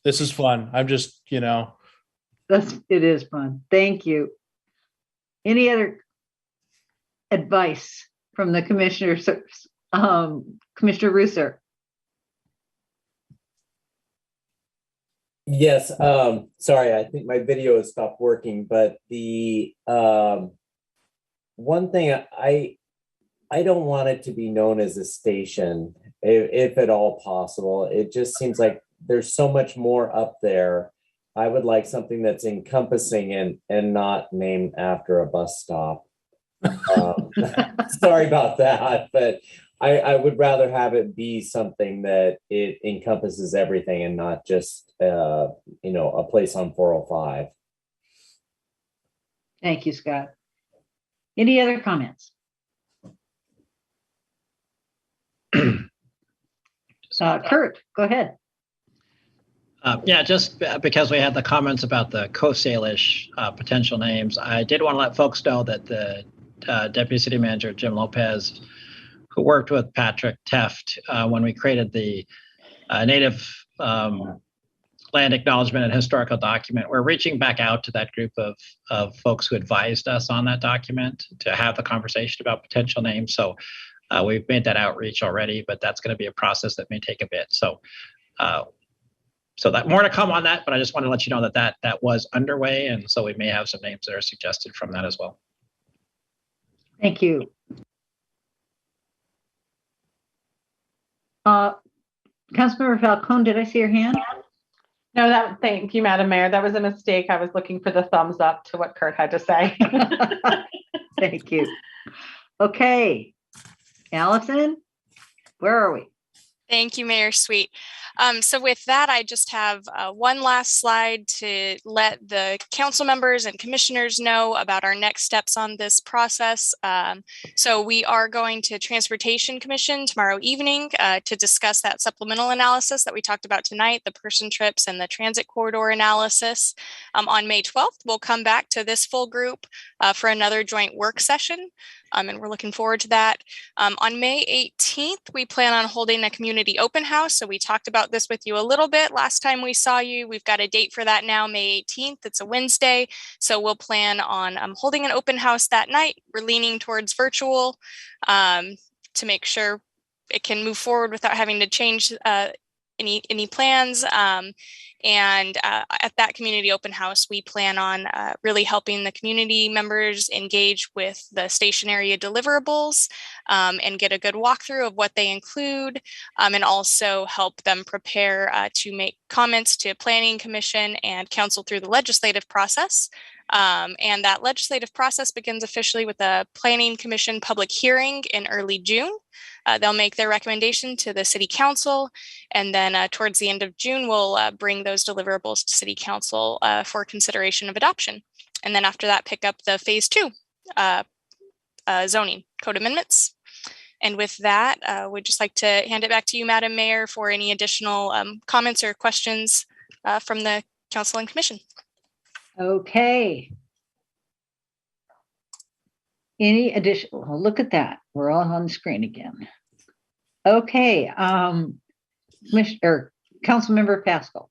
This is fun. I'm just, It is fun. Thank you. Any other advice from the commissioners? Commissioner Reusser. Yes, sorry, I think my video has stopped working, but the one thing I don't want it to be known as a station, if at all possible. It just seems like there's so much more up there. I would like something that's encompassing and not named after a bus stop. Sorry about that, but I would rather have it be something that it encompasses everything and not just a place on 405. Thank you, Scott. Any other comments? Kurt, go ahead. Yeah, just because we had the comments about the co-salish potential names, I did want to let folks know that the Deputy City Manager, Jim Lopez, who worked with Patrick Teft when we created the Native Land Acknowledgement and Historical Document, we're reaching back out to that group of folks who advised us on that document to have the conversation about potential names. So we've made that outreach already, but that's going to be a process that may take a bit. So that more to come on that, but I just want to let you know that was underway, and so we may have some names that are suggested from that as well. Thank you. Councilmember Falcone, did I see your hand? No, thank you, Madam Mayor. That was a mistake. I was looking for the thumbs up to what Kurt had to say. Thank you. Okay, Allison, where are we? Thank you, Mayor Sweet. So with that, I just have one last slide to let the council members and commissioners know about our next steps on this process. So we are going to Transportation Commission tomorrow evening to discuss that supplemental analysis that we talked about tonight, the person trips and the transit corridor analysis. On May 12th, we'll come back to this full group for another joint work session. And we're looking forward to that. On May 18th, we plan on holding a community open house. So we talked about this with you a little bit last time we saw you. We've got a date for that now, May 18th. It's a Wednesday. So we'll plan on holding an open house that night. We're leaning towards virtual to make sure it can move forward without having to change any plans. And at that community open house, we plan on really helping the community members engage with the station area deliverables and get a good walkthrough of what they include, and also help them prepare to make comments to Planning Commission and Council through the legislative process. And that legislative process begins officially with a Planning Commission public hearing in early June. They'll make their recommendation to the City Council, and then towards the end of June, we'll bring those deliverables to City Council for consideration of adoption. And then after that, pick up the Phase 2 zoning code amendments. And with that, we'd just like to hand it back to you, Madam Mayor, for any additional comments or questions from the Council and Commission. Okay. Any additional, oh, look at that. We're all on the screen again. Okay, Councilmember Pascal.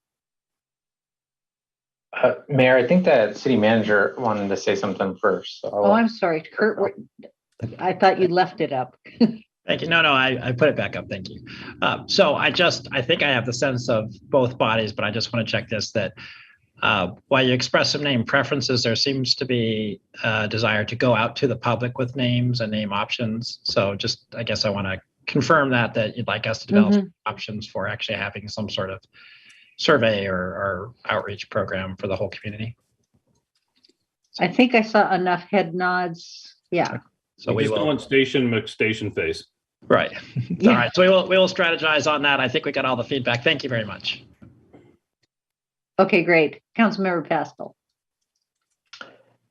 Mayor, I think that City Manager wanted to say something first. So I'm sorry, Kurt. I thought you left it up. Thank you. No, I put it back up. Thank you. So I think I have the sense of both bodies, but I just want to check this, that while you express some name preferences, there seems to be a desire to go out to the public with names and name options. So I guess I want to confirm that you'd like us to develop options for actually having some sort of survey or outreach program for the whole community. I think I saw enough head nods. Yeah. So we just will. go on station McStation face. Right. All right. So we will strategize on that. I think we got all the feedback. Thank you very much. Okay, great. Councilmember Pascal.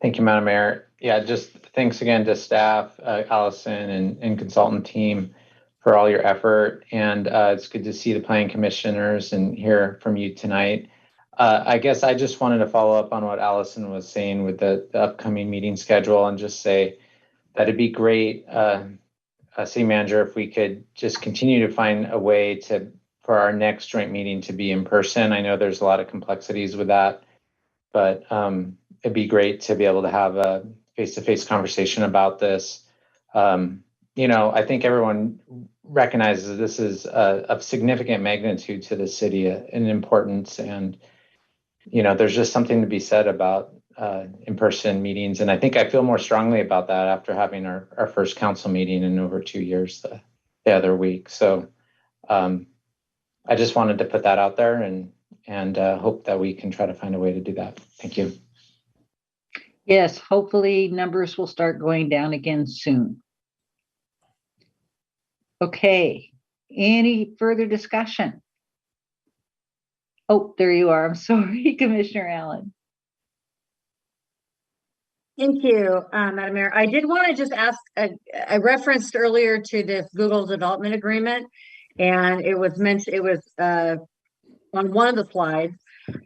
Thank you, Madam Mayor. Yeah, just thanks again to staff, Allison and consultant team for all your effort. And it's good to see the planning commissioners and hear from you tonight. I guess I just wanted to follow up on what Allison was saying with the upcoming meeting schedule and just say that it'd be great, city manager, if we could just continue to find a way for our next joint meeting to be in person. I know there's a lot of complexities with that, but it'd be great to be able to have a face-to-face conversation about this. I think everyone recognizes this is of significant magnitude to the city in importance, and there's just something to be said about in-person meetings. And I think I feel more strongly about that after having our first council meeting in over 2 years the other week. So I just wanted to put that out there and hope that we can try to find a way to do that. Thank you. Yes, hopefully numbers will start going down again soon. Okay, any further discussion? Oh, there you are. I'm sorry, Commissioner Allen. Thank you, Madam Mayor. I did want to just ask, I referenced earlier to this Google development agreement, and it was mentioned, it was on one of the slides.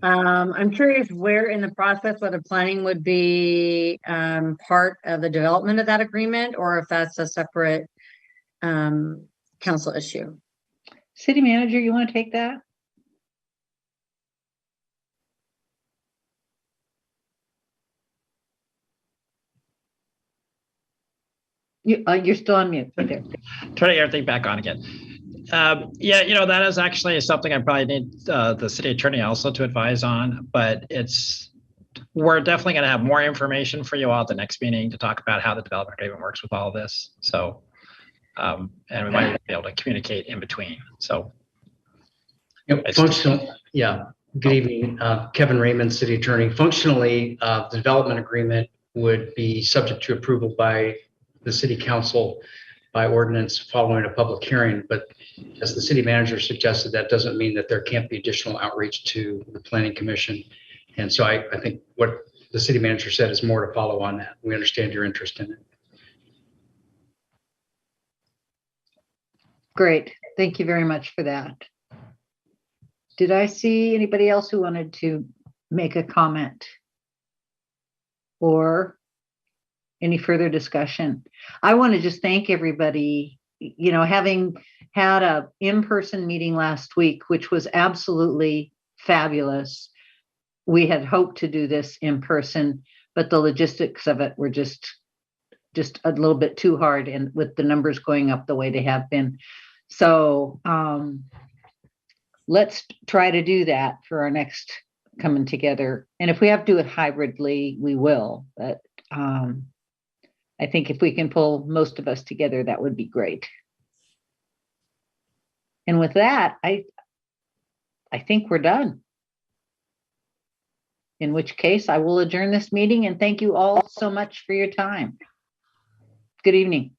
I'm curious where in the process whether planning would be part of the development of that agreement, or if that's a separate council issue. City manager, you want to take that? You're still on mute right there. Turning everything back on again. Yeah, that is actually something I probably need the city attorney also to advise on, but we're definitely going to have more information for you all at the next meeting to talk about how the development agreement works with all of this. So, and we might be able to communicate in between. So, functional, yeah. Good evening, Kevin Raymond, city attorney. Functionally, the development agreement would be subject to approval by the city council by ordinance following a public hearing. But as the city manager suggested, that doesn't mean that there can't be additional outreach to the planning commission. And so I think what the city manager said is more to follow on that. We understand your interest in it. Great. Thank you very much for that. Did I see anybody else who wanted to make a comment or any further discussion? I want to just thank everybody, having had a in-person meeting last week, which was absolutely fabulous. We had hoped to do this in person, but the logistics of it were just a little bit too hard, and with the numbers going up the way they have been. So let's try to do that for our next coming together. And if we have to do it hybridly, we will. But I think if we can pull most of us together, that would be great. And with that, I think we're done. In which case, I will adjourn this meeting and thank you all so much for your time. Good evening.